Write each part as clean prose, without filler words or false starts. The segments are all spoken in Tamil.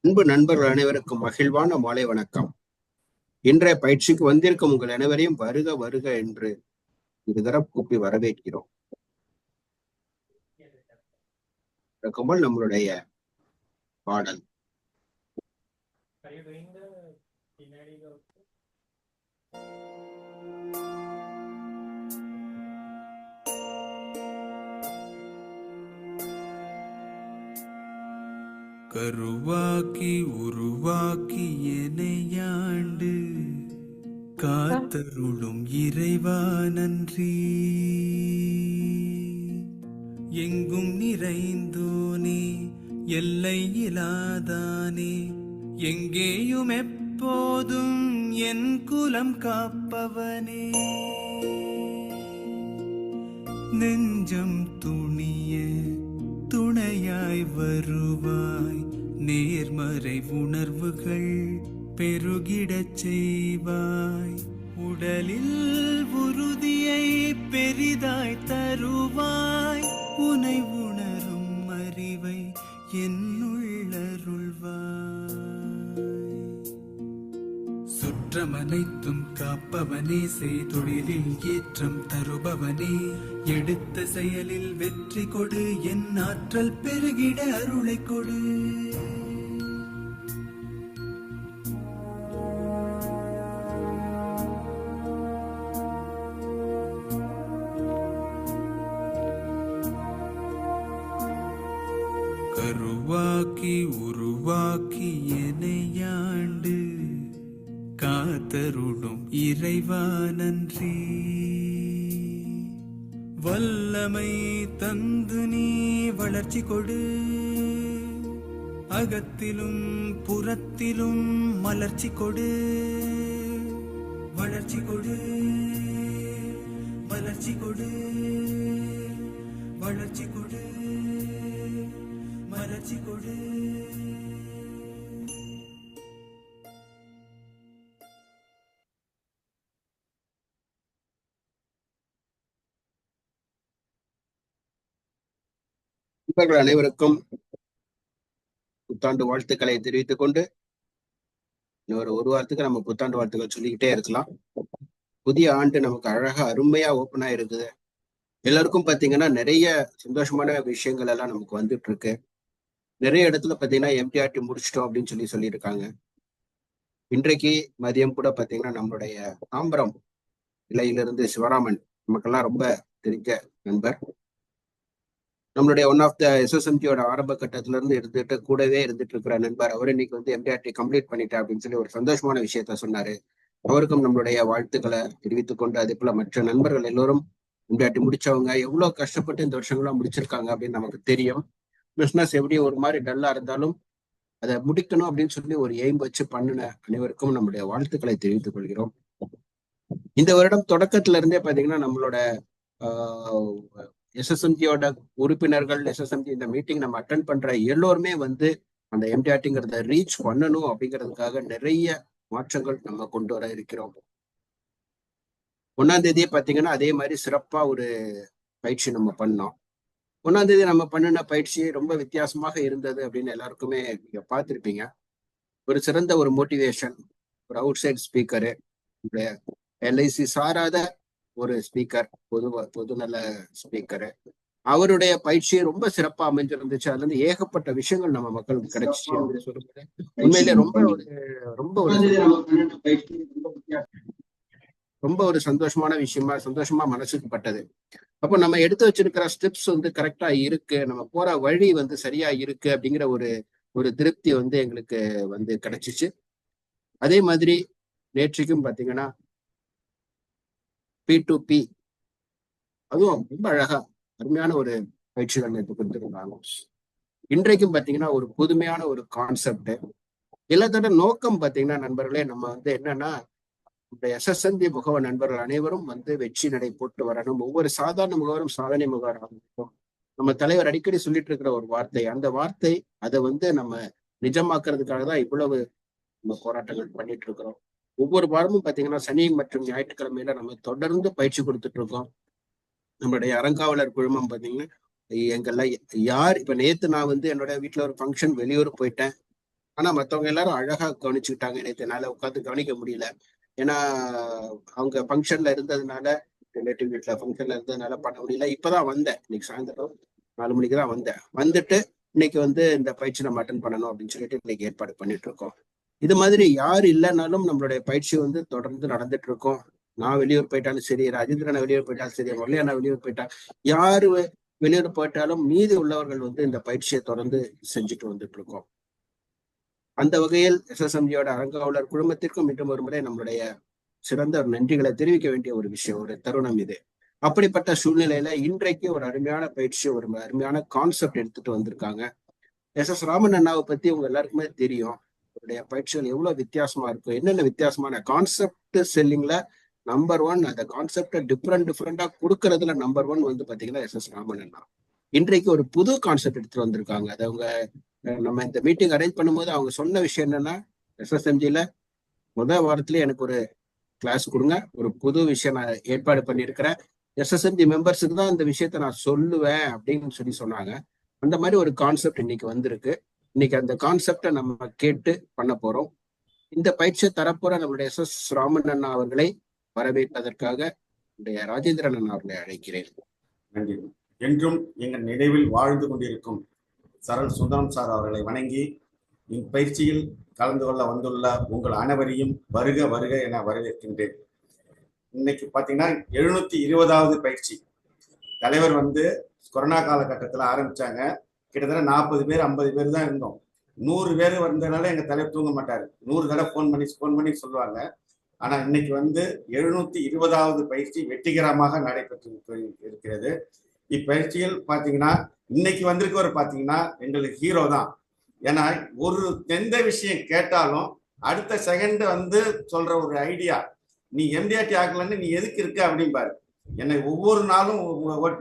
அன்பு நண்பர்கள் அனைவருக்கும் மகிழ்வான மாலை வணக்கம். இன்றைய பயிற்சிக்கு வந்திருக்கும் உங்கள் அனைவரையும் வருக வருக என்று இருதரம் கூப்பி வரவேற்கிறோம். நம்மளுடைய பாடல் கருவாக்கி உருவாக்கி எனையாண்டு காத்தருளும் இறைவா நன்றி. எங்கும் நிறைந்தோனே எல்லை இலாதானே, எங்கேயும் எப்போதும் என் குலம் காப்பவனே. நெஞ்சம் துணிய துணையாய் வருவாய், நேர்மறை உணர்வுகள் பெருகிடச் செய்வாய். உடலில் உறுதியை பெரிதாய் தருவாய், உனை உணரும் அறிவை என்னுள்ளருள்வாய். சுற்றமனைத்தும் காப்பவனே, செய்தொழிலில் ஏற்றம் தருபவனே, எடுத்த செயலில் வெற்றி கொடு, என் ஆற்றல் பெருகிட அருளை கொடு. கருவாக்கி உருவாக்கி எனையாண்டு காத்தருளும் இறைவா நன்றி. வல்லமை தந்து நீ வளர்ச்சி கொடு, அகத்திலும் புறத்திலும் மலர்ச்சி கொடு. வளர்ச்சி கொடு, மலர்ச்சி கொடு, வளர்ச்சி கொடு, மலர்ச்சி கொடு. நண்பர்கள் அனைவருக்கும் புத்தாண்டு வாழ்த்துக்களை தெரிவித்துக் கொண்டு இன்னொரு ஒரு வாரத்துக்கு நம்ம புத்தாண்டு வாழ்த்துக்கள் சொல்லிக்கிட்டே இருக்கலாம். புதிய ஆண்டு நமக்கு அழகா அருமையா ஓப்பனா இருக்குது. எல்லாருக்கும் பாத்தீங்கன்னா நிறைய சந்தோஷமான விஷயங்கள் எல்லாம் நமக்கு வந்துட்டு இருக்கு. நிறைய இடத்துல பாத்தீங்கன்னா எம்டிஆர்டி முடிச்சிட்டோம் அப்படின்னு சொல்லியிருக்காங்க. இன்றைக்கு மதியம் கூட பாத்தீங்கன்னா நம்மளுடைய தாம்பரம் இலையிலிருந்து சிவராமன் நமக்கெல்லாம் ரொம்ப தெரிஞ்ச நண்பர், நம்மளுடைய ஒன் ஆஃப் த எஸ்எஸ்எம்டியோட ஆரம்ப கட்டத்துல இருந்து இருந்துட்டு கூடவே இருந்துட்டு இருக்கிற நண்பர், அவர் இன்னைக்கு வந்து எம்டிஆர்டி கம்ப்ளீட் பண்ணிட்டேன் அப்படின்னு ஒரு சந்தோஷமான விஷயத்த சொன்னாரு. அவருக்கும் நம்மளுடைய வாழ்த்துக்களை தெரிவித்துக் கொண்டு, அதே போல மற்ற நண்பர்கள் எல்லோரும் எம்டிஆர்டி முடிச்சவங்க எவ்வளவு கஷ்டப்பட்டு இந்த வருஷங்கள்லாம் முடிச்சிருக்காங்க அப்படின்னு நமக்கு தெரியும். பிசினஸ் எப்படி ஒரு மாதிரி டல்லா இருந்தாலும் அதை முடிக்கணும் அப்படின்னு ஒரு எய்ம் வச்சு பண்ணின அனைவருக்கும் நம்முடைய வாழ்த்துக்களை தெரிவித்துக் கொள்கிறோம். இந்த வருடம் தொடக்கத்துல இருந்தே பாத்தீங்கன்னா நம்மளோட எஸ்எஸ்எம்ஜியோட உறுப்பினர்கள், எஸ்எஸ்எம்ஜி இந்த மீட்டிங் நம்ம அட்டன் பண்ற எல்லோருமே வந்து அந்த எம்டிஆர்டிங்கிறத ரீச் பண்ணணும் அப்படிங்கிறதுக்காக நிறைய மாற்றங்கள் நம்ம கொண்டு வர இருக்கிறோம். 1ஆம் தேதியே பாத்தீங்கன்னா அதே மாதிரி சிறப்பா ஒரு பயிற்சி நம்ம பண்ணோம். 1ஆம் தேதி நம்ம பண்ணின பயிற்சி ரொம்ப வித்தியாசமாக இருந்தது அப்படின்னு எல்லாருக்குமே நீங்க பார்த்திருப்பீங்க. ஒரு சிறந்த ஒரு மோட்டிவேஷன், ஒரு அவுட் சைட் ஸ்பீக்கரு, எல்ஐசி சாராத ஒரு ஸ்பீக்கர், பொதுநல ஸ்பீக்கரு, அவருடைய பயிற்சியை ரொம்ப சிறப்பா அமைஞ்சிருந்துச்சு. அதுல இருந்து ஏகப்பட்ட விஷயங்கள் நம்ம மக்களுக்கு கிடைச்சிச்சு. உண்மையிலே ரொம்ப ஒரு சந்தோஷமான விஷயமா, சந்தோஷமா மனசுக்கு பட்டது. அப்போ நம்ம எடுத்து வச்சிருக்கிற ஸ்டெப்ஸ் வந்து கரெக்டா இருக்கு, நம்ம போற வழி வந்து சரியா இருக்கு அப்படிங்கிற ஒரு திருப்தி வந்து எங்களுக்கு வந்து கிடைச்சிச்சு. அதே மாதிரி நேற்றுக்கும் பாத்தீங்கன்னா P2P, அதுவும் ரொம்ப அழகா அருமையான ஒரு பயிற்சிகள் நேற்று கொடுத்துருந்தாங்க. இன்றைக்கும் பாத்தீங்கன்னா ஒரு புதுமையான ஒரு கான்செப்ட். எல்லாத்தோட நோக்கம் பாத்தீங்கன்னா நண்பர்களே, நம்ம வந்து என்னன்னா எஸ்எஸ்எம்பி முகவர் நண்பர்கள் அனைவரும் வந்து வெற்றி நடை போட்டு வரணும். ஒவ்வொரு சாதாரண முகவரும் சாதனை முகவர் ஆகணும். நம்ம தலைவர் அடிக்கடி சொல்லிட்டு இருக்கிற ஒரு வார்த்தை, அந்த வார்த்தை அதை வந்து நம்ம நிஜமாக்குறதுக்காக தான் இவ்வளவு நம்ம போராட்டங்கள் பண்ணிட்டு இருக்கிறோம். ஒவ்வொரு வாரமும் பாத்தீங்கன்னா சனி மற்றும் ஞாயிற்றுக்கிழமையில நம்ம தொடர்ந்து பயிற்சி கொடுத்துட்டு இருக்கோம். நம்மளுடைய அறங்காவலர் குழுமம் பாத்தீங்கன்னா எங்கெல்லாம் யார், இப்ப நேத்து நான் வந்து என்னோட வீட்டுல ஒரு ஃபங்க்ஷன் வெளியூர் போயிட்டேன். ஆனா மத்தவங்க எல்லாரும் அழகா கவனிச்சுக்கிட்டாங்க. நேத்து என்னால உட்காந்து கவனிக்க முடியல. ஏன்னா அவங்க ஃபங்க்ஷன்ல இருந்ததுனால, ரிலேட்டிவ் வீட்ல ஃபங்க்ஷன்ல இருந்ததுனால பண்ண முடியல. இப்பதான் வந்தேன். இன்னைக்கு சாயந்தரம் 4 மணிக்கு தான் வந்தேன். வந்துட்டு இன்னைக்கு இந்த பயிற்சி நம்ம அட்டன் பண்ணணும் அப்படின்னு சொல்லிட்டு இன்னைக்கு ஏற்பாடு பண்ணிட்டு இருக்கோம். இது மாதிரி யார் இல்லைனாலும் நம்மளுடைய பயிற்சி தொடர்ந்து நடந்துட்டு இருக்கும். நான் வெளியூர் போயிட்டாலும் சரி, ராஜேந்திரன் வெளியூர் போயிட்டாலும் சரி, முரளியண்ணா வெளியூர் போயிட்டா, யாரு வெளியூர் போயிட்டாலும் மீதி உள்ளவர்கள் இந்த பயிற்சியை தொடர்ந்து செஞ்சுட்டு வந்துட்டு இருக்கோம். அந்த வகையில் எஸ்எஸ்எம்ஜியோட அரங்காவலர் குழுமத்திற்கும் மீண்டும் ஒரு முறை நம்மளுடைய சிறந்த ஒரு நன்றிகளை தெரிவிக்க வேண்டிய ஒரு விஷயம், ஒரு தருணம் இது. அப்படிப்பட்ட சூழ்நிலையில இன்றைக்கு ஒரு அருமையான பயிற்சி, ஒரு அருமையான கான்செப்ட் எடுத்துட்டு வந்திருக்காங்க. எஸ் ராமன் அண்ணாவை பத்தி உங்க எல்லாருக்குமே தெரியும். அவருடைய பயிற்சிகள் எவ்வளவு வித்தியாசமா இருக்கும், என்னென்ன வித்தியாசமான கான்செப்ட் செல்லிங்ல நம்பர் ஒன், அந்த கான்செப்டை டிஃப்ரெண்டா கொடுக்கறதுல நம்பர் ஒன் பாத்தீங்கன்னா எஸ் ராமன் அண்ணா. இன்றைக்கு ஒரு புது கான்செப்ட் எடுத்துட்டு வந்திருக்காங்க. அது அவங்க நம்ம இந்த மீட்டிங் அரேஞ்ச் பண்ணும்போது அவங்க சொன்ன விஷயம் என்னன்னா, எஸ்எஸ்எம்ஜில முதல் வாரத்துல எனக்கு ஒரு கிளாஸ் கொடுங்க, ஒரு புது விஷயம் நான் ஏற்பாடு பண்ணியிருக்கிறேன், எஸ்எஸ்எம்ஜி மெம்பர்ஸுக்கு தான் இந்த விஷயத்த நான் சொல்லுவேன் அப்படின்னு சொன்னாங்க. அந்த மாதிரி ஒரு கான்செப்ட் இன்னைக்கு வந்திருக்கு. இன்னைக்கு அந்த கான்செப்டை நம்ம கேட்டு பண்ண போறோம். இந்த பயிற்சியை தரப்போற நம்மளுடைய எஸ் ராமன் அண்ணா அவர்களை வரவேற்பதற்காக ராஜேந்திரன் அண்ணா அவர்களை அழைக்கிறேன். நன்றி. என்றும் எங்கள் நினைவில் வாழ்ந்து கொண்டிருக்கும் சரண் சுந்தரம் சார் அவர்களை வணங்கி இப்பயிற்சியில் கலந்து கொள்ள வந்துள்ள உங்கள் அனைவரையும் வருக வருக என வரவேற்கின்றேன். இன்னைக்கு பார்த்தீங்கன்னா 720வது பயிற்சி. தலைவர் கொரோனா காலகட்டத்தில் ஆரம்பிச்சாங்க. கிட்டத்தட்ட 40 பேர் 50 பேர் தான் இருந்தோம். 100 பேர் வந்ததுனால எங்க தலைவர் தூங்க மாட்டாரு. 100 தடவை ஃபோன் பண்ணி சொல்லுவாங்க. ஆனா இன்னைக்கு 720வது பயிற்சி வெற்றிகரமாக நடைபெற்று இருக்கிறது. இப்பயிற்சியில் பாத்தீங்கன்னா இன்னைக்கு வந்திருக்கவர் பாத்தீங்கன்னா எங்களுக்கு ஹீரோ தான். ஏன்னா ஒரு எந்த விஷயம் கேட்டாலும் அடுத்த செகண்ட் சொல்ற ஒரு ஐடியா, நீ எம்டிஆர்டி ஆகலன்னு நீ எதுக்கு இருக்க அப்படின்பாரு. என்னை ஒவ்வொரு நாளும்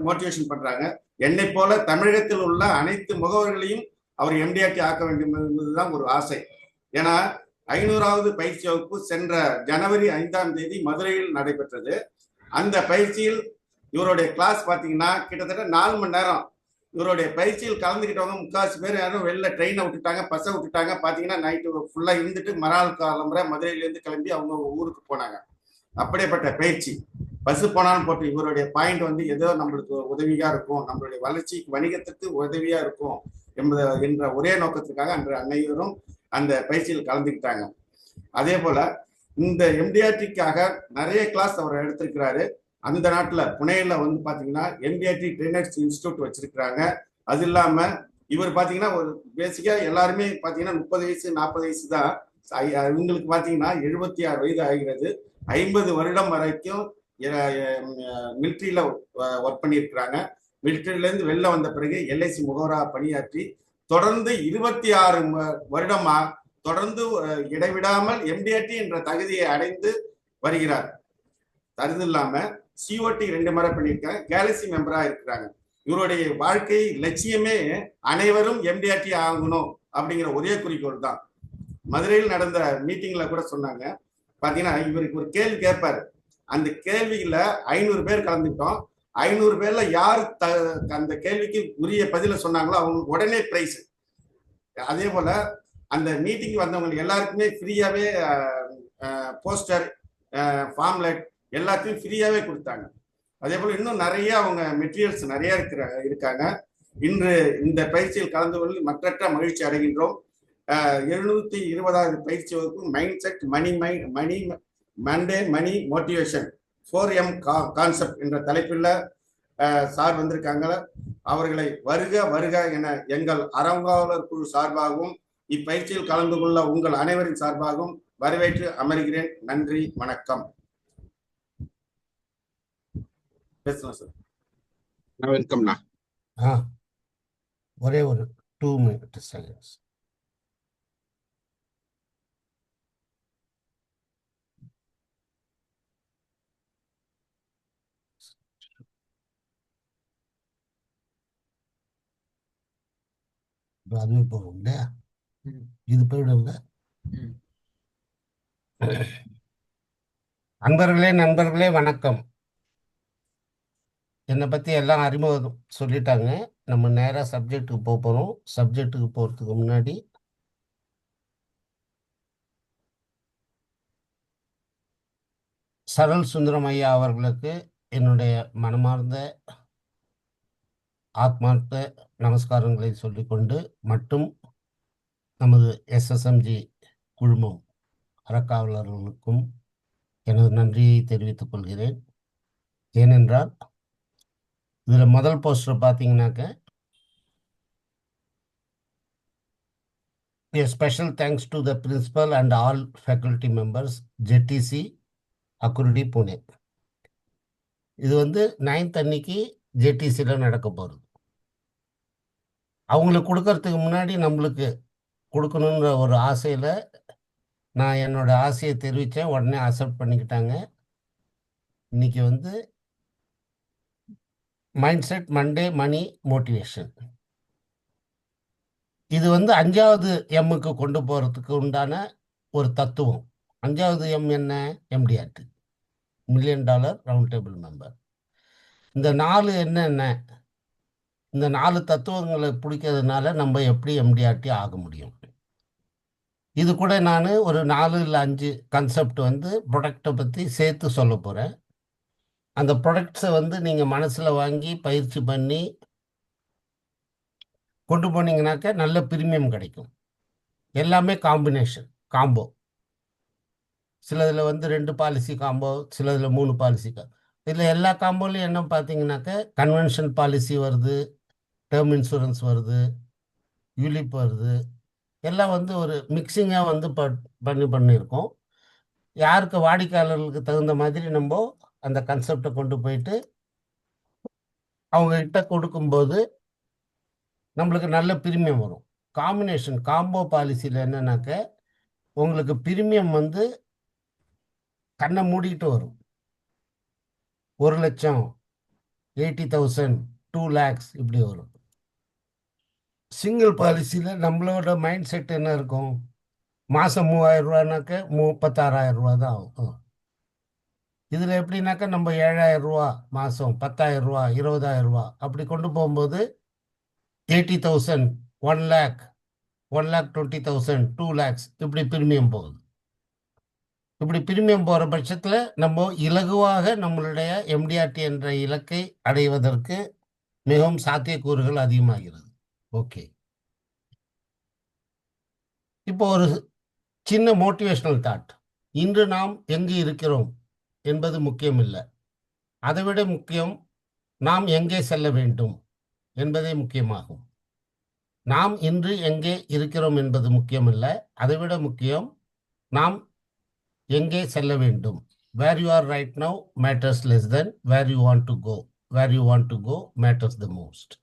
மோட்டிவேஷன் பண்றாங்க. என்னை போல தமிழகத்தில் உள்ள அனைத்து முகவர்களையும் அவர் எம்டிஆர்டி ஆக்க வேண்டும் என்பதுதான் ஒரு ஆசை. ஏன்னா 500வது பயிற்சி வகுப்பு சென்ற ஜனவரி 5ஆம் தேதி மதுரையில் நடைபெற்றது. அந்த பயிற்சியில் இவருடைய கிளாஸ் பாத்தீங்கன்னா கிட்டத்தட்ட 4 மணி நேரம். இவருடைய பயிற்சியில் கலந்துக்கிட்டவங்க 3/4 பேர் யாரும் வெளில ட்ரெயினை விட்டுட்டாங்க, பஸ்ஸை விட்டுட்டாங்க. பாத்தீங்கன்னா நைட்டு ஃபுல்லா இருந்துட்டு மறுநாள் கிளம்புற மதுரையிலேருந்து கிளம்பி அவங்க ஊருக்கு போனாங்க. அப்படியேப்பட்ட பயிற்சி. பஸ் போனாலும் போட்டு இவருடைய பாயிண்ட் ஏதோ நம்மளுக்கு உதவியா இருக்கும், நம்மளுடைய வளர்ச்சிக்கு வணிகத்துக்கு உதவியா இருக்கும் என்ற ஒரே நோக்கத்துக்காக அன்று அன்னையரும் அந்த பயிற்சியில் கலந்துக்கிட்டாங்க. அதே போல இந்த எம்டிஆர்டிக்காக நிறைய கிளாஸ் அவர் எடுத்திருக்கிறாரு. அந்த நாட்டுல புனேல பாத்தீங்கன்னா எம்டிஆர்டி ட்ரெயினர்ஸ் இன்ஸ்டிடியூட் வச்சிருக்கிறாங்க. அது இல்லாம இவர் பாத்தீங்கன்னா ஒரு பேசிக்கா எல்லாருமே பாத்தீங்கன்னா 30 வயசு 40 வயசு தான். இவங்களுக்கு பாத்தீங்கன்னா 76 வயது ஆகிறது. 50 வருடம் வரைக்கும் மிலிட்ரியில ஒர்க் பண்ணியிருக்கிறாங்க. மிலிட்ரியில இருந்து வெளில வந்த பிறகு எல்ஐசி முகவரா பணியாற்றி தொடர்ந்து 26 வருடமா தொடர்ந்து இடைவிடாமல் எம்டிஆர்டி என்ற தகுதியை அடைந்து வருகிறார். அது இல்லாம சிஓடி 2 முறை பண்ணியிருக்காங்க, கேலக்சி மெம்பரா இருக்கிறாங்க. இவருடைய வாழ்க்கை லட்சியமே அனைவரும் எம்டிஆர்டி ஆகணும் அப்படிங்கிற ஒரே குறிக்கோள் தான். மதுரையில் நடந்த மீட்டிங்ல கூட சொன்னாங்க. பாத்தீங்கன்னா இவருக்கு ஒரு கேள்வி கேட்பாரு. அந்த கேள்வியில 500 பேர் கலந்துட்டோம். 500 பேர்ல யார் அந்த கேள்விக்கு உரிய பதில சொன்னாங்களோ அவங்களுக்கு உடனே பிரைஸ். அதே போல அந்த மீட்டிங் வந்தவங்க எல்லாருக்குமே ஃப்ரீயாவே போஸ்டர், ஃபார்ம்லெட் எல்லாத்தையும் ஃப்ரீயாவே கொடுத்தாங்க. அதே போல இன்னும் நிறைய அவங்க மெட்டீரியல்ஸ் நிறைய இருக்காங்க. இன்று இந்த பயிற்சியில் கலந்து கொள்ள மற்றற்ற மகிழ்ச்சி அடைகின்றோம். 720வது பயிற்சி வகுப்பு மைண்ட் செட் மணி மோட்டிவேஷன் 4M கான்செப்ட் என்ற தலைப்பில் சார் வந்திருக்காங்க. அவர்களை வருக வருக என எங்கள் அரங்காவலர் குழு சார்பாகவும் இப்பயிற்சியில் கலந்து கொள்ள உங்கள் அனைவரின் சார்பாகவும் வரவேற்று அமர்கிறேன். நன்றி, வணக்கம். பேசலாம் சார். வெல்கம்ண்ணா. ஒரே ஒரு 2 minutes silence. அதுவே போகும் இல்லையா? இது போயிடுங்க. நண்பர்களே வணக்கம். என்னை பற்றி எல்லாம் அறிமுகம் சொல்லிட்டாங்க. நம்ம நேராக சப்ஜெக்டுக்கு போகிறோம். சப்ஜெக்டுக்கு போகிறதுக்கு முன்னாடி சரள் சுந்தரம் ஐயா அவர்களுக்கு என்னுடைய மனமார்ந்த ஆத்மார்த்த நமஸ்காரங்களை சொல்லிக்கொண்டு மற்றும் நமது எஸ்எஸ்எம்ஜி குழுமம் அறக்காவலர்களுக்கும் எனது நன்றியை தெரிவித்துக் கொள்கிறேன். ஏனென்றால் இதில் முதல் போஸ்டர் பார்த்தீங்கன்னாக்க a special thanks to the principal and all faculty members, JTC, அக்குருடி Pune. இது வந்து 9th அன்னைக்கு ஜேடிசியில் நடக்க போகிறது. அவங்களுக்கு கொடுக்கறதுக்கு முன்னாடி நம்மளுக்கு கொடுக்கணுன்ற ஒரு ஆசையில் நான் என்னோட ஆசையை தெரிவித்தேன். உடனே அக்செப்ட் பண்ணிக்கிட்டாங்க. இன்னைக்கு வந்து mind set Monday money motivation. இது வந்து 5வது எம்முக்கு கொண்டு போகிறதுக்கு உண்டான ஒரு தத்துவம். 5வது எம் என்ன? MDRT, $1 million round table member. இந்த 4 என்னென்ன? இந்த 4 தத்துவங்களை பிடிக்கிறதுனால நம்ம எப்படி எம்டிஆர்டி ஆக முடியும்? இது கூட நான் ஒரு 4 இல்லை 5 கான்செப்ட் வந்து ப்ராடக்டை பற்றி சேர்த்து சொல்ல போகிறேன். அந்த ப்ராடக்ட்ஸை வந்து நீங்கள் மனசில் வாங்கி பயிற்சி பண்ணி கொண்டு போனீங்கன்னாக்க நல்ல பிரீமியம் கிடைக்கும். எல்லாமே காம்பினேஷன், காம்போ. சிலதில் வந்து 2 பாலிசி காம்போ, சிலதில் 3 பாலிசி காம்போ. இதில் எல்லா காம்போலையும் என்ன பார்த்தீங்கன்னாக்க கன்வென்ஷன் பாலிசி வருது, டேர்ம் இன்சூரன்ஸ் வருது, யூலிப் வருது. எல்லாம் வந்து ஒரு மிக்சிங்காக வந்து பண்ணியிருக்கோம். யாருக்கு வாடிக்கையாளர்களுக்கு தகுந்த மாதிரி நம்ம அந்த கன்செப்டை கொண்டு போயிட்டு அவங்ககிட்ட கொடுக்கும்போது நம்மளுக்கு நல்ல பிரீமியம் வரும். காம்பினேஷன் காம்போ பாலிசியில் என்னன்னாக்க உங்களுக்கு பிரீமியம் வந்து கண்ணை மூடிட்டு வரும். 1 லட்சம், 80,000, 2 lakhs இப்படி வரும். சிங்கிள் பாலிசியில் நம்மளோட மைண்ட் செட் என்ன இருக்கும்? மாதம் 3,000 ரூபானாக்க 36,000 ரூபா தான் ஆகும். இதில் எப்படின்னாக்கா நம்ம 7,000 ரூபா மாதம், 10,000 ரூபா, 20,000 ரூபா அப்படி கொண்டு போகும்போது 80,000, 1 lakh, 1,20,000, 2 lakhs இப்படி பிரீமியம் போகுது. இப்படி பிரீமியம் போகிற பட்சத்தில் நம்ம இலகுவாக நம்மளுடைய எம்டிஆர்டி என்ற இலக்கை அடைவதற்கு மிகவும் சாத்தியக்கூறுகள் அதிகமாகிறது. ஓகே, இப்போ ஒரு சின்ன மோட்டிவேஷனல் தாட். இன்று நாம் எங்கு இருக்கிறோம் என்பது முக்கியம் இல்லை. அதைவிட முக்கியம் நாம் எங்கே செல்ல வேண்டும் என்பதே முக்கியமாகும். நாம் இன்று எங்கே இருக்கிறோம் என்பது முக்கியமில்லை. அதைவிட முக்கியம் நாம் எங்கே செல்ல வேண்டும். Where you are right now matters less then where you want to go. Where you want to go matters the most.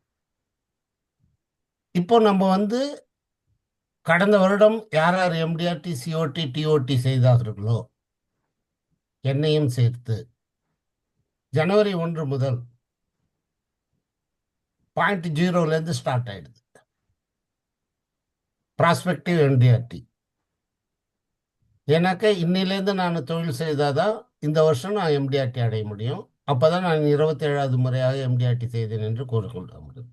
இப்போ நம்ம வந்து கடந்த வருடம் யார் யார் எம்டிஆர்டி, சிஓடி, டிஓடி செய்தார்களோ என்னையும் சேர்த்து ஜனவரி 1 முதல் 0.0 ஸ்டார்ட் ஆயிடுது ப்ராஸ்பெக்டிவ் எம்டிஆர்டி. ஏன்னாக்க இன்னிலேருந்து நான் தொழில் செய்தாதான் இந்த வருஷம் நான் எம்டிஆர்டி அடைய முடியும். அப்போ தான் நான் 27வது முறையாக எம்டிஆர்டி செய்தேன் என்று கூறிக்கொள்ள முடியும்.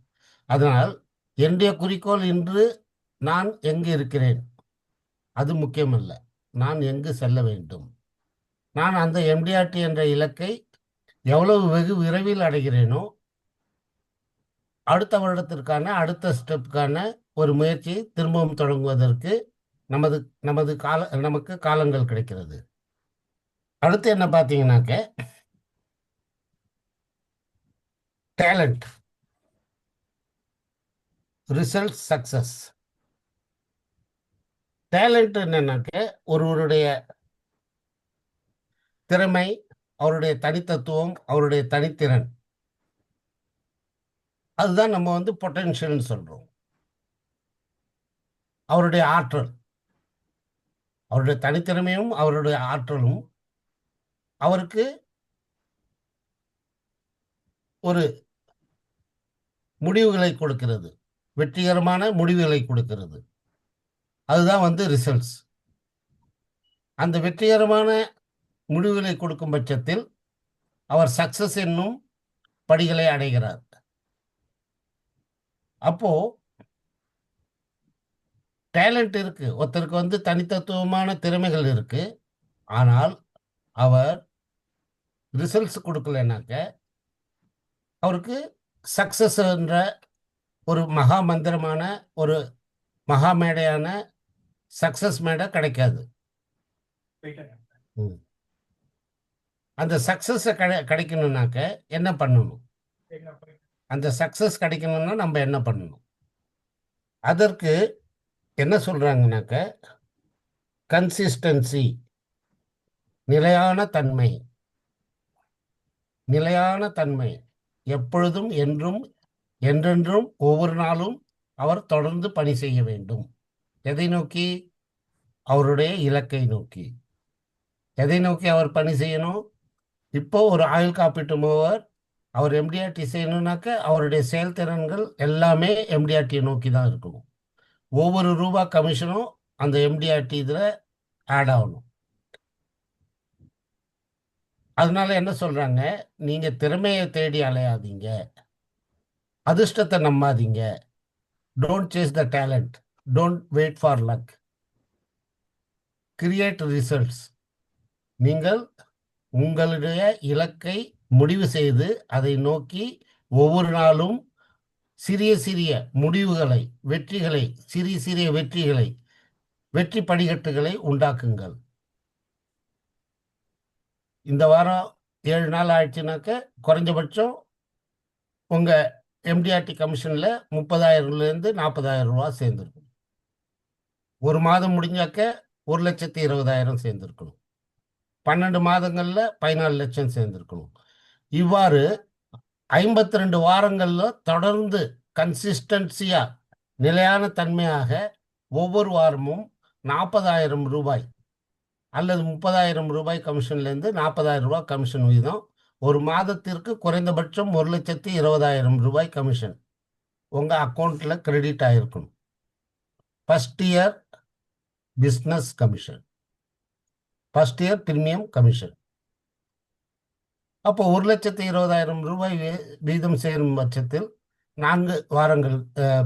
அதனால் என்னுடைய குறிக்கோள் இன்று நான் எங்கு இருக்கிறேன் அது முக்கியமல்ல, நான் எங்கு செல்ல வேண்டும். நான் அந்த எம்டிஆர்டி என்ற இலக்கை எவ்வளவு வெகு விரைவில் அடைகிறேனோ அடுத்த வருடத்திற்கான அடுத்த ஸ்டெப்புக்கான ஒரு முயற்சியை திரும்பவும் தொடங்குவதற்கு நமக்கு காலங்கள் கிடைக்கிறது. அடுத்து என்ன பார்த்தீங்கன்னாக்க டேலண்ட், ரிசல்ட், சக்சஸ். டேலண்ட் என்னன்னாக்க ஒருவருடைய திறமை, அவருடைய தனித்தத்துவம், அவருடைய தனித்திறன், அதுதான் நம்ம வந்து பொட்டென்ஷியல்னு சொல்றோம். அவருடைய ஆற்றல், அவருடைய தனித்திறமையும் அவருடைய ஆற்றலும் அவருக்கு ஒரு முடிவுகளை கொடுக்கிறது, வெற்றிகரமான முடிவுகளை கொடுக்கிறது. அதுதான் வந்து ரிசல்ட்ஸ். அந்த வெற்றிகரமான முடிவுகளை கொடுக்கும் பட்சத்தில் அவர் சக்சஸ் என்னும் படிகளை அடைகிறார். அப்போ டேலண்ட் இருக்கு, ஒருத்தருக்கு வந்து தனித்தத்துவமான திறமைகள் இருக்கு. ஆனால் அவர் ரிசல்ட்ஸ் கொடுக்கலனாக்க அவருக்கு சக்சஸ்ன்ற ஒரு மகா மந்திரமான ஒரு மகா மேடையான சக்சஸ் மேடை கிடைக்காது. ம். அந்த சக்சஸ் கிடைக்கணும்னாக்க என்ன பண்ணணும்? அந்த சக்சஸ் கிடைக்கணும்னா நம்ம என்ன பண்ணணும்? அதற்கு என்ன சொல்றாங்கனாக்க கன்சிஸ்டன்சி, நிலையான தன்மை. நிலையான தன்மை எப்பொழுதும் என்றும் என்றென்றும் ஒவ்வொரு நாளும் அவர் தொடர்ந்து பணி செய்ய வேண்டும். எதை நோக்கி? அவருடைய இலக்கை நோக்கி. எதை நோக்கி அவர் பணி செய்யணும்? இப்போ ஒரு ஆயுள் காப்பீட்டு முகவர் அவர் எம்டிஆர்டி செய்யணும்னாக்க அவருடைய செயல்திறன்கள் எல்லாமே எம்டிஆர்டியை நோக்கி தான் இருக்கணும். ஒவ்வொரு ரூபா கமிஷனும் அந்த எம்டிஆர்டி இதில் ஆட் ஆகணும். அதனால என்ன சொல்றாங்க, நீங்க திறமையை தேடி அலையாதீங்க, அதிர்ஷ்டத்தை நம்பாதீங்க. Don't chase the talent, don't wait for luck, create results. நீங்கள் உங்களுடைய இலக்கை முடிவு செய்து அதை நோக்கி ஒவ்வொரு நாளும் சிறிய சிறிய முடிவுகளை, வெற்றிகளை, சிறிய சிறிய வெற்றிகளை, வெற்றி படிக்கட்டுகளை உண்டாக்குங்கள். இந்த வாரம் 7 நாள் ஆயிடுச்சுனாக்க குறைஞ்சபட்சம் உங்க எம்டிஆர்டி கமிஷன்ல 30,000லேருந்து 40,000 ரூபா சேர்ந்துருக்கும். ஒரு மாதம் முடிஞ்சாக்க 1,20,000 சேர்ந்துருக்கணும். 12 மாதங்கள்ல 14 லட்சம் சேர்ந்துருக்கணும். இவ்வாறு 52 வாரங்கள்ல தொடர்ந்து கன்சிஸ்டன்சியா, நிலையான தன்மையாக ஒவ்வொரு வாரமும் 40,000 ரூபாய் அல்லது 30,000 ரூபாய் கமிஷன்லேருந்து 40,000 ரூபாய் கமிஷன் வீதம் ஒரு மாதத்திற்கு குறைந்தபட்சம் 1,20,000 ரூபாய் கமிஷன் உங்க அக்கௌண்ட்ல கிரெடிட் ஆயிருக்கணும். First year business commission, first year premium commission. அப்போ 1,20,000 ரூபாய் வீதம் சேரும் பட்சத்தில் 4 வாரங்கள்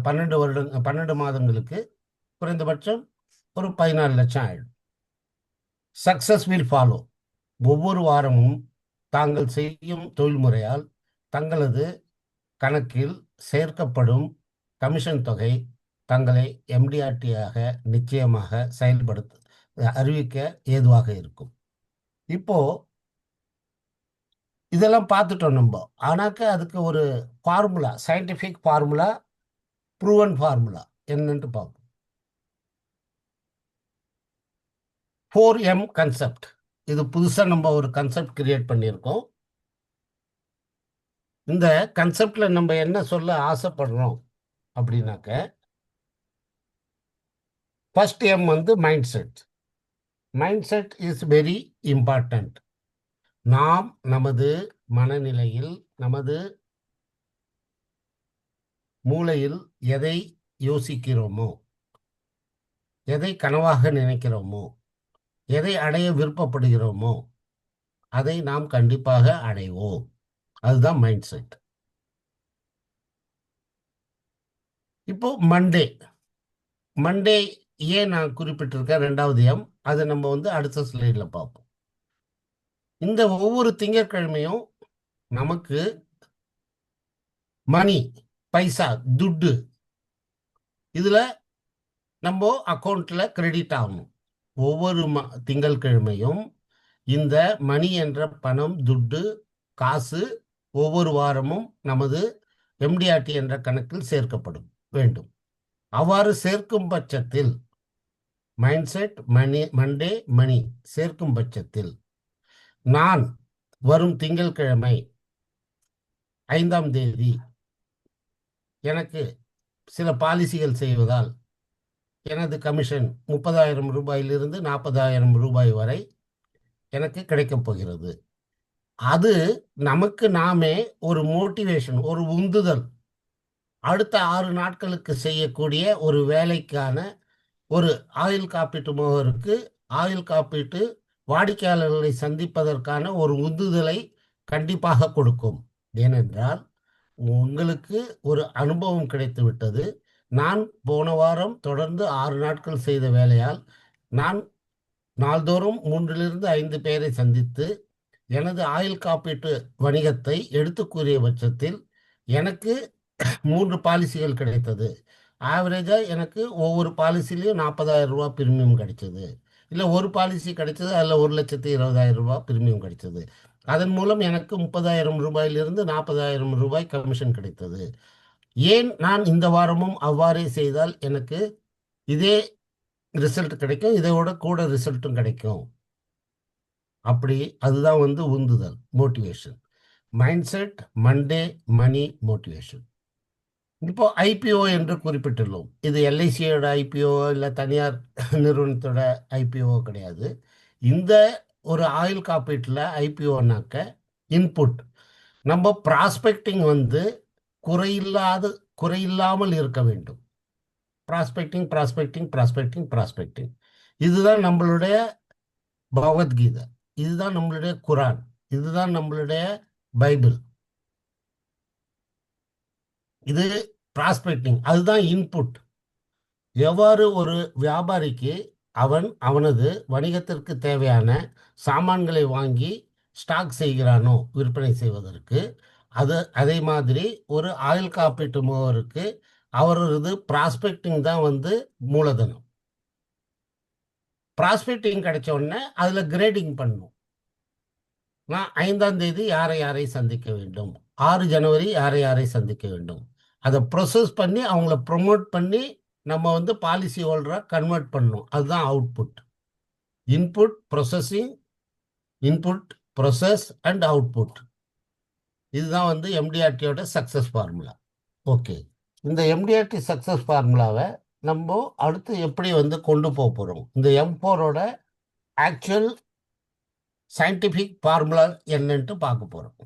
12 மாதங்களுக்கு குறைந்தபட்சம் ஒரு 14 லட்சம் ஆயிடும். Success will follow. ஒவ்வொரு வாரமும் தாங்கள் செய்யும் தொழில்முறையால் தங்களது கணக்கில் சேர்க்கப்படும் கமிஷன் தொகை தங்களை எம்டிஆர்டியாக நிச்சயமாக அறிவிக்க ஏதுவாக இருக்கும். இப்போ இதெல்லாம் பார்த்துட்டோம் நம்ம. ஆனாக்க அதுக்கு ஒரு formula, scientific formula, proven formula என்னன்ட்டு பார்ப்போம். 4M concept. இது புதுசாக நம்ம ஒரு கன்செப்ட் கிரியேட் பண்ணியிருக்கோம். இந்த கன்செப்ட்ல நம்ம என்ன சொல்ல ஆசைப்படுறோம் அப்படின்னாக்க, ஃபர்ஸ்ட் எம் வந்து mind set. Mind set is very important. நாம் நமது மனநிலையில், நமது மூளையில் எதை யோசிக்கிறோமோ, எதை கனவாக நினைக்கிறோமோ, எதை அடைய விருப்பப்படுகிறோமோ அதை நாம் கண்டிப்பாக அடைவோம். அதுதான் மைண்ட் செட். இப்போ மண்டே ஏன் நான் குறிப்பிட்டிருக்கேன் 2வது எம், அதை நம்ம வந்து அடுத்த ஸ்லைட்ல பார்ப்போம். இந்த ஒவ்வொரு திங்கட்கிழமையும் நமக்கு மணி, பைசா, துட்டு இதுல நம்ம அக்கௌண்ட்ல கிரெடிட் ஆகணும். ஒவ்வொரு திங்கட்கிழமையும் இந்த மணி என்ற பணம், துட்டு, காசு ஒவ்வொரு வாரமும் நமது எம்டிஆர்டி என்ற கணக்கில் சேர்க்கப்படும் வேண்டும். அவ்வாறு சேர்க்கும் பட்சத்தில் மைண்ட் செட் மண்டே மணி சேர்க்கும் பட்சத்தில் நான் வரும் திங்கட்கிழமை 5ஆம் தேதி எனக்கு சில பாலிசிகள் செய்வதால் எனது கமிஷன் 30,000 ரூபாயிலிருந்து 40,000 ரூபாய் வரை எனக்கு கிடைக்கப் போகிறது. அது நமக்கு நாமே ஒரு மோட்டிவேஷன், ஒரு உந்துதல், அடுத்த 6 நாட்களுக்கு செய்யக்கூடிய ஒரு வேலைக்கான ஒரு ஆயுள் காப்பீட்டு முகவருக்கு ஆயுள் காப்பீட்டு வாடிக்கையாளர்களை சந்திப்பதற்கான ஒரு உந்துதலை கண்டிப்பாக கொடுக்கும். ஏனென்றால் உங்களுக்கு ஒரு அனுபவம் கிடைத்து விட்டது. நான் போன வாரம் தொடர்ந்து 6 நாட்கள் செய்த வேலையால் நான் நாள்தோறும் 3லிருந்து 5 பேரை சந்தித்து எனது ஆயுள் காப்பீட்டு வணிகத்தை எடுத்து கூறிய பட்சத்தில் எனக்கு 3 பாலிசிகள் கிடைத்தது. ஆவரேஜாக எனக்கு ஒவ்வொரு பாலிசிலையும் 40,000 ரூபா பிரீமியம் கிடைச்சது. இல்லை ஒரு பாலிசி கிடைச்சது, அதில் 1,20,000 ரூபா பிரீமியம் கிடைச்சது. அதன் மூலம் எனக்கு 30,000 ரூபாயிலிருந்து 40,000 ரூபாய் கமிஷன் கிடைத்தது. ஏன் நான் இந்த வாரமும் அவ்வாறே செய்தால் எனக்கு இதே ரிசல்ட் கிடைக்கும், இதையோட கூட ரிசல்ட்டும் கிடைக்கும். அப்படி அதுதான் உந்துதல், motivation. Mind set, Monday, money, motivation. இப்போ ஐபிஓ என்று குறிப்பிட்டுள்ளோம். இது எல்ஐசியோட ஐபிஓ இல்லை தனியார் நிறுவனத்தோட ஐபிஓ கிடையாது. இந்த ஒரு ஆயுள் காப்பீட்டில் ஐபிஓனாக்க இன்புட் நம்ம ப்ராஸ்பெக்டிங் குறையில்லாமல் இருக்க வேண்டும். Prospecting prospecting prospecting prospecting. இதுதான் நம்மளுடைய பகவத்கீதை, இதுதான் நம்மளுடைய குரான், இதுதான் நம்மளுடைய பைபிள். இது ப்ராஸ்பெக்டிங், அதுதான் இன்புட். எவ்வாறு ஒரு வியாபாரிக்கு அவனது வணிகத்திற்கு தேவையான சாமான்களை வாங்கி ஸ்டாக் செய்கிறானோ விற்பனை செய்வதற்கு, அதே மாதிரி ஒரு ஆயுள் காப்பீட்டு முகவருக்கு அவரது ப்ராஸ்பெக்டிங் தான் மூலதனம். ப்ராஸ்பெக்டிங் கிடைச்ச உடனே அதில் கிரேடிங் பண்ணணும். நான் 5ஆம் தேதி யாரை யாரை சந்திக்க வேண்டும், 6 ஜனவரி யாரை யாரை சந்திக்க வேண்டும். அதை ப்ரொசஸ் பண்ணி அவங்கள ப்ரொமோட் பண்ணி நம்ம பாலிசி ஹோல்டராக கன்வெர்ட் பண்ணணும். அதுதான் output. Input, processing, input, process and output. இதுதான் எம்டிஆர்டியோட சக்ஸஸ் ஃபார்முலா. ஓகே, இந்த எம்டிஆர்டி சக்ஸஸ் ஃபார்முலாவை நம்ம அடுத்து எப்படி கொண்டு போக போகிறோம், இந்த M4ஓட ஆக்சுவல் சயின்டிஃபிக் ஃபார்முலா என்னன்ட்டு பார்க்க போகிறோம்.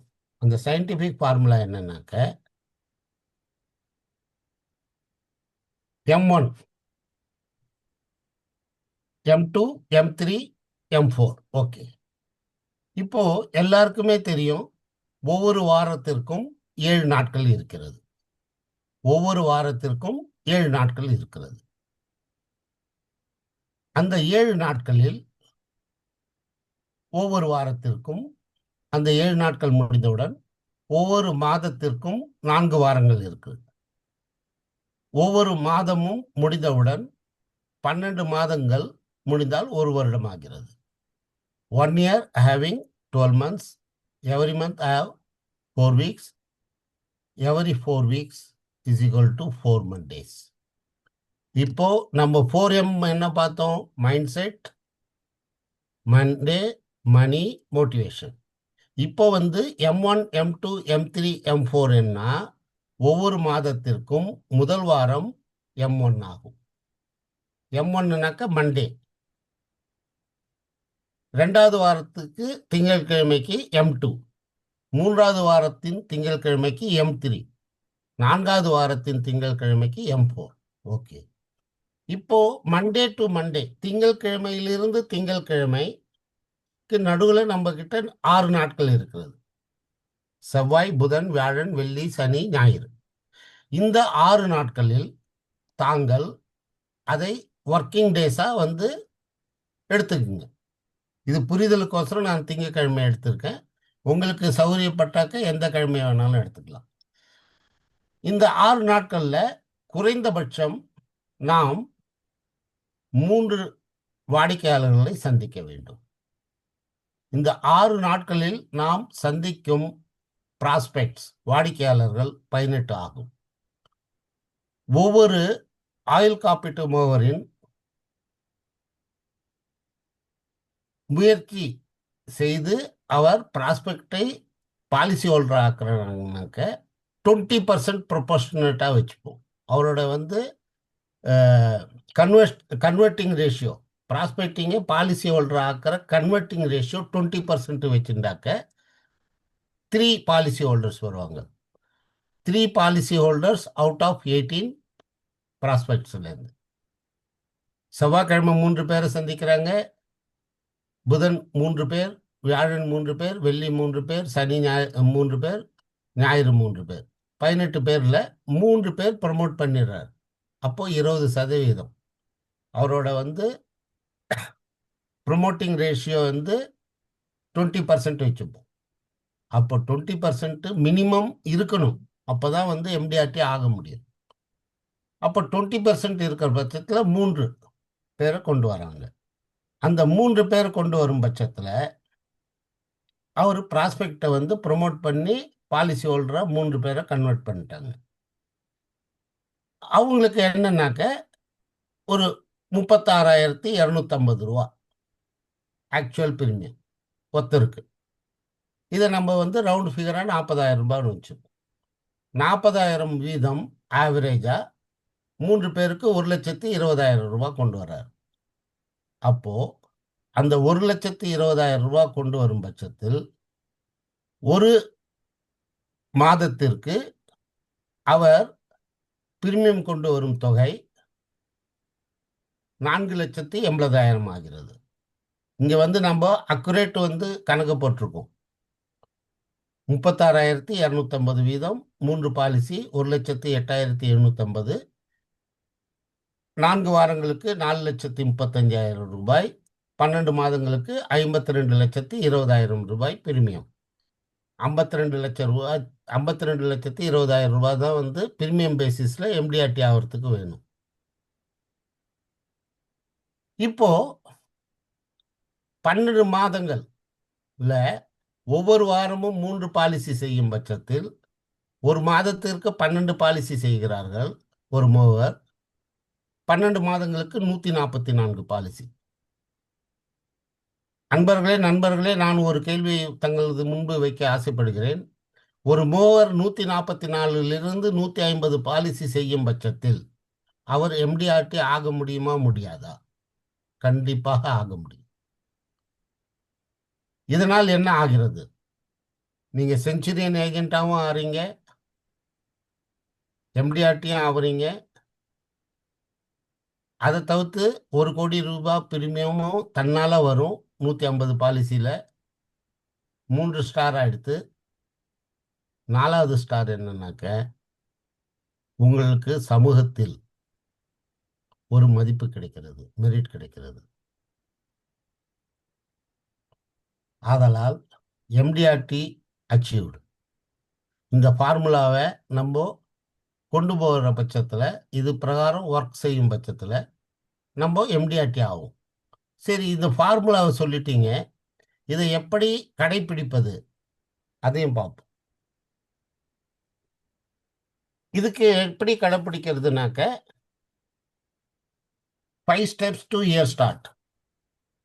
அந்த சயின்டிஃபிக் ஃபார்முலா என்னன்னாக்க M1, M2, M3, M4. Okay, இப்போ எல்லாருக்குமே தெரியும் ஒவ்வொரு வாரத்திற்கும் 7 நாட்கள் இருக்கிறது. ஒவ்வொரு வாரத்திற்கும் 7 நாட்கள் இருக்கிறது. அந்த 7 நாட்களில் ஒவ்வொரு வாரத்திற்கும் அந்த 7 நாட்கள் முடிந்தவுடன் ஒவ்வொரு மாதத்திற்கும் 4 வாரங்கள் இருக்குது. ஒவ்வொரு மாதமும் முடிந்தவுடன் 12 மாதங்கள் முடிந்தால் ஒரு வருடம் ஆகிறது. 1 year having 12 months. Every month I have 4 weeks. Every 4 weeks is equal to 4 Mondays. இப்போ நம்ம 4M என்ன பார்த்தோம்? Mind set, Monday, money, motivation. இப்போ M1, M2, M3, M4 என்ன? ஒவ்வொரு மாதத்திற்கும் முதல் வாரம் M1 ஆகும். M1னாக்க மண்டே. 2வது வாரத்துக்கு திங்கட்கிழமைக்கு M2. 3வது வாரத்தின் திங்கட்கிழமைக்கு M3. 4வது வாரத்தின் திங்கட்கிழமைக்கு M4. ஓகே, இப்போ மண்டே டு மண்டே, திங்கட்கிழமையிலிருந்து திங்கட்கிழமைக்கு நடுவில் நம்ம கிட்ட 6 நாட்கள் இருக்கிறது. செவ்வாய், புதன், வியாழன், வெள்ளி, சனி, ஞாயிறு. இந்த 6 நாட்களில் தாங்கள் அதை ஒர்க்கிங் டேஸாக எடுத்துக்குங்க. இது புரிதலுக்கோசரம் நான் திங்கட்கிழமை எடுத்திருக்கேன். உங்களுக்கு சௌகரியப்பட்டாக்க எந்த கிழமை வேணாலும் எடுத்துக்கலாம். இந்த 6 நாட்களில் குறைந்தபட்சம் நாம் 3 வாடிக்கையாளர்களை சந்திக்க வேண்டும். இந்த 6 நாட்களில் நாம் சந்திக்கும் ப்ராஸ்பெக்ட்ஸ், வாடிக்கையாளர்கள் 18 ஆகும். ஒவ்வொரு ஆயுள் காப்பீட்டு முகவரின் முயற்சி செய்து அவர் ப்ராஸ்பெக்டை பாலிசி ஹோல்டர் ஆக்குறாங்கனாக்க 20% ப்ரொபோர்ஷனேட்டாக வச்சுப்போம். அவரோட கன்வெர்ட்டிங் ரேஷியோ, ப்ராஸ்பெக்டிங்கை பாலிசி ஹோல்டர் ஆக்கிற கன்வெர்ட்டிங் ரேஷியோ 20% வச்சுருந்தாக்க 3 பாலிசி ஹோல்டர்ஸ் வருவாங்க. 3 பாலிசி ஹோல்டர்ஸ் அவுட் ஆஃப் 18 ப்ராஸ்பெக்ட்ஸ்லேருந்து. செவ்வாய்க்கிழமை 3 பேரை சந்திக்கிறாங்க, புதன் 3 பேர், வியாழன் 3 பேர், வெள்ளி 3 பேர், சனி 3 பேர், ஞாயிறு 3 பேர். 18 பேரில் 3 பேர் ப்ரமோட் பண்ணிடுறார். அப்போது 20% அவரோட ப்ரொமோட்டிங் ரேஷியோ 20% வச்சுப்போம். அப்போ 20% மினிமம் இருக்கணும். அப்பதான் வந்து எம்டிஆர்டி ஆக முடியும். அப்போ 20% இருக்கிற பட்சத்தில் 3 பேரை கொண்டு வராங்க. அந்த 3 பேர் கொண்டு வரும் பட்சத்தில் அவர் ப்ராஸ்பெக்டை வந்து ப்ரொமோட் பண்ணி பாலிசி ஹோல்டராக 3 பேரை கன்வெர்ட் பண்ணிட்டாங்க. அவங்களுக்கு என்னன்னாக்க ஒரு 36,250 ரூபா ஆக்சுவல் பிரீமியம் ஒருத்தருக்கு. இதை நம்ம வந்து ரவுண்ட் ஃபிகராக 40,000 ரூபான்னு வச்சுப்போம். 40,000 வீதம் ஆவரேஜாக 3 பேருக்கு 1,20,000 ரூபா கொண்டு வர்றாரு. அப்போ அந்த 1,20,000 ரூபா கொண்டு வரும் பட்சத்தில் ஒரு மாதத்திற்கு அவர் பிரீமியம் கொண்டு வரும் தொகை 4,80,000 ஆகிறது. இங்க வந்து நம்ம அக்குரேட் வந்து கணக்கு போட்டிருக்கோம். 36,250 வீதம் 3 பாலிசி 1,08,750, 4 வாரங்களுக்கு 4,35,000 ரூபாய், 12 மாதங்களுக்கு 52,20,000 ரூபாய் பிரீமியம். 52 லட்சம் ரூபாய் 52,20,000 ரூபாய் தான் வந்து பிரீமியம் பேசிஸ்ல எம்டிஆர்டி ஆகிறதுக்கு வேணும். இப்போ 12 மாதங்கள்ல ஒவ்வொரு வாரமும் 3 பாலிசி செய்யும் பட்சத்தில் ஒரு மாதத்திற்கு 12 பாலிசி செய்கிறார்கள் ஒரு மூவர். 12 மாதங்களுக்கு 144 பாலிசி. நண்பர்களே, நான் ஒரு கேள்வி தங்களது முன்பு வைக்க ஆசைப்படுகிறேன். ஒரு மூவர் 144லிருந்து 150 பாலிசி செய்யும் பட்சத்தில் அவர் எம்டிஆர்டி ஆக முடியுமா முடியாதா? கண்டிப்பாக ஆக முடியும். இதனால் என்ன ஆகிறது? நீங்க செஞ்சுரியன் ஏஜென்ட்டாகவும் ஆறீங்க, எம்டிஆர்டியும் ஆகுறீங்க. அதை தவிர்த்து 1 கோடி ரூபாய் பிரீமியமும் தன்னால வரும். 150 பாலிசியில 3 ஸ்டார் எடுத்து 4வது ஸ்டார் என்னன்னாக்க உங்களுக்கு சமூகத்தில் ஒரு மதிப்பு கிடைக்கிறது, மெரிட் கிடைக்கிறது. ஆதலால் எம்டிஆர்டி அச்சீவ்டு இந்த ஃபார்முலாவை நம்ம கொண்டு போகிற பட்சத்தில், இது பிரகாரம் ஒர்க் செய்யும் பட்சத்தில் நம்ம எம்டிஆர்டி ஆகும். சரி, இந்த ஃபார்முலாவை சொல்லிட்டீங்க, இதை எப்படி கடைபிடிப்பது அதையும் பார்ப்போம். இதுக்கு எப்படி கடைப்பிடிக்கிறதுனாக்க 5 ஸ்டெப்ஸ் டு இயர் ஸ்டார்ட்.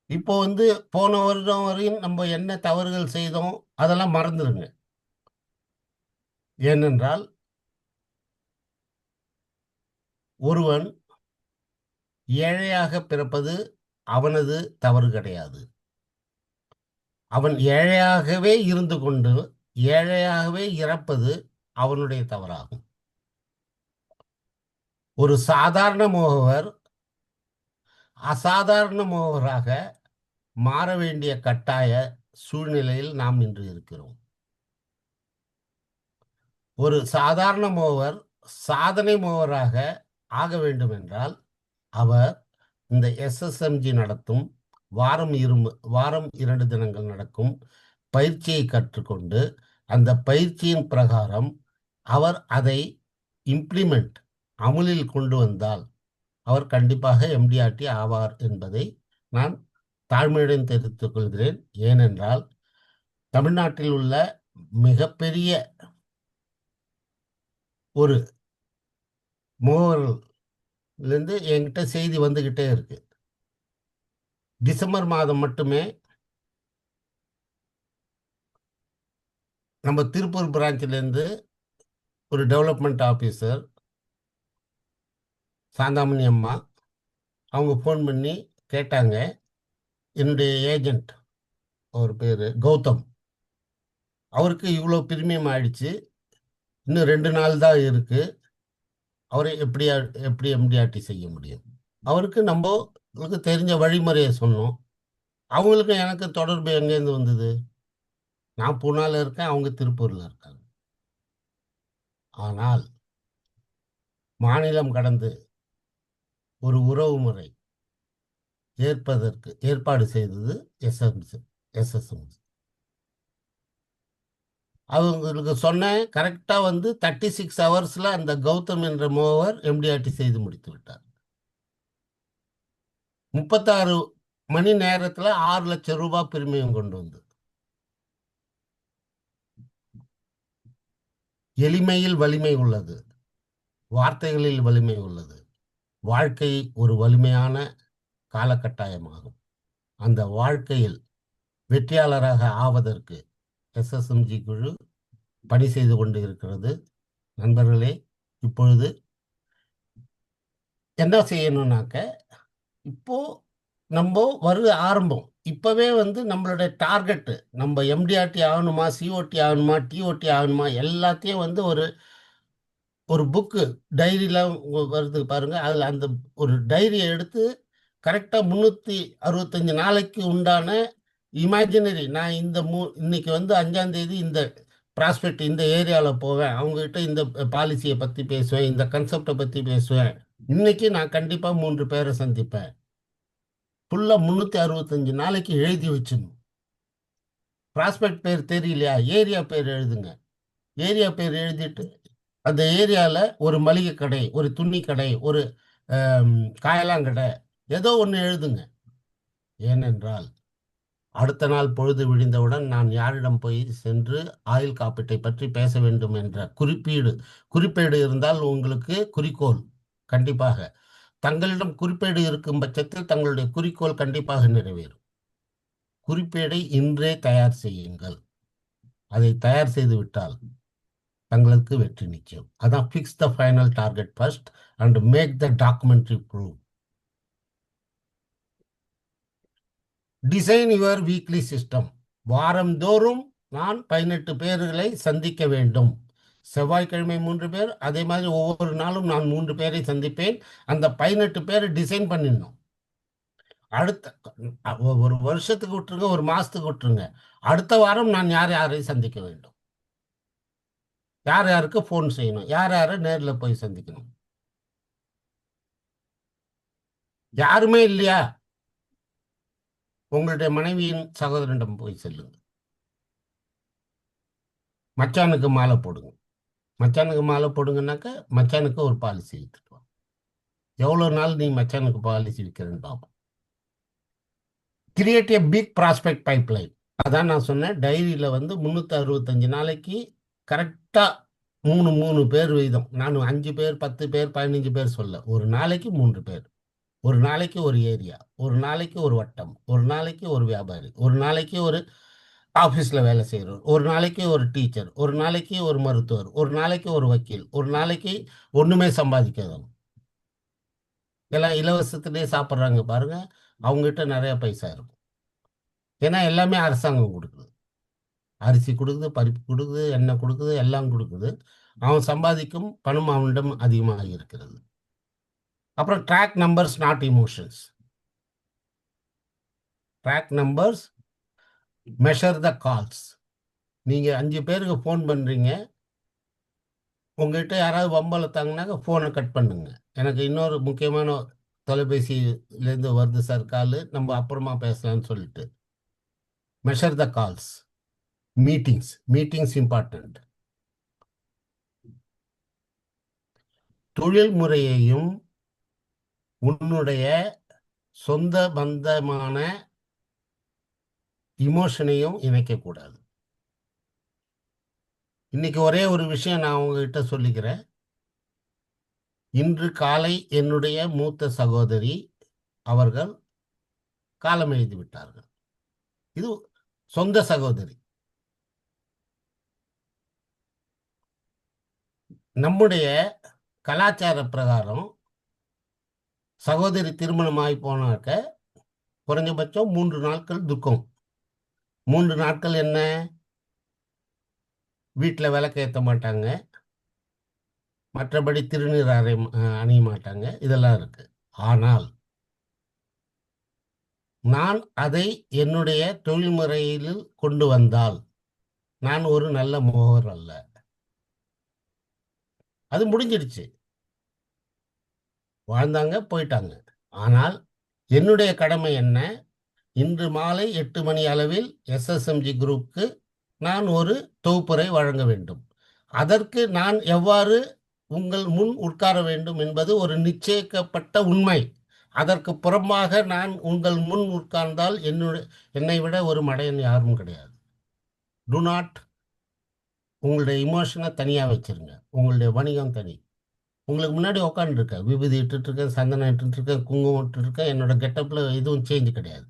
இப்போ வந்து போன வருடம் வரையும் நம்ம என்ன தவறுகள் செய்தோம் அதெல்லாம் மறந்துடுங்க. ஏனென்றால் ஒருவன் ஏழையாக பிறப்பது அவனது தவறு கிடையாது. அவன் ஏழையாகவே இருந்து கொண்டு ஏழையாகவே இறப்பது அவனுடைய தவறாகும். ஒரு சாதாரண முகவர் அசாதாரண முகவராக மாற வேண்டிய கட்டாய சூழ்நிலையில் நாம் இன்று இருக்கிறோம். ஒரு சாதாரண முகவர் சாதனை முகவராக ஆக வேண்டும் என்றால் அவர் இந்த எஸ்எஸ்எம்ஜி நடத்தும் வாரம் 2 தினங்கள் நடக்கும் பயிற்சியை கற்றுக்கொண்டு அந்த பயிற்சியின் பிரகாரம் அவர் அதை இம்ப்ளிமெண்ட் அமுலில் கொண்டு வந்தால் அவர் கண்டிப்பாக எம்டிஆர்டி ஆவார் என்பதை நான் தாழ்மையுடன் தெரிவித்துக் கொள்கிறேன். ஏனென்றால் தமிழ்நாட்டில் உள்ள மிகப்பெரிய ஒரு முகவர்லேருந்து என்கிட்ட செய்தி வந்துக்கிட்டே இருக்கு. டிசம்பர் மாதம் மட்டுமே நம்ம திருப்பூர் பிரான்ச்சிலேருந்து ஒரு டெவலப்மெண்ட் ஆஃபீஸர் சாந்தாமணி அம்மா அவங்க ஃபோன் பண்ணி கேட்டாங்க, என்னுடைய ஏஜெண்ட் அவர் பேர் கௌதம், அவருக்கு இவ்வளோ பிரீமியம் ஆயிடுச்சு, இன்னும் 2 நாள் தான் இருக்கு, அவரை எப்படி எம்டிஆர்டி செய்ய முடியும்? அவருக்கு நம்மளுக்கு தெரிஞ்ச வழிமுறையை சொன்னோம். அவங்களுக்கு எனக்கு தொடர்பு எங்கேருந்து வந்தது? நான் பூனால இருக்கேன், அவங்க திருப்பூர்ல இருக்காங்க. ஆனால் மாநிலம் கடந்து ஒரு உறவு முறை ஏற்பாடு செய்தது எஸ்எஸ்எம்சி. அவங்களுக்கு சொன்னேன். கரெக்டாக வந்து 36 ஹவர்ஸில் அந்த கௌதம் என்ற மூவர் எம்டிஆர்டி செய்து முடித்து விட்டார். 36 மணி நேரத்தில் 6 லட்சம் ரூபாய் பிரிமியம் கொண்டு வந்து. எளிமையில் வலிமை உள்ளது, வார்த்தைகளில் வலிமை உள்ளது. வாழ்க்கை ஒரு வலிமையான காலகட்டாயமாகும். அந்த வாழ்க்கையில் வெற்றியாளராக ஆவதற்கு எஸ்எஸ்எம்ஜி குழு பணி செய்து கொண்டு இருக்கிறது. நண்பர்களே, இப்பொழுது என்ன செய்யணும்னாக்க, இப்போ நம்ம ஆரம்பம் இப்பவே வந்து நம்மளுடைய டார்கெட்டு, நம்ம எம்டிஆர்டி ஆகணுமா, சிஓடி ஆகணுமா, டிஓடி ஆகணுமா, எல்லாத்தையும் வந்து ஒரு புக்கு டைரியில் வருது பாருங்க. அதில் அந்த ஒரு டைரியை எடுத்து கரெக்டாக 365 நாளைக்கு உண்டான இமேஜினரி, நான் இன்னைக்கு வந்து 5ஆம் தேதி இந்த ப்ராஸ்பெக்ட் இந்த ஏரியாவில் போவேன், அவங்ககிட்ட இந்த பாலிசியை பற்றி பேசுவேன், இந்த கன்செப்டை பற்றி பேசுவேன், இன்னைக்கு நான் கண்டிப்பாக 3 பேரை சந்திப்பேன். ஃபுல்லாக 365 நாளைக்கு எழுதி வச்சிடணும். ப்ராஸ்பெக்ட் பேர் தெரியலையா, ஏரியா பேர் எழுதுங்க. ஏரியா பேர் எழுதிட்டு அந்த ஏரியாவில் ஒரு மளிகை கடை, ஒரு துணி கடை, ஒரு காயலாங்கடை, ஏதோ ஒன்று எழுதுங்க. ஏனென்றால் அடுத்த நாள் பொழுது விடிந்தவுடன் நான் யாரிடம் போய் சென்று ஆயுள் காப்பீட்டை பற்றி பேச வேண்டும் என்ற குறிப்பேடு இருந்தால் உங்களுக்கு குறிக்கோள் கண்டிப்பாக, தங்களிடம் குறிப்பேடு இருக்கும் பட்சத்தில் தங்களுடைய குறிக்கோள் கண்டிப்பாக நிறைவேறும். குறிப்பேடை இன்றே தயார் செய்யுங்கள். அதை தயார் செய்து விட்டால் தங்களுக்கு வெற்றி நிச்சயம். அதான் fix the final target first and make the documentary prove. Design your weekly system. வாரந்தோறும் நான் 18 பேர்களை சந்திக்க வேண்டும். செவ்வாய்க்கிழமை 3 பேர், அதே மாதிரி ஒவ்வொரு நாளும் நான் 3 பேரை சந்திப்பேன். அந்த 18 பேரை டிசைன் பண்ணிடணும். அடுத்த ஒரு வருஷத்துக்கு விட்டுருங்க, ஒரு மாசத்துக்கு விட்டுருங்க, அடுத்த வாரம் நான் யாரை சந்திக்க வேண்டும், யாருக்கு ஃபோன் செய்யணும், யாரை நேரில் போய் சந்திக்கணும். யாருமே இல்லையா, உங்களுடைய மனைவியின் சகோதரனிடம் போய் செல்லுங்க. மச்சானுக்கு மாலை போடுங்க. மச்சானுக்கு மாலை போடுங்கன்னாக்க மச்சானுக்கு ஒரு பாலிசி வித்துட்டு வா. எவ்வளோ நாள் நீ மச்சானுக்கு பாலிசி விற்கிறேன்னு பார்ப்போம். Create a big prospect pipeline. அதான் நான் சொன்னேன், டைரியில் வந்து 365 நாளைக்கு கரெக்டாக 3 பேர் வீதம். நான் 5 பேர், 10 பேர், 15 பேர் சொல்ல, ஒரு நாளைக்கு 3 பேர், ஒரு நாளைக்கு ஒரு ஏரியா, ஒரு நாளைக்கு ஒரு வட்டம், ஒரு நாளைக்கு ஒரு வியாபாரி, ஒரு நாளைக்கு ஒரு ஆஃபீஸில் வேலை செய்கிறவர், ஒரு நாளைக்கு ஒரு டீச்சர், ஒரு நாளைக்கு ஒரு மருத்துவர், ஒரு நாளைக்கு ஒரு வக்கீல், ஒரு நாளைக்கு ஒன்றுமே சம்பாதிக்காதவங்க. எல்லாம் இலவசத்துலேயே சாப்பிட்றாங்க பாருங்க, அவங்ககிட்ட நிறைய பைசா இருக்கும். ஏன்னா எல்லாமே அரசாங்கம் கொடுக்குது. அரிசி கொடுக்குது, பருப்பு கொடுக்குது, எண்ணெய் கொடுக்குது, எல்லாம் கொடுக்குது. அவன் சம்பாதிக்கும் பணம் அவனிடம் அதிகமாக இருக்கிறது. அப்புறம் track numbers not emotions. Track numbers, measure the calls. நீங்கள் 5 பேருக்கு ஃபோன் பண்ணுறீங்க, உங்கள்கிட்ட யாராவது வம்பளத்தாங்கனாக்க ஃபோனை கட் பண்ணுங்க. எனக்கு இன்னொரு முக்கியமான தொலைபேசியிலேருந்து வருது சார் கால், நம்ம அப்புறமா பேசலாம்னு சொல்லிட்டு. Measure the calls. Meetings important. தொழில் முறையையும் உன்னுடைய சொந்த பந்தமான இமோஷனையும் இணைக்கக்கூடாது. இன்னைக்கு ஒரே ஒரு விஷயம் நான் உங்ககிட்ட சொல்லிக்கிறேன். இன்று காலை என்னுடைய மூத்த சகோதரி அவர்கள் காலம் எழுதி விட்டார்கள். இது சொந்த சகோதரி. நம்முடைய கலாச்சார பிரகாரம் சகோதரி திருமணமாகி போனாக்க குறைஞ்சபட்சம் 3 நாட்கள் துக்கம். 3 நாட்கள் என்ன, வீட்டில் விளக்கு ஏற்ற மாட்டாங்க, மற்றபடி திருநீர் அணிய மாட்டாங்க, இதெல்லாம் இருக்கு. ஆனால் நான் அதை என்னுடைய தொழில் முறையில் கொண்டு வந்தால் நான் ஒரு நல்ல மோகர் அல்ல. அது முடிஞ்சிடுச்சு, வாழ்ந்தாங்க போயிட்டாங்க. ஆனால் என்னுடைய கடமை என்ன, இன்று மாலை 8 மணி அளவில் எஸ்எஸ்எம்ஜி குரூப்புக்கு நான் ஒரு தொகுப்புரை வழங்க வேண்டும். அதற்கு நான் எவ்வாறு உங்கள் முன் உட்கார வேண்டும் என்பது ஒரு நிச்சயிக்கப்பட்ட உண்மை. அதற்கு புறம்பாக நான் உங்கள் முன் உட்கார்ந்தால் என்னை விட ஒரு மடையன் யாரும் கிடையாது. டு நாட் உங்களுடைய இமோஷனை தனியாக வச்சிருங்க. உங்களுடைய வணிகம் தனி. உங்களுக்கு முன்னாடி உட்காந்துருக்கேன், விபூதி இட்டுட்டு இருக்கேன், சந்தனம் இட்டுட்டு இருக்கேன், குங்குமம் இட்டுட்டு இருக்கேன். என்னோட கெட்டப்பில் எதுவும் சேஞ்ச் கிடையாது.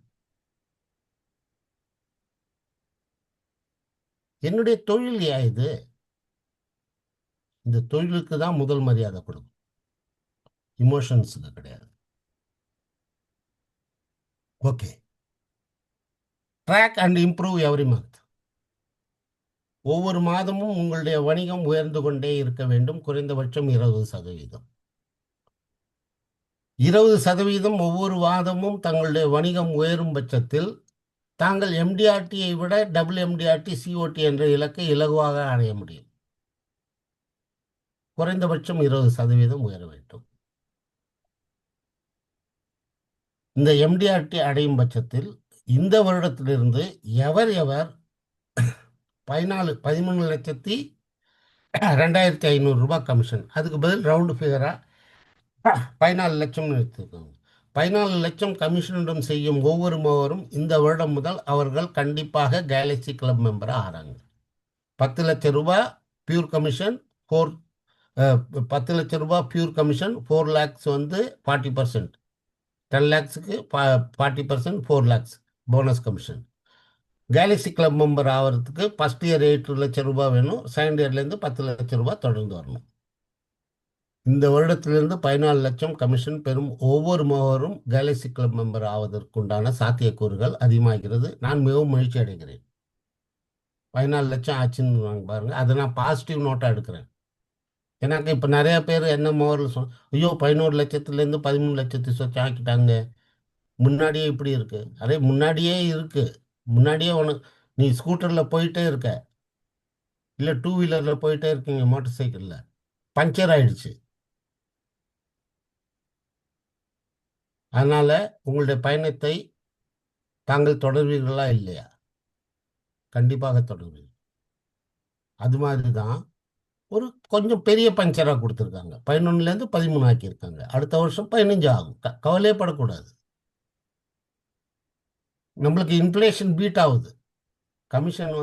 என்னுடைய தொழில் இது. இந்த தொழிலுக்கு தான் முதல் மரியாதை கொடுக்கும், இமோஷன்ஸுக்கு கிடையாது. Okay. Track and improve every month. ஒவ்வொரு மாதமும் உங்களுடைய வணிகம் உயர்ந்து கொண்டே இருக்க வேண்டும். குறைந்தபட்சம் 20%. 20% ஒவ்வொரு மாதமும் தங்களுடைய வணிகம் உயரும் பட்சத்தில் தாங்கள் எம்டிஆர்டியை விட WMDRT COT என்ற இலக்கை இலகுவாக அடைய முடியும். குறைந்தபட்சம் 20% உயர வேண்டும். இந்த MDRT அடையும் பட்சத்தில் இந்த வருடத்திலிருந்து எவர் 13,500,000 ரூபாய் கமிஷன், அதுக்கு பதில் ரவுண்டு ஃபிகரா 14 லட்சம் எடுத்துக்கோங்க. 14 லட்சம் கமிஷனிடம் செய்யும் ஒவ்வொரு மூவரும் இந்த வருடம் முதல் அவர்கள் கண்டிப்பாக கேலக்ஸி கிளப் மெம்பராக ஆகிறாங்க. 10 லட்சம் ரூபாய் பியூர் கமிஷன், 10 லட்சம் ரூபாய் pure commission, 4 lakhs 40%, 10 lakhsக்கு 40%, 4 lakhs bonus commission. Galaxy club member ஆகிறதுக்கு ஃபஸ்ட் இயர் 8 லட்சம் ரூபாய் வேணும். செகண்ட் இயர்லேருந்து 10 லட்சம் ரூபாய் தொடர்ந்து வரணும். இந்த வருடத்திலிருந்து 14 லட்சம் கமிஷன் பெறும் ஒவ்வொரு மூவரும் கேலக்ஸி கிளப் மெம்பர் ஆவதற்குண்டான சாத்தியக்கூறுகள் அதிகமாகிறது. நான் மிகவும் மகிழ்ச்சி அடைகிறேன். 14 லட்சம் ஆச்சுன்னு பாருங்க. அதை நான் பாசிட்டிவ் நோட்டாக எடுக்கிறேன். எனக்கு இப்போ நிறைய பேர் என்ன மூவரில் ஐயோ 11 லட்சத்துலேருந்து 13 லட்சத்து சொச்சு ஆக்கிட்டாங்க, முன்னாடியே இப்படி இருக்கு. அதே முன்னாடியே இருக்கு. முன்னாடியே நீ ஸ்கூட்டரில் போயிட்டே இருக்க, இல்லை 2 வீலரில் போயிட்டே இருக்கீங்க, மோட்டர் சைக்கிளில் பஞ்சர் ஆயிடுச்சு. அதனால் உங்களுடைய பயணத்தை தாங்கள் தொடர்வீர்களா இல்லையா? கண்டிப்பாக தொடர்வீர்கள். அது மாதிரி தான் ஒரு கொஞ்சம் பெரிய பஞ்சராக கொடுத்துருக்காங்க. 11லேருந்து 13 ஆக்கியிருக்காங்க. அடுத்த வருஷம் 15 ஆகும். கவலையே படக்கூடாது. நம்மளுக்கு இன்ஃப்ளேஷன் பீட் ஆகுது. கமிஷன்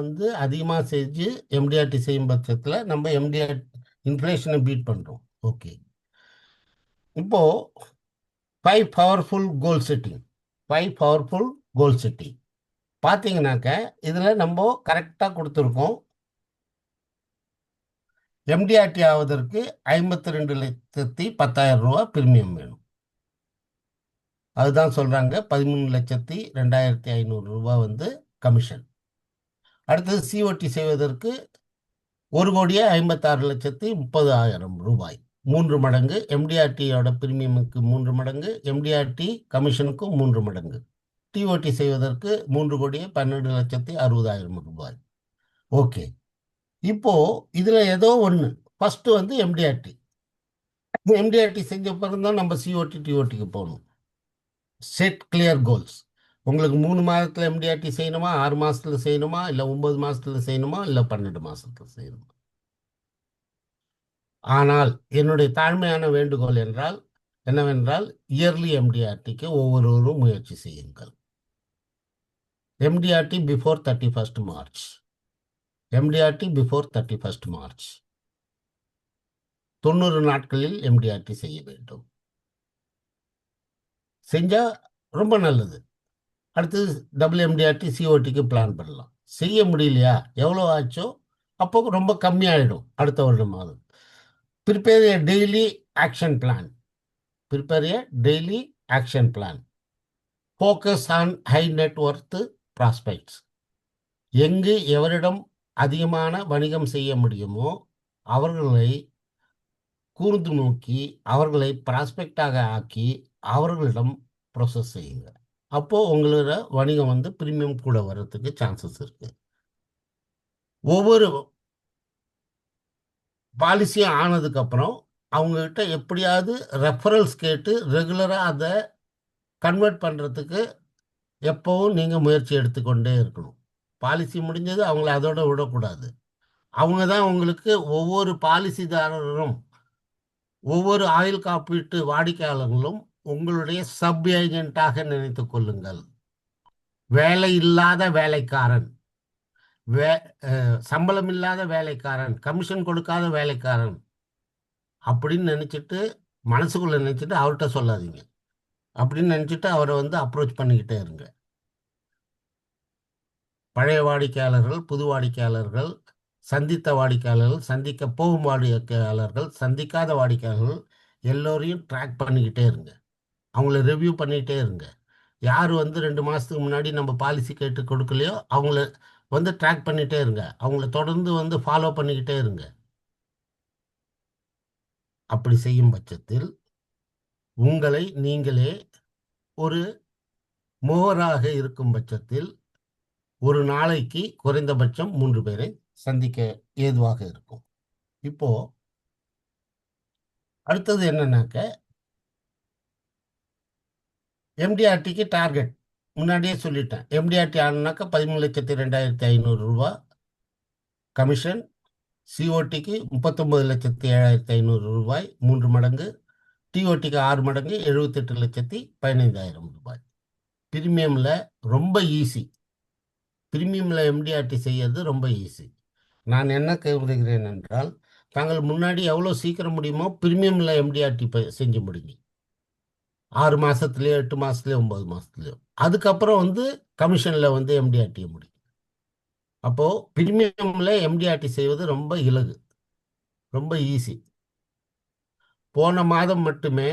அதிகமாக செஞ்சு MDRT செய்யும் பட்சத்தில் நம்ம இன்ஃப்ளேஷனை பீட் பண்ணுறோம். ஓகே. இப்போது 5 பவர்ஃபுல் கோல் செட்டிங். 5 பவர்ஃபுல் கோல் செட்டிங் பார்த்தீங்கன்னாக்க இதில் நம்ம கரெக்டாக கொடுத்துருக்கோம். MDRT ஆவதற்கு 52,10,000 ரூபா பிரீமியம் வேணும். அதுதான் சொல்கிறாங்க 13,02,500 ரூபா கமிஷன். அடுத்தது COT செய்வதற்கு 1,56,30,000 ரூபாய், 3 மடங்கு. MDRTயோட பிரீமியமுக்கு 3 மடங்கு, MDRT கமிஷனுக்கும் 3 மடங்கு. TOT செய்வதற்கு 3,12,60,000 ரூபாய். ஓகே. இப்போ இதில் ஏதோ ஒன்று ஃபஸ்ட்டு MDRT செஞ்ச பிறகு தான் நம்ம COT TOTக்கு போகணும். Set clear goals. உங்களுக்கு 3 மாதத்தில் MDRT செய்யணுமா, 6 மாதத்தில் செய்யணுமா, இல்லை 9 மாதத்தில் செய்யணுமா, இல்லை 12 மாதத்தில் செய்யணுமா? ஆனால் என்னுடைய தாழ்மையான வேண்டுகோள் என்னவென்றால் இயர்லி MDRTக்கு ஒவ்வொருவரும் முயற்சி செய்யுங்கள். MDRT before 31st March. MDRT before 31st March. 90 நாட்களில் MDRT செய்ய வேண்டும். செஞ்சால் ரொம்ப நல்லது. அடுத்தது WMDRT COTக்கு பிளான் பண்ணலாம். செய்ய முடியலையா, எவ்வளோ ஆச்சோ அப்போ ரொம்ப கம்மியாயிடும் அடுத்த வருடமாவது. Prepare a daily action plan. Focus on high net worth prospects. எங்கு எவரிடம் அதிகமான வணிகம் செய்ய முடியுமோ அவர்களை கூர்ந்து நோக்கி அவர்களை ப்ராஸ்பெக்டாக ஆக்கி அவர்களிடம் ப்ரோசஸ் செய்யுங்க. அப்போது உங்களோட வணிகம் ப்ரீமியம் கூட வர்றதுக்கு சான்சஸ் இருக்குது. ஒவ்வொரு பாலிசியும் ஆனதுக்கப்புறம் அவங்கக்கிட்ட எப்படியாவது ரெஃபரல்ஸ் கேட்டு ரெகுலராக அதை கன்வெர்ட் பண்ணுறதுக்கு எப்போவும் நீங்கள் முயற்சி எடுத்துக்கொண்டே இருக்கணும். பாலிசி முடிஞ்சது, அவங்கள அதோட விடக்கூடாது. அவங்க தான் உங்களுக்கு ஒவ்வொரு பாலிசிதாரரும், ஒவ்வொரு ஆயுள் காப்பீட்டு வாடிக்கையாளர்களும் உங்களுடைய சப் ஏஜென்ட்டாக நினைத்துக் கொள்ளுங்கள். வேலை இல்லாத வேலைக்காரன், வே சம்பளம் இல்லாத வேலைக்காரன், கமிஷன் கொடுக்காத வேலைக்காரன் அப்படின்னு நினச்சிட்டு, மனசுக்குள்ளே நினச்சிட்டு அவர்கிட்ட சொல்லாதீங்க. அப்படின்னு நினச்சிட்டு அவரை வந்து அப்ரோச் பண்ணிக்கிட்டே இருங்க. பழைய வாடிக்கையாளர்கள், புது வாடிக்கையாளர்கள், சந்தித்த வாடிக்கையாளர்கள், சந்திக்க போகும் வாடிக்கையாளர்கள், சந்திக்காத வாடிக்கையாளர்கள் எல்லோரையும் ட்ராக் பண்ணிக்கிட்டே இருங்க. அவங்கள ரிவ்யூ பண்ணிக்கிட்டே இருங்க. யார் வந்து 2 மாதத்துக்கு முன்னாடி நம்ம பாலிசி கேட்டு கொடுக்கலையோ அவங்கள வந்து ட்ராக் பண்ணிகிட்டே இருங்க. அவங்கள தொடர்ந்து வந்து ஃபாலோ பண்ணிக்கிட்டே இருங்க. அப்படி செய்யும் பட்சத்தில் உங்களை நீங்களே ஒரு முகவராக இருக்கும் பட்சத்தில் ஒரு நாளைக்கு குறைந்தபட்சம் 3 பேரை சந்திக்க ஏதுவாக இருக்கும். இப்போ அடுத்தது என்னன்னாக்க, எம்டிஆர்டிக்கு டார்கெட் முன்னாடியே சொல்லிட்டேன். எம்டிஆர்டி ஆனாக்கா 13,02,500 ரூபா கமிஷன். சிஓடிக்கு 39,07,500 ரூபாய், 3 மடங்கு. டிஓடிக்கு 6 மடங்கு, 78,15,000 ரூபாய். பிரீமியமில் ரொம்ப ஈஸி. பிரீமியமில் எம்டிஆர்டி செய்யறது ரொம்ப ஈஸி. நான் என்ன கருதுகிறேன் என்றால், தாங்கள் முன்னாடி எவ்வளோ சீக்கிரம் முடியுமோ பிரீமியமில் எம்டிஆர்டி செஞ்சு முடிங்க. 6 மாதத்துலேயோ 8 மாதத்துலேயோ 9 மாதத்துலேயோ. அதுக்கப்புறம் வந்து கமிஷனில் வந்து எம்டிஆர்டியை முடியும். அப்போது பிரீமியமில் எம்டிஆர்டி செய்வது ரொம்ப இலகு, ரொம்ப ஈஸி. போன மாதம் மட்டுமே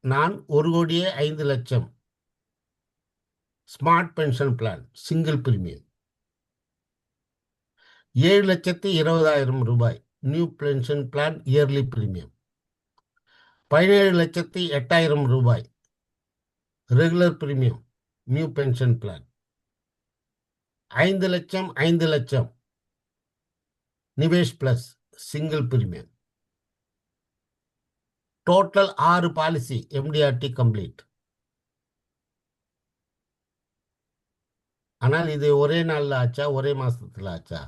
நான் 1,05,00,000 smart pension plan single premium, 7,20,000 ரூபாய் new pension plan yearly premium, 17,08,000 ரூபாய் regular premium new pension plan, 5 லட்சம் 5 லட்சம் Nivesh plus single premium. Total 6 policy MDRT complete. ஆனால் இது ஒரே நாளில் ஆச்சா, ஒரே மாதத்தில் ஆச்சா?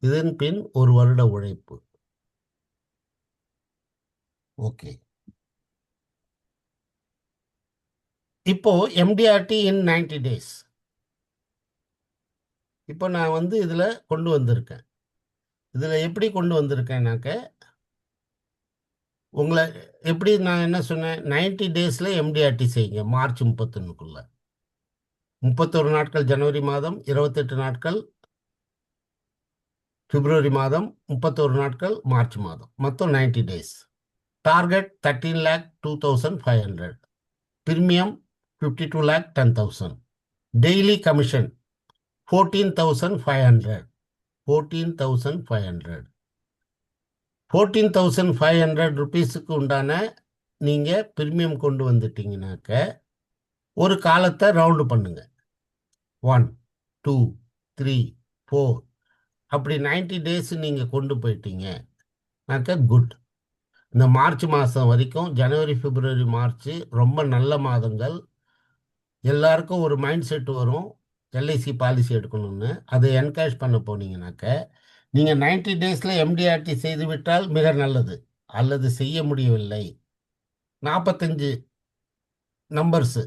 இதன் பின் 1 வருட உழைப்பு. ஓகே, இப்போ எம்டிஆர்டி இன் 90 டேஸ் இப்போ நான் வந்து இதில் கொண்டு வந்திருக்கேன். இதில் எப்படி கொண்டு வந்திருக்கேன்னாக்க, உங்களை எப்படி நான் என்ன சொன்னேன், 90 டேஸில் எம்டிஆர்டி செய்யுங்க. மார்ச் 31க்குள்ள 31 நாட்கள் ஜனவரி மாதம், 28 நாட்கள் பிப்ரவரி மாதம், 31 நாட்கள் மார்ச் மாதம், மொத்தம் 90 days. Target 13,02,500, premium 52,10,000, daily commission 14,500. 14,500 14,500 ருபீஸுக்கு உண்டான நீங்கள் பிரீமியம் கொண்டு வந்துட்டீங்கன்னாக்க ஒரு காலத்தை ரவுண்டு பண்ணுங்க. 1 2 3 4 அப்படி 90 டேஸ் நீங்கள் கொண்டு போயிட்டீங்கனாக்க குட். இந்த மார்ச் மாதம் வரைக்கும், ஜனவரி பிப்ரவரி மார்ச் ரொம்ப நல்ல மாதங்கள். எல்லாருக்கும் ஒரு மைண்ட் செட் வரும் எல்ஐசி பாலிசி எடுக்கணும்னு. அதை என்கரேஜ் பண்ண போனீங்கன்னாக்க நீங்கள் 90 டேஸில் எம்டிஆர்டி செய்துவிட்டால் மிக நல்லது. அல்லது செய்ய முடியவில்லை, 45 நம்பர்ஸு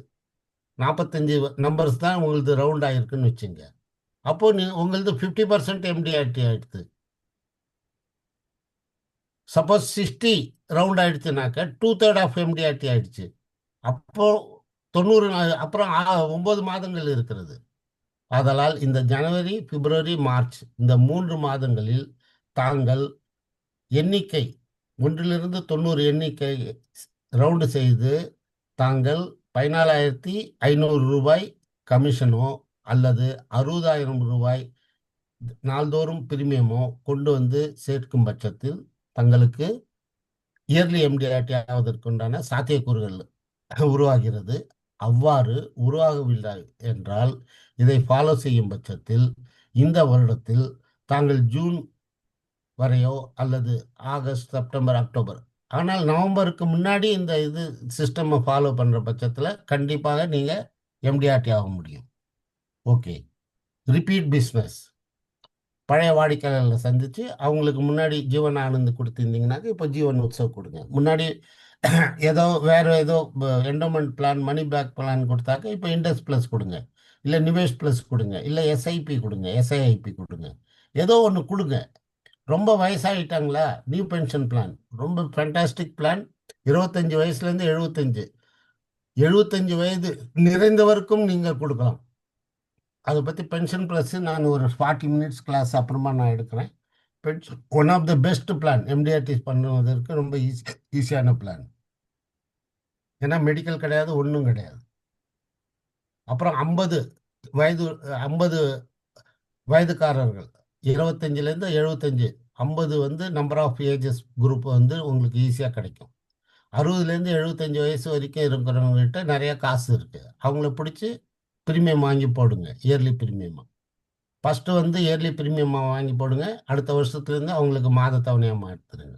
45 நம்பர்ஸ் தான் உங்களது ரவுண்ட் ஆகிருக்குன்னு வச்சுங்க. அப்போது உங்களது 50% எம்டிஆர்டி ஆகிடுது. சப்போஸ் 60 ரவுண்ட் ஆகிடுச்சுனாக்க 2/3 ஆஃப் எம்டிஆர்டி ஆகிடுச்சு. அப்போது 90 அப்புறம் 9 மாதங்கள் இருக்கிறது. ஆதலால் இந்த ஜனவரி பிப்ரவரி மார்ச் இந்த 3 மாதங்களில் தாங்கள் எண்ணிக்கை 1லிருந்து 90 எண்ணிக்கை ரவுண்டு செய்து தாங்கள் 14,500 ரூபாய் கமிஷனோ அல்லது 60,000 ரூபாய் நாள்தோறும் பிரீமியமோ கொண்டு வந்து சேர்க்கும் பட்சத்தில் தங்களுக்கு இயர்லி எம்டிஆர்டி ஆவதற்குண்டான சாத்தியக்கூறுகள் உருவாகிறது. அவ்வாறு உருவாகவில்லை என்றால் இதை ஃபாலோ செய்யும் பட்சத்தில் இந்த வருடத்தில் தாங்கள் ஜூன் வரையோ அல்லது ஆகஸ்ட், செப்டம்பர், அக்டோபர், ஆனால் நவம்பருக்கு முன்னாடி இந்த இது சிஸ்டமை ஃபாலோ பண்ணுற பட்சத்தில் கண்டிப்பாக நீங்கள் எம்டிஆர்டி ஆக முடியும். Okay, repeat business. பழைய வாடிக்கையாளர்களை சந்தித்து அவங்களுக்கு முன்னாடி ஜீவன் ஆனந்த் கொடுத்துருந்தீங்கன்னாக்க இப்போ ஜீவன் உற்சவ் கொடுங்க. முன்னாடி ஏதோ வேறு ஏதோ endowment plan, money back plan கொடுத்தாக்க இப்போ இண்டஸ் ப்ளஸ் கொடுங்க, இல்லை நிவேஷ் ப்ளஸ் கொடுங்க, இல்லை எஸ்ஐபி கொடுங்க, எஸ்ஐஐபி கொடுங்க. ஏதோ ஒன்று கொடுங்க. ரொம்ப வயசாகிட்டாங்களா, நியூ பென்ஷன் பிளான் ரொம்ப ஃபேண்டாஸ்டிக் பிளான். 25 வயசுலேருந்து 75 வயது நிறைந்தவருக்கும் நீங்கள் கொடுக்கலாம். அதை பற்றி பென்ஷன் ப்ளஸ் நான் ஒரு 40 மினிட்ஸ் கிளாஸ் அப்புறமா நான் எடுக்கிறேன். Pension one of the best plan. MDRT பண்ணுவதற்கு ரொம்ப ஈஸியான பிளான். ஏன்னா மெடிக்கல் கிடையாது, ஒன்றும் கிடையாது. அப்புறம் 50 வயதுக்காரர்கள் 25லேருந்து 75, 50 வந்து நம்பர் ஆஃப் ஏஜஸ் குரூப் வந்து உங்களுக்கு ஈஸியாக கிடைக்கும். 60லேருந்து 75 வயசு வரைக்கும் இருக்கிறவங்ககிட்ட நிறைய காசு இருக்குது. அவங்கள பிடிச்சி ப்ரீமியம் வாங்கி போடுங்க, இயர்லி ப்ரீமியமாக. ஃபஸ்ட்டு வந்து இயர்லி ப்ரீமியமாக வாங்கி போடுங்க. அடுத்த வருஷத்துலேருந்து அவங்களுக்கு மாத தவணையாக மாற்றுங்க.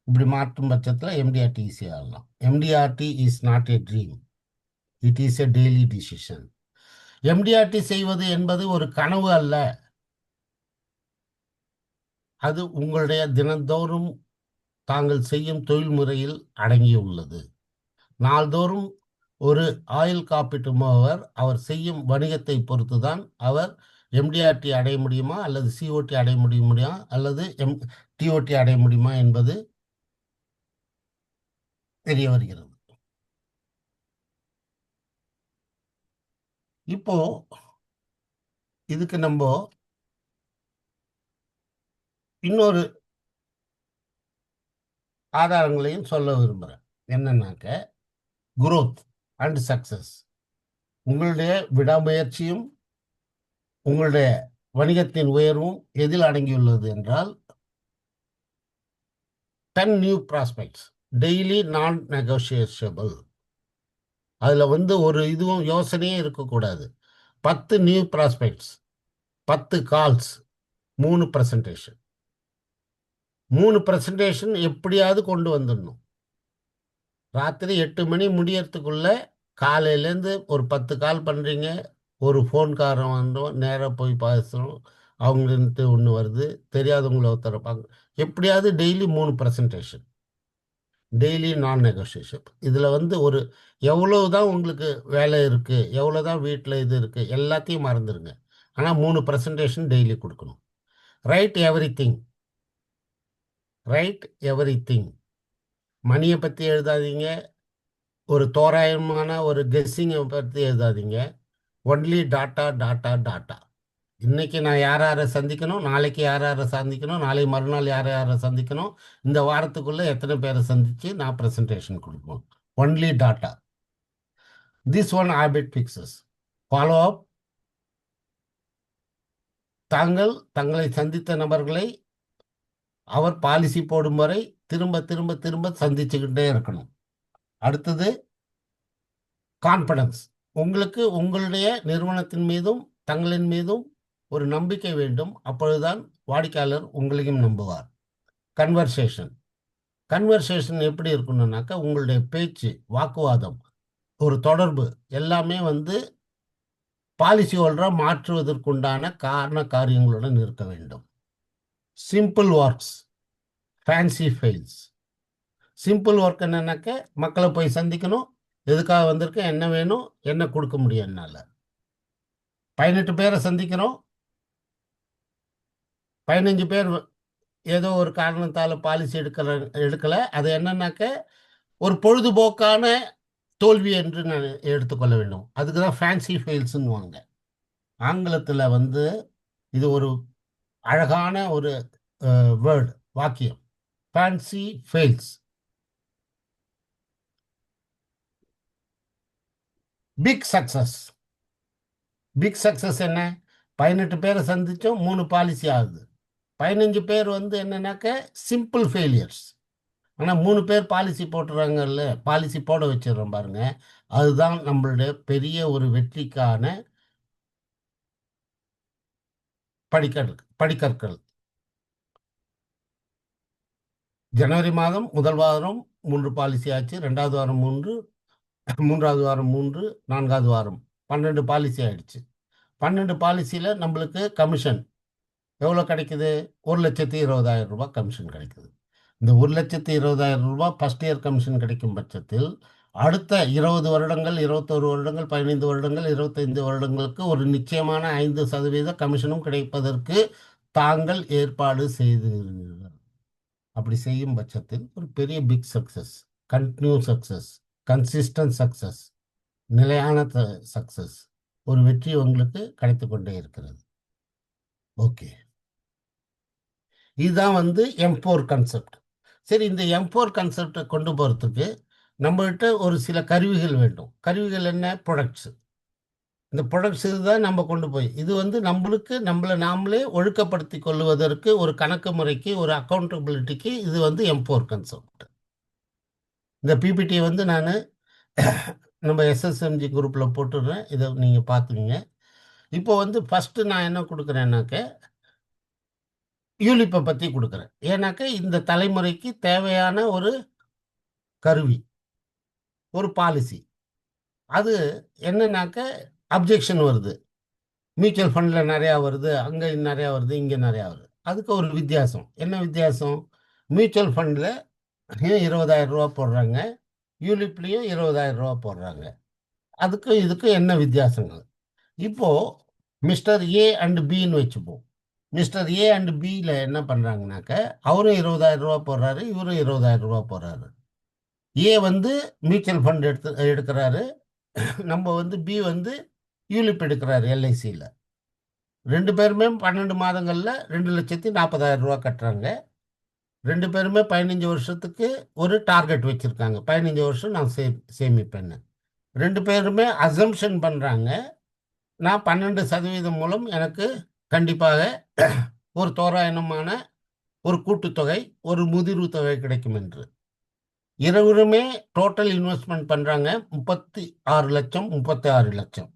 இப்படி மாற்றும் பட்சத்தில் எம்டிஆர்டி ஈஸியாக ஆகலாம். MDRT is not a dream, it is a daily decision. MDRT செய்வது என்பது ஒரு கனவு அல்ல, அது உங்களுடைய தினந்தோறும் தாங்கள் செய்யும் தொழில் முறையில் அடங்கியுள்ளது. நாள்தோறும் ஒரு ஆயுள் காப்பீட்டு முகவர் அவர் செய்யும் வணிகத்தை பொறுத்து தான் அவர் எம்டிஆர்டி அடைய முடியுமா அல்லது சிஓடி அடைய முடியுமா அல்லது டிஓடி அடைய முடியுமா என்பது தெரிய வருகிறது. இப்போ இதுக்கு நம்ம இன்னொரு ஆதாரங்களையும் சொல்ல விரும்புகிறேன். என்னன்னாக்க குரோத் அண்ட் சக்சஸ். உங்களுடைய விடாமுயற்சியும் உங்களுடைய வணிகத்தின் உயர்வும் எதில் அடங்கியுள்ளது என்றால் 10 நியூ ப்ராஸ்பெக்ட்ஸ் டெய்லி நான் நெகோஷியேஷபிள். அதில் வந்து ஒரு இதுவும் யோசனையே இருக்கக்கூடாது. 10 new prospects, 10 calls, 3 presentation. 3 presentation எப்படியாவது கொண்டு வந்துடணும். ராத்திரி 8 மணி முடியறதுக்குள்ள காலையிலேருந்து ஒரு 10 கால் பண்ணுறீங்க, ஒரு ஃபோன்காரன் வந்தோம், நேராக போய் பேசுகிறோம், அவங்கள்ட்டு ஒன்று வருது, தெரியாதவங்கள ஒருத்தர பார்க்க. எப்படியாவது டெய்லி 3 ப்ரெசன்டேஷன், டெய்லி நான் நெகோஷியேஷன். இதில் வந்து ஒரு எவ்வளோ தான் உங்களுக்கு வேலை இருக்குது, எவ்வளோ தான் வீட்டில் இது இருக்குது, எல்லாத்தையும் மறந்துடுங்க. ஆனால் 3 ப்ரெசன்டேஷன் டெய்லி கொடுக்கணும். Write everything, write everything. மணியை பற்றி எழுதாதீங்க, ஒரு தோராயமான ஒரு கெஸ்ஸிங்கை பற்றி எழுதாதீங்க. Only data data data. இன்றைக்கி நான் யாரை சந்திக்கணும், நாளைக்கு யாரை சந்திக்கணும், நாளை மறுநாள் யாரை சந்திக்கணும், இந்த வாரத்துக்குள்ளே எத்தனை பேரை சந்தித்து நான் ப்ரெசன்டேஷன் கொடுக்கணும். Only tata. This one habit fixes. Follow up. தங்களை சந்தித்த நபர்களை அவர் பாலிசி போடும் வரை திரும்ப திரும்ப திரும்ப சந்திச்சுக்கிட்டே இருக்கணும். அடுத்தது கான்ஃபிடன்ஸ். உங்களுக்கு உங்களுடைய நிறுவனத்தின் மீதும் தங்களின் மீதும் ஒரு நம்பிக்கை வேண்டும். அப்பொழுதுதான் வாடிக்கையாளர் உங்களையும் நம்புவார். கன்வர்சேஷன் எப்படி இருக்கணும்னாக்கா உங்களுடைய பேச்சு, வாக்குவாதம், ஒரு தொடர்பு எல்லாமே வந்து பாலிசி ஹோல்டராக மாற்றுவதற்குண்டான காரியங்களுடன் இருக்க வேண்டும். Simple works, fancy fails. Simple work என்னன்னாக்க மக்களை போய் சந்திக்கணும், எதுக்காக வந்திருக்கேன், என்ன வேணும், என்ன கொடுக்க முடியும் என்னால். 18 பேரை சந்திக்கிறோம், 15 பேர் ஏதோ ஒரு காரணத்தால் பாலிசி எடுக்கலை. அது என்னன்னாக்க ஒரு பொழுதுபோக்கான தோல்வி என்று நான் எடுத்துக்கொள்ள வேண்டும். அதுக்கு தான் ஃபேன்சி ஃபெயில்ஸுன்னுவாங்க ஆங்கிலத்தில். வந்து இது ஒரு அழகான ஒரு வேர்டு, வாக்கியம். Fancy fails. பிக் சக்ஸஸ் என்ன? 18 பேரை சந்தித்தோம், 3 பாலிசி ஆகுது. 15 பேர் வந்து என்னன்னாக்க சிம்பிள் ஃபெயிலியர்ஸ். ஆனால் 3 பேர் பாலிசி போட்டுறாங்கல்ல, பாலிசி போட வச்சிடறோம் பாருங்க, அதுதான் நம்மளுடைய பெரிய ஒரு வெற்றிக்கான படிக்கற்கள். ஜனவரி மாதம் முதல் வாரம் 3 பாலிசி ஆச்சு, 2வது வாரம் 3, 3வது வாரம் 3, 4வது வாரம் 12 பாலிசி ஆயிடுச்சு. 12 பாலிசியில் நம்மளுக்கு கமிஷன் எவ்வளோ கிடைக்குது? 1,20,000 கமிஷன் கிடைக்குது. இந்த 1,20,000 ஃபர்ஸ்ட் இயர் கமிஷன் கிடைக்கும் பட்சத்தில் அடுத்த 20 வருடங்கள், 21 வருடங்கள், 15 வருடங்கள், 25 வருடங்களுக்கு ஒரு நிச்சயமான 5% கமிஷனும் கிடைப்பதற்கு தாங்கள் ஏற்பாடு செய்தீர்கள். அப்படி செய்யும் பட்சத்தில் ஒரு பெரிய big success, continue success, consistent success, நிலையான சக்சஸ், ஒரு வெற்றி உங்களுக்கு கிடைத்து கொண்டே இருக்கிறது. ஓகே, இதுதான் M4 கான்செப்ட். சரி, இந்த M4 கான்செப்டை கொண்டு போகிறதுக்கு நம்மகிட்ட ஒரு சில கருவிகள் வேண்டும். கருவிகள் என்ன? ப்ரொடக்ட்ஸு. இந்த ப்ரொடக்ட்ஸ் தான் நம்ம கொண்டு போய் இது நம்மளுக்கு நம்மளை நாமளே ஒழுக்கப்படுத்தி கொள்வதற்கு ஒரு கணக்கு முறைக்கு, ஒரு அக்கௌண்டபிலிட்டிக்கு இது M4 கான்செப்ட். இந்த பிபிடியை நான் நம்ம எஸ்எஸ்எம்ஜி குரூப்பில் போட்டுடுறேன். இதை நீங்கள் பார்த்துங்க. இப்போ ஃபஸ்ட்டு நான் என்ன கொடுக்குறேன்னாக்க யூலிப்பை பற்றி கொடுக்குறேன். ஏன்னாக்க இந்த தலைமுறைக்கு தேவையான ஒரு கருவி, ஒரு பாலிசி. அது என்னன்னாக்க அப்ஜெக்ஷன் வருது, மியூச்சுவல் ஃபண்டில் நிறையா வருது, அங்கே நிறையா வருது, இங்கே நிறையா வருது. அதுக்கு ஒரு வித்தியாசம். என்ன வித்தியாசம்? மியூச்சுவல் ஃபண்டில் 20,000 போடுறாங்க, யூலிப்லேயும் 20,000 போடுறாங்க. அதுக்கும் இதுக்கும் என்ன வித்தியாசங்கள்? இப்போது மிஸ்டர் ஏ அண்ட் பின்னு வச்சுப்போம். மிஸ்டர் ஏ அண்ட் பியில் என்ன பண்ணுறாங்கனாக்க அவரும் 20,000 போடுறாரு, இவரும் 20,000 போடுறாரு. ஏ மியூச்சுவல் ஃபண்ட் எடுக்கிறாரு, நம்ம பி யூலிப் எடுக்கிறாரு எல்ஐசியில். 2 பேருமே 12 மாதங்களில் 2,40,000 கட்டுறாங்க. 2 பேருமே 15 வருஷத்துக்கு ஒரு டார்கெட் வச்சுருக்காங்க. 15 வருஷம் நான் சேமிப்பேன்னு. 2 பேருமே அசம்ஷன் பண்ணுறாங்க, நான் 12% மூலம் எனக்கு கண்டிப்பாக ஒரு தோராயமான ஒரு கூட்டுத்தொகை, ஒரு முதிர்வு தொகை கிடைக்கும் என்று. இருவருமே டோட்டல் இன்வெஸ்ட்மெண்ட் பண்ணுறாங்க 36 லட்சம், 36 லட்சம்.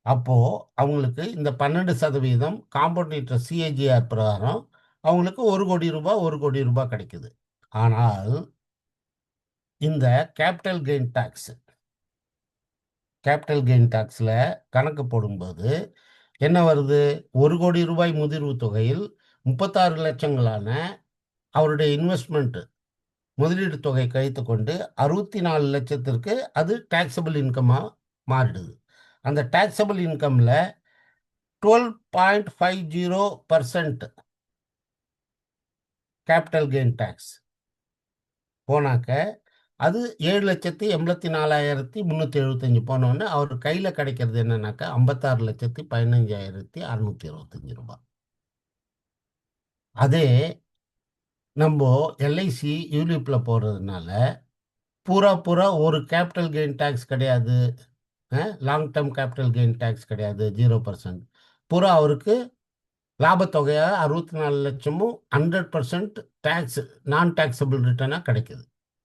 அப்போது அவங்களுக்கு இந்த 12% காம்பவுண்ட் இன்ட்ரெஸ்ட் சிஏஜிஆர் பிரகாரம் அவங்களுக்கு 1 கோடி ரூபாய், 1 கோடி ரூபாய் கிடைக்குது. ஆனால் இந்த கேபிட்டல் கெயின் டாக்ஸில் கணக்கு போடும்போது என்ன வருது? 1 கோடி ரூபாய் முதிர்வு தொகையில் 36 லட்சங்களான அவருடைய இன்வெஸ்ட்மெண்ட்டு முதலீடு தொகை கழித்து கொண்டு 64 லட்சத்திற்கு அது டாக்ஸபிள் இன்கமாக மாறிடுது. அந்த டாக்ஸபிள் இன்கமில் 12.50% கேபிட்டல் கெயின் டாக்ஸ் போனாக்க அது 7,84,375 போனோடனே அவர் கையில் கிடைக்கிறது என்னன்னாக்கா 56,15,625 ரூபாய். அதே நம்ம எல்ஐசி யூலிப்பில் போடுறதுனால பூரா ஒரு கேபிட்டல் கெயின் டேக்ஸ் கிடையாது, long term capital gain tax கிடையாது, 0%. பூரா அவருக்கு லாபத்தொகையாக 64 லட்சமும் 100% டேக்ஸ், நான் டேக்ஸபிள் ரிட்டர்னாக கிடைக்குது.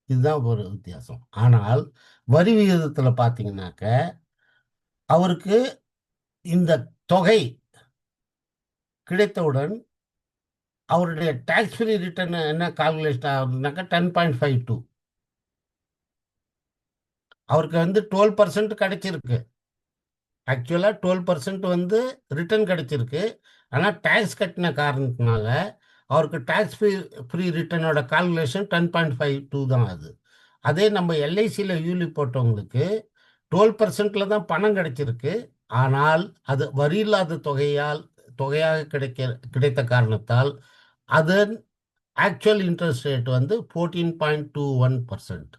இதுதான் ஒரு வித்தியாசம். ஆனால் வரி விகிதத்தில் பார்த்தீங்கன்னாக்க அவருக்கு இந்த தொகை கிடைத்தவுடன் அவருடைய டேக்ஸ் ஃப்ரீ ரிட்டர்ன் என்ன கால்குலேஷன் ஆகுதுனாக்கா 10.52. அவருக்கு 12% கிடைச்சிருக்கு. ஆக்சுவலாக 12% ரிட்டர்ன் கிடைச்சிருக்கு. ஆனால் டேக்ஸ் கட்டின காரணத்தினால அவருக்கு டேக்ஸ் ஃப்ரீ ரிட்டர்னோட கால்குலேஷன் 10.52 தான் அது. அதே நம்ம எல்ஐசியில் யூலி போட்டவங்களுக்கு 12%ல் தான் பணம் கிடைச்சிருக்கு. ஆனால் அது வரி இல்லாத தொகையாக கிடைத்த காரணத்தால் அதன் ஆக்சுவல் இன்ட்ரெஸ்ட் ரேட் 14.21%.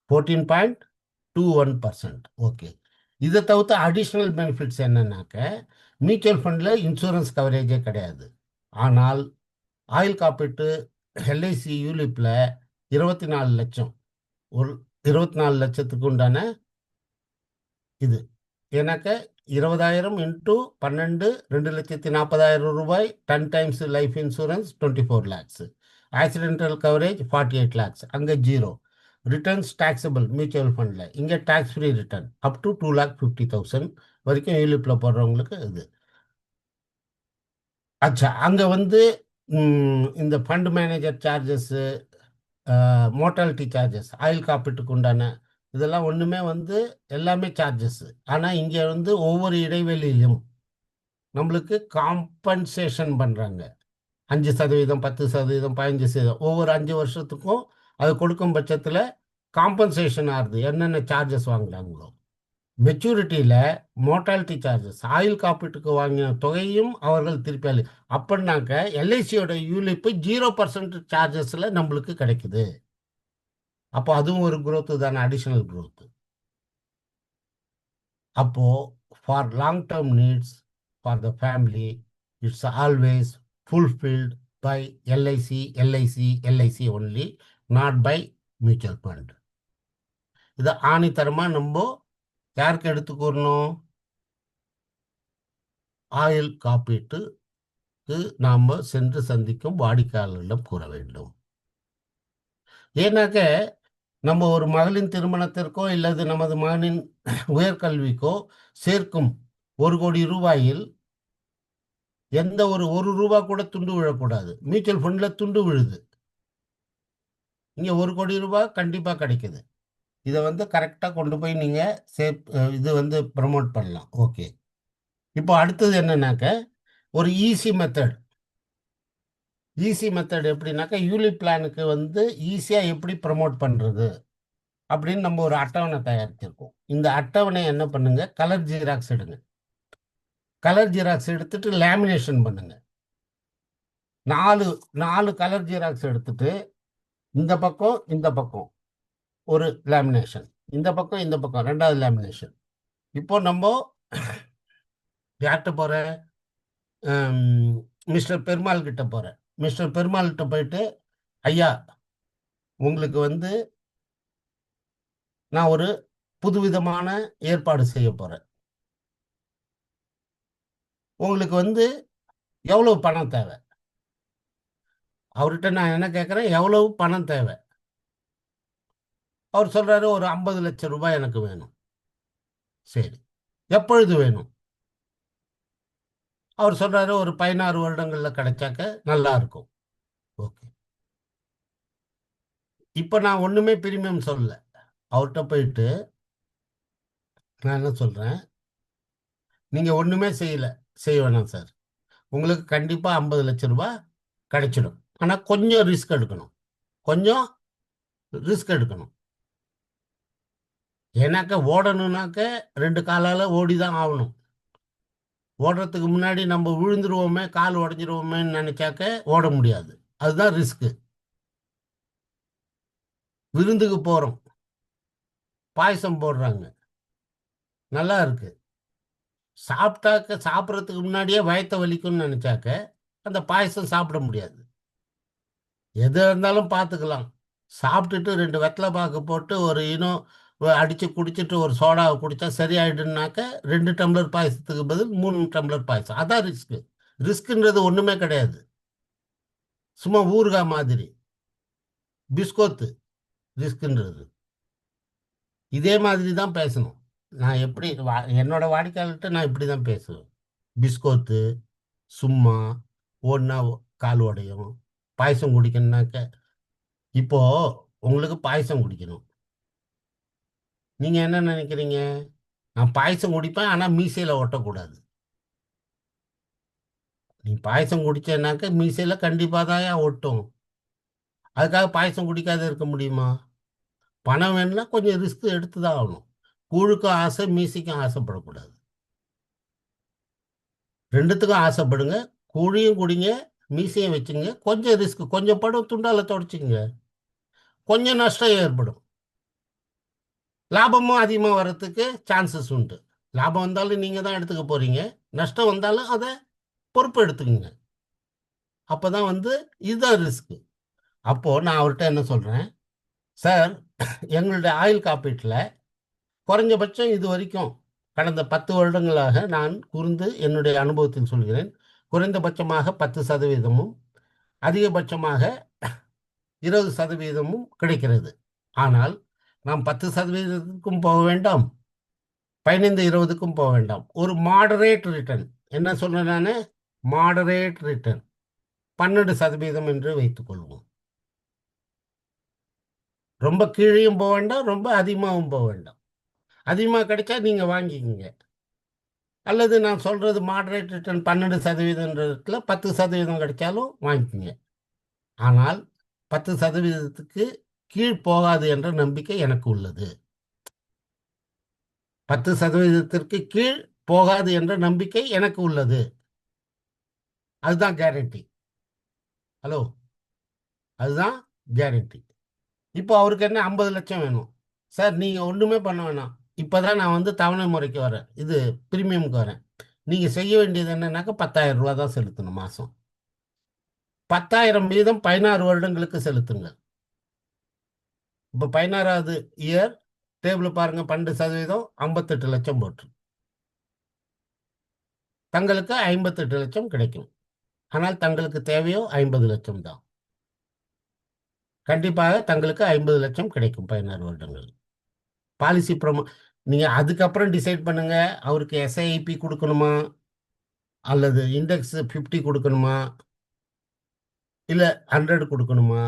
14.21%. ஓகே. இதை தவிர்த்து அடிஷ்னல் பெனிஃபிட்ஸ் என்னன்னாக்க மியூச்சுவல் ஃபண்டில் இன்சூரன்ஸ் கவரேஜே கிடையாது. ஆனால் ஆயுள் காப்பீட்டு எல்ஐசி யூலிப்பில் 24 லட்சம், ஒரு 24 லட்சத்துக்கு உண்டான இது. ஏன்னாக்க 20,000 இன்ட்டு 12, 2,40,000 ரூபாய். 10 times life insurance 24 lakhs. Accidental coverage 48 lakhs. அங்கே 0. ரிட்டர்ன்ஸ் டாக்ஸபிள் மியூச்சுவல் ஃபண்டில், இங்கே tax free return up to 2,50,000 வரைக்கும் யூலிப்பில் போடுறவங்களுக்கு இது. அச்சா, அங்கே இந்த fund manager charges, mortality charges, ஆயுள் காப்பீட்டுக்கு உண்டான இதெல்லாம் ஒன்றுமே வந்து எல்லாமே சார்ஜஸ். ஆனால் இங்கே வந்து ஒவ்வொரு இடைவெளியிலும் நம்மளுக்கு காம்பன்சேஷன் பண்ணுறாங்க. 5%, 10%, 15%, ஒவ்வொரு 5 வருஷத்துக்கும் அது கொடுக்கும் பட்சத்தில் காம்பன்சேஷன் ஆகுது. என்னென்ன சார்ஜஸ் வாங்குறாங்களோ மெச்சூரிட்டியில் மோர்டாலிட்டி சார்ஜஸ், ஆயுள் காப்பீட்டுக்கு வாங்கின தொகையும் அவர்கள் திருப்பி அப்படின்னாக்க எல்ஐசியோட யூலிப்பு 0% சார்ஜஸில் நம்மளுக்கு கிடைக்குது. அப்போ அதுவும் ஒரு growth தானே, அடிஷனல் growth. அப்போ for long term needs for the family it's always fulfilled by LIC only, not by mutual fund. இதை ஆணித்தரமாக நம்ம யாருக்கு எடுத்துக்கூறணும்? ஆயுள் காப்பீட்டுக்கு நாம் சென்று சந்திக்கும் வாடிக்கையாளர்களிடம் கூற வேண்டும். ஏன்னாக்க நம்ம ஒரு மகளின் திருமணத்திற்கோ இல்லது நமது மகனின் உயர்கல்விக்கோ சேர்க்கும் 1 கோடி ரூபாயில் எந்த ஒரு ரூபா கூட துண்டு விழக்கூடாது. மியூச்சுவல் ஃபண்டில் துண்டு விழுது. இங்கே 1 கோடி ரூபாய் கண்டிப்பாக கிடைக்குது. இதை வந்து கரெக்டாக கொண்டு போய் நீங்கள் இது வந்து ப்ரமோட் பண்ணலாம். ஓகே, இப்போ அடுத்தது என்னன்னாக்க ஒரு ஈஸி மெத்தட். எப்படின்னாக்கா யூலிப் பிளானுக்கு வந்து ஈஸியாக எப்படி ப்ரமோட் பண்ணுறது அப்படின்னு நம்ம ஒரு அட்டவணை தயாரிச்சிருக்கோம். இந்த அட்டவணை என்ன பண்ணுங்க, கலர் ஜெராக்ஸ் எடுங்க. கலர் ஜெராக்ஸ் எடுத்துட்டு லேமினேஷன் பண்ணுங்க. 4 கலர் ஜெராக்ஸ் எடுத்துட்டு இந்த பக்கம் ஒரு லேமினேஷன், இந்த பக்கம் 2வது லேமினேஷன். இப்போ நம்ம யார்கிட்ட போற, மிஸ்டர் பெருமாள் கிட்ட போற. மிஸ்டர் பெருமாள் கிட்ட போயிட்டு, ஐயா உங்களுக்கு வந்து நான் ஒரு புதுவிதமான ஏற்பாடு செய்ய போறேன். உங்களுக்கு வந்து எவ்வளவு பணம் தேவை? அவர்கிட்ட நான் என்ன கேட்குறேன், எவ்வளவு பணம் தேவை? அவர் சொல்றாரு, ஒரு 50 லட்சம் ரூபாய் எனக்கு வேணும். சரி, எப்பொழுது வேணும்? அவர் சொல்றாரு, ஒரு 16 வருடங்கள்ல கிடைச்சாக்க நல்லா இருக்கும். ஓகே, இப்போ நான் ஒண்ணுமே பிரீமியம் சொல்லல. அவர்கிட்ட போயிட்டு நான் என்ன சொல்றேன், நீங்க ஒண்ணுமே செய்ய வேணாம் சார், உங்களுக்கு கண்டிப்பா 50 லட்சம் ரூபாய் கிடைச்சிடும். ஆனா கொஞ்சம் ரிஸ்க் எடுக்கணும். ஏன்னாக்க ஓடணும்னாக்க 2 காலால ஓடிதான் ஆகணும். ஓடுறதுக்கு முன்னாடி நம்ம விழுந்துருவோமே, கால் உடஞ்சிருவோமேன்னு நினைச்சாக்க ஓட முடியாது. அதுதான் ரிஸ்க்கு. விருந்துக்கு போறோம், பாயசம் போடுறாங்க, நல்லா இருக்கு. சாப்பிட்றதுக்கு முன்னாடியே வயத்தை வலிக்கும்னு நினைச்சாக்க அந்த பாயசம் சாப்பிட முடியாது. எது இருந்தாலும் பார்த்துக்கலாம். சாப்பிட்டுட்டு 2 வெத்தலை பாக்கு போட்டு ஒரு அடித்து குடிச்சிட்டு ஒரு சோடாவை குடித்தா சரியாயிடுனாக்க 2 டம்ளர் பாயசத்துக்கு பதில் 3 டம்ளர் பாயசம். அதான் ரிஸ்க்குன்றது ஒன்றுமே கிடையாது. சும்மா ஊறுகாய் மாதிரி பிஸ்கோத்து ரிஸ்க்குன்றது. இதே மாதிரி தான் பேசணும். நான் எப்படி என்னோட வாடிக்கையாளர்கிட்ட நான் இப்படி தான் பேசுவேன். பிஸ்கோத்து சும்மா ஓடினா கால் உடையும். பாயசம் குடிக்கணும்னாக்க, இப்போ உங்களுக்கு பாயசம் குடிக்கணும், நீங்கள் என்ன நினைக்கிறீங்க? நான் பாயசம் குடிப்பேன், ஆனால் மீசையில் ஒட்டக்கூடாது. நீ பாயசம் குடிச்சேன்னாக்க மீசையில் கண்டிப்பாக தான் ஒட்டும். அதுக்காக பாயசம் குடிக்காத இருக்க முடியுமா? பணம் வேணும்னா கொஞ்சம் ரிஸ்க் எடுத்து தான் ஆகணும். கூழுக்கும் ஆசை, மீசைக்கும் ஆசைப்படக்கூடாது. 2த்துக்கும் ஆசைப்படுங்க. கூழையும் குடிங்க, மீசையும் வச்சுங்க. கொஞ்சம் ரிஸ்க், கொஞ்சம் படம் துண்டால தொடச்சிங்க. கொஞ்சம் நஷ்டம் ஏற்படும். லாபமும் அதிகமாக வர்றதுக்கு சான்சஸ் உண்டு. லாபம் வந்தாலும் நீங்கள் தான் எடுத்துக்க போகிறீங்க, நஷ்டம் வந்தாலும் அதை பொறுப்பு எடுத்துக்கங்க. அப்போ தான் வந்து இதுதான் ரிஸ்க்கு. அப்போது நான் அவர்கிட்ட என்ன சொல்கிறேன், சார் எங்களுடைய ஆயுள் காப்பீட்டில் குறைஞ்சபட்சம் இது வரைக்கும் கடந்த 10 வருடங்களாக நான் கூர்ந்து என்னுடைய அனுபவத்தில் சொல்கிறேன், குறைந்தபட்சமாக 10% அதிகபட்சமாக 20% கிடைக்கிறது. ஆனால் நாம் 10%க்கும் போக வேண்டாம், 15-20க்கும் போக வேண்டாம். ஒரு மாடரேட் ரிட்டர்ன், என்ன சொல்றேன் நான், மாடரேட் ரிட்டர்ன் 12% என்று வைத்துக் கொள்வோம். ரொம்ப கீழேயும் போக வேண்டாம், ரொம்ப அதிகமாகவும் போக வேண்டாம். அதிகமாக கிடைச்சா நீங்கள் வாங்கிக்கோங்க. அல்லது நான் சொல்கிறது மாடரேட் ரிட்டர்ன் 12%ன்றதுல 10% கிடைச்சாலும் வாங்கிக்கோங்க. ஆனால் 10%க்கு கீழ் போகாது என்ற நம்பிக்கை எனக்கு உள்ளது. 10%க்கு கீழ் போகாது என்ற நம்பிக்கை எனக்கு உள்ளது. அதுதான் கேரண்டி. ஹலோ, அதுதான் கேரண்டி. இப்போ அவருக்கு என்ன 50 லட்சம் வேணும் சார், நீங்கள் ஒன்றுமே பண்ண வேணாம். இப்போ தான் நான் வந்து தவணை முறைக்கு வரேன், இது ப்ரீமியமுக்கு வரேன். நீங்கள் செய்ய வேண்டியது என்னன்னாக்கா 10,000 ரூபா தான் செலுத்தணும் மாதம். 10,000 வீதம் 16 வருடங்களுக்கு செலுத்துங்கள். இப்போ 16வது இயர் டேபிள் பாருங்க, 12% 58 லட்சம் போட்டு தங்களுக்கு 58 லட்சம் கிடைக்கும். ஆனால் தங்களுக்கு தேவையோ 50 லட்சம் தான். கண்டிப்பாக தங்களுக்கு 50 லட்சம் கிடைக்கும் 16 வருடங்கள். பாலிசி ப்ரொமோ நீங்கள் அதுக்கப்புறம் டிசைட் பண்ணுங்க, அவருக்கு எஸ்ஐபி கொடுக்கணுமா அல்லது இண்டெக்ஸ் 50 கொடுக்கணுமா இல்லை 100 கொடுக்கணுமா,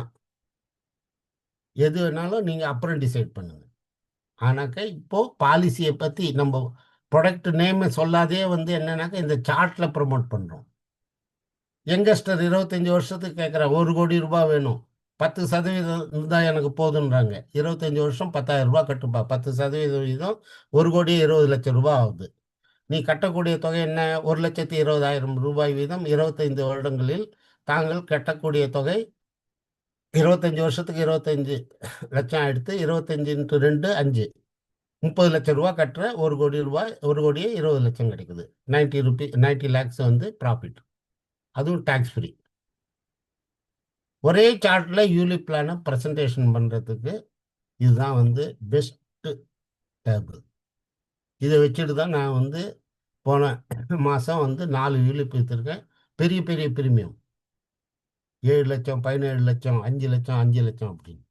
எது வேணாலும் நீங்கள் அப்புறம் டிசைட் பண்ணுங்க. ஆனாக்கா இப்போ பாலிசியை பற்றி நம்ம ப்ராடக்ட் நேம் சொல்லாதே வந்து என்னன்னாக்கா இந்த சார்ட்டில் ப்ரொமோட் பண்ணுறோம். யங்கஸ்டர் 25 வருஷத்துக்கு கேட்குறேன், 1 கோடி ரூபாய் வேணும், 10% தான் எனக்கு போதுன்றாங்க. 25 வருஷம் 10,000 ரூபாய் கட்டுப்பா, 10% வீதம் 1,20,00,000 ரூபாய் ஆகுது. நீ கட்டக்கூடிய தொகை என்ன? 1,20,000 ரூபாய் வீதம் 25 வருடங்களில் தாங்கள் கட்டக்கூடிய தொகை 25 வருஷத்துக்கு 25 லட்சம் எடுத்து 25 × 2 5 30 லட்சம் ரூபாய் கட்டுற 1 கோடி ரூபாய், 1,20,00,000 கிடைக்குது. 90 லேக்ஸ் வந்து ப்ராஃபிட், அதுவும் டேக்ஸ் ஃப்ரீ. ஒரே சார்ட்டில் யூலிப் பிளானை ப்ரெசன்டேஷன் பண்ணுறதுக்கு இதுதான் வந்து பெஸ்ட்டு டேபிள். இதை வச்சுட்டு தான் நான் வந்து போன மாதம் வந்து 4 யூலிப் விற்றுருக்கேன். பெரிய பெரிய பிரீமியம் 7 லட்சம், 17 லட்சம், 5 லட்சம், 5 லட்சம் அப்படின்னு.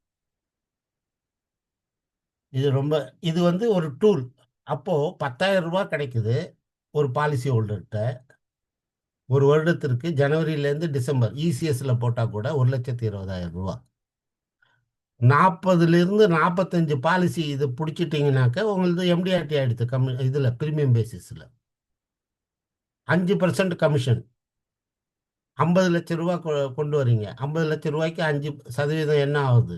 இது வந்து ஒரு டூல். அப்போது 10,000 ரூபாய் கிடைக்குது ஒரு பாலிசி ஹோல்டர்கிட்ட. ஒரு வருடத்திற்கு ஜனவரியிலேருந்து டிசம்பர் இசிஎஸ்ல போட்டால் கூட 1,20,000 ரூபா. 40லிருந்து 45 பாலிசி இது பிடிச்சிட்டிங்கனாக்க உங்களுக்கு எம்டிஆர்டி ஆகிடுது. இதில் ப்ரீமியம் பேசிஸில் 5% கமிஷன். 50 லட்சம் ரூபா கொண்டு வரீங்க, 50 லட்சம் ரூபாய்க்கு 5% என்ன ஆகுது?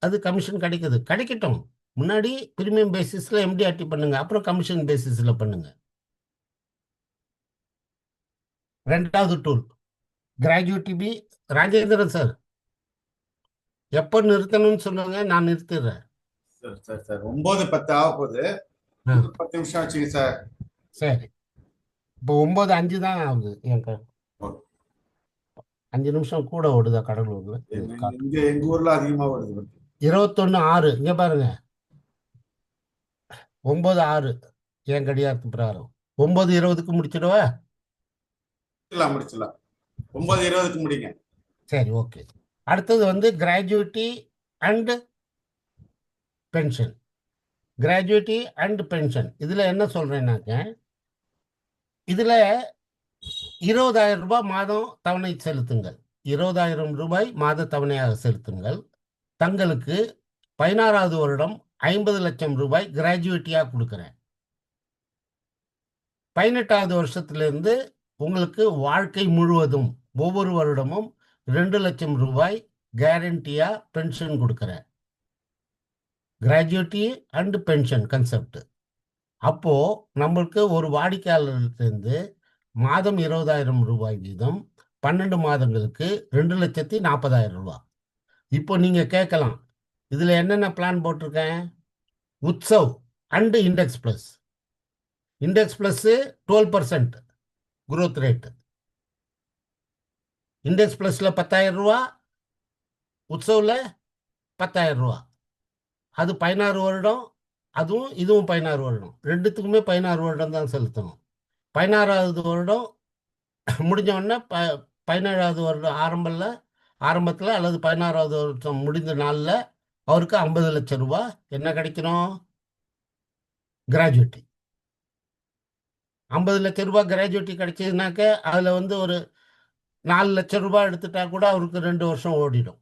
அது கமிஷன் கிடைக்கட்டும். முன்னாடி ப்ரீமியம் பேசிஸில் எம்டிஆர்டி பண்ணுங்க, அப்புறம் கமிஷன் பேசிஸில் பண்ணுங்க. ரெண்டாவது tool gratuity P. Rajendran sir, எப்போ நிறுத்தணும்னு சொல்லுங்க, நான் நிறுத்திடுறேன். சார் சார் சார் 9:10 ஆக போகுது, ஆ, 10 நிமிஷம் வச்சுங்க சார். சரி. இப்போ 9:05 தான் ஆகுது. என் 5 நிமிஷம் கூட ஓடுதா கடலூர்ல? எங்க ஊர்ல அதிகமா வருது. 21:06 இங்க பாருங்க, 9:06 என் கடிகாரத்து பிரகாரம். 9:20க்கு முடிச்சிடுவா? முடிச்சிடலாம். 9:20க்கு முடிங்க. சரி, ஓகே. அடுத்தது வந்து gratuity and pension. Gratuity and pension இதில் என்ன சொல்கிறேன்னாக்க, இதில் 20,000 ரூபாய் மாதம் தவணை செலுத்துங்கள். 20,000 ரூபாய் மாத தவணையாக செலுத்துங்கள். தங்களுக்கு 16வது வருடம் 50 லட்சம் ரூபாய் கிராஜுவிட்டியாக கொடுக்குறேன். 18வது வருஷத்துலேருந்து உங்களுக்கு வாழ்க்கை முழுவதும் ஒவ்வொரு வருடமும் 2 லட்சம் ரூபாய் கேரண்டியாக பென்ஷன் கொடுக்குறேன். Gratuity and pension concept. அப்போது நம்மளுக்கு ஒரு வாடிக்கையாளர்கிட்டருந்து மாதம் 20,000 ரூபாய் வீதம் 12 மாதங்களுக்கு 2,40,000 ரூபாய். இப்போ நீங்கள் கேட்கலாம், இதில் என்னென்ன பிளான் போட்டிருக்கேன்? Utsav and Index Plus. Index Plus 12% growth rate. Index ப்ளஸில் 10,000 ரூபா, உத்சவில் 10,000 ரூபா. அது 16 வருடம், அதுவும் இதுவும் 16 வருடம். ரெண்டுத்துக்குமே 16 வருடம் தான் செலுத்தணும். 16வது வருடம் முடிஞ்ச உடனே 17வது வருடம் ஆரம்பத்தில் அல்லது 16வது வருடம் முடிந்த நாளில் அவருக்கு 50 லட்சம் ரூபா என்ன கிடைக்கணும்? கிராஜுவிட்டி. 50 லட்சம் ரூபாய் கிராஜுவிட்டி கிடைச்சதுனாக்க அதில் வந்து ஒரு 4 லட்சம் ரூபாய் எடுத்துட்டா கூட அவருக்கு 2 வருஷம் ஓடிடும்.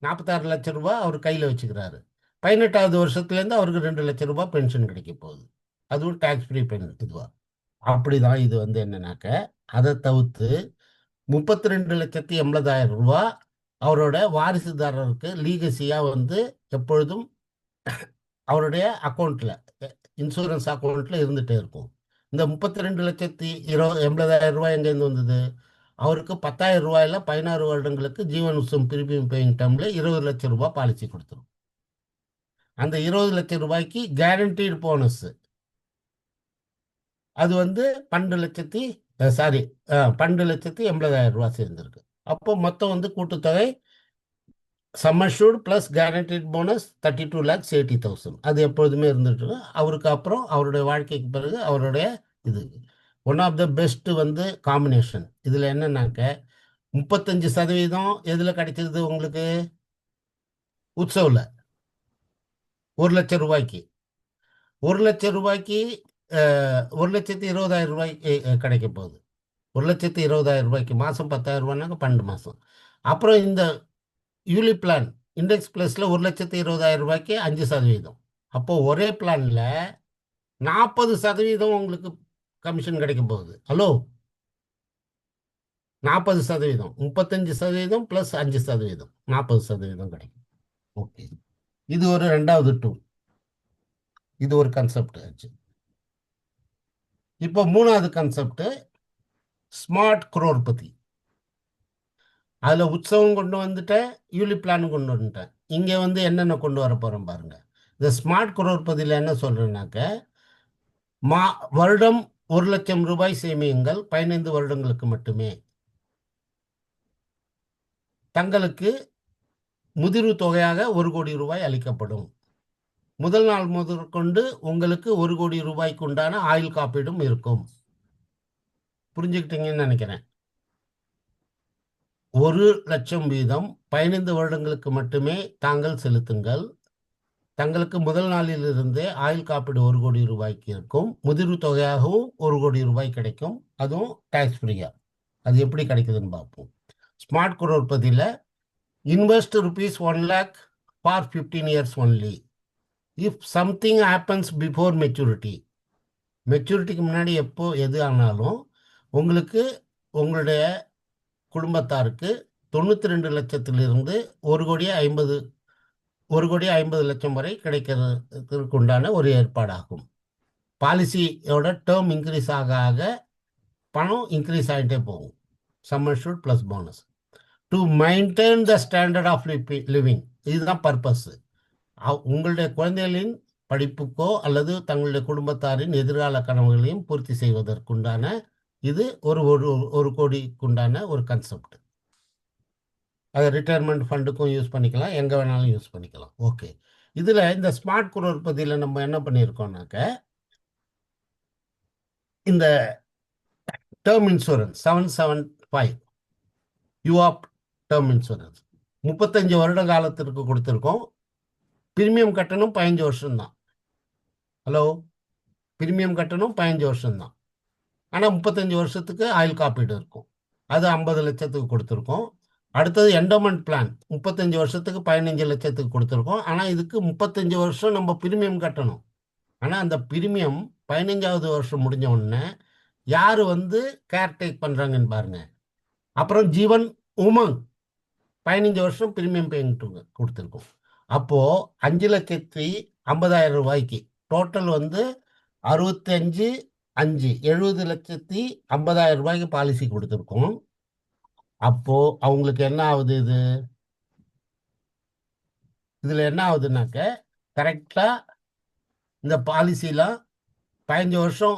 46 லட்சம் ரூபாய் அவர் கையில் வச்சுக்கிறாரு. 18வது வருஷத்துலேருந்து அவருக்கு 2 லட்சம் ரூபாய் பென்ஷன் கிடைக்க போகுது. அதுவும் டேக்ஸ் ஃப்ரீ இதுவா. அப்படிதான் இது வந்து என்னன்னாக்க, அதை தவிர்த்து 32,80,000 ரூபாய் அவரோட வாரிசுதாரருக்கு லீகசியாக வந்து எப்பொழுதும் அவருடைய அக்கௌண்ட்டில், இன்சூரன்ஸ் அக்கௌண்ட்டில் இருந்துகிட்டே இருக்கும். இந்த 32,80,000 ரூபாய் எங்கேருந்து வந்தது? அவருக்கு 10,000 ரூபாயில் 16 வருடங்களுக்கு ஜீவன் உத்சவம் பிரீமியம் பேயிங் டேர்மில் 20 லட்சம் ரூபாய் பாலிசி கொடுத்துரும். அந்த 20 லட்சம் ரூபாய்க்கு கேரண்டீடு போனஸ் அது வந்து 12,80,000 ரூபாய் சேர்ந்துருக்கு. அப்போ மொத்தம் வந்து கூட்டுத்தொகை some assured plus guaranteed bonus 32,80,000. அது எப்பொழுதுமே இருந்துட்டு இருக்கு. அவருக்கு அப்புறம் அவருடைய வாழ்க்கைக்கு பிறகு அவருடைய இது ஒன் ஆஃப் த பெஸ்ட் வந்து காம்பினேஷன். இதில் என்னன்னாக்க 35% எதில் கிடைச்சிருது உங்களுக்கு? உற்சவில் 1 லட்சம் ரூபாய்க்கு 1,20,000 ரூபாய்க்கு கிடைக்க போகுது. 1,20,000 ரூபாய்க்கு மாதம் 10,000 ரூபாய்னாக்க 12 மாதம். அப்புறம் இந்த யூலி பிளான் இண்டெக்ஸ் ப்ளஸில் 1,20,000 ரூபாய்க்கு 5%. அப்போது ஒரே பிளானில் 40% உங்களுக்கு கமிஷன் கிடைக்க போகுது. ஹலோ, 40%, 35% ப்ளஸ் 5%, 40% கிடைக்கும். ஓகே, இது ஒரு 2வது டூல். இது ஒரு கன்செப்ட் ஆச்சு. இப்போ 3வது கன்செப்ட் ஸ்மார்ட் குரோர்பதி. அதில் உற்சவம் கொண்டு வந்துட்டேன், யூலி பிளான் கொண்டு வந்துட்டேன். இங்கே வந்து என்னென்ன கொண்டு வர போகிறோம் பாருங்க. இந்த ஸ்மார்ட் குரோர்பதியில் என்ன சொல்கிறேன்னாக்க, வருடம் 1 லட்சம் ரூபாய் சேமியுங்கள், 15 வருடங்களுக்கு மட்டுமே. தங்களுக்கு முதிர்வு தொகையாக 1 கோடி ரூபாய் அளிக்கப்படும். முதல் நாள் முதற்கொண்டு உங்களுக்கு 1 கோடி ரூபாய்க்கு உண்டான ஆயுள் காப்பீடும் இருக்கும். புரிஞ்சுக்கிட்டீங்கன்னு நினைக்கிறேன். 1 லட்சம் வீதம் 15 வருடங்களுக்கு மட்டுமே தாங்கள் செலுத்துங்கள். தங்களுக்கு முதல் நாளிலிருந்தே ஆயுள் காப்பீடு 1 கோடி ரூபாய்க்கு இருக்கும். முதிர்வு தொகையாகவும் 1 கோடி ரூபாய் கிடைக்கும். அதுவும் டேக்ஸ் ஃப்ரீயா. அது எப்படி கிடைக்குதுன்னு பார்ப்போம். ஸ்மார்ட் குரோர்பதியில் invest ₹1 lakh for 15 years only. If something happens before மெச்சூரிட்டிக்கு முன்னாடி எப்போ எது ஆனாலும் உங்களுக்கு உங்களுடைய குடும்பத்தாருக்கு 92 லட்சத்திலிருந்து 1,50,00,000 வரை கிடைக்கிறதுக்கு உண்டான ஒரு ஏற்பாடாகும். பாலிசியோட டேர்ம் இன்க்ரீஸ் ஆக ஆக பணம் இன்க்ரீஸ் ஆகிட்டே போகும். Sum assured plus bonus to maintain the standard of living. இதுதான் பர்பஸ். உங்களுடைய குழந்தைகளின் படிப்புக்கோ அல்லது தங்களுடைய குடும்பத்தாரின் எதிர்கால கனவுகளையும் பூர்த்தி செய்வதற்குண்டான இது ஒரு கோடிக்குண்டான ஒரு கன்செப்ட். அதை ரிட்டையர்மெண்ட் ஃபண்டுக்கும் யூஸ் பண்ணிக்கலாம், எங்கே வேணாலும் யூஸ் பண்ணிக்கலாம். ஓகே, இதில் இந்த ஸ்மார்ட் குரோர்பதியில் நம்ம என்ன பண்ணியிருக்கோம்னாக்க, இந்த டேர்ம் இன்சூரன்ஸ் 775 யூஆப் டேர்ம் இன்சூரன்ஸ் 35 வருட காலத்திற்கு கொடுத்துருக்கோம். பிரீமியம் கட்டணம் 15 வருஷம்தான். ஹலோ, பிரீமியம் கட்டணம் 15 வருஷம்தான். ஆனால் 35 வருஷத்துக்கு ஆயுள் காப்பீடு இருக்கும். அது 50 லட்சத்துக்கு கொடுத்துருக்கோம். அடுத்தது என்டோமெண்ட் பிளான் 35 வருஷத்துக்கு 15 லட்சத்துக்கு கொடுத்துருக்கோம். ஆனால் இதுக்கு 35 வருஷம் நம்ம பிரீமியம் கட்டணும். ஆனால் அந்த பிரீமியம் 15வது வருஷம் முடிஞ்ச உடனே யார் வந்து கேர்டேக் பண்ணுறாங்கன்னு பாருங்க. அப்புறம் ஜீவன் உமங் 15 வருஷம் பிரீமியம் பேயிங் கொடுத்துருக்கோம். அப்போது 5,50,000 ரூபாய்க்கு டோட்டல் வந்து 65,5 70,50,000 ரூபாய்க்கு பாலிசி கொடுத்துருக்கோம். அப்போது அவங்களுக்கு என்ன ஆகுது? இதில் என்ன ஆகுதுனாக்க, கரெக்டாக இந்த பாலிசிலாம் 15 வருஷம்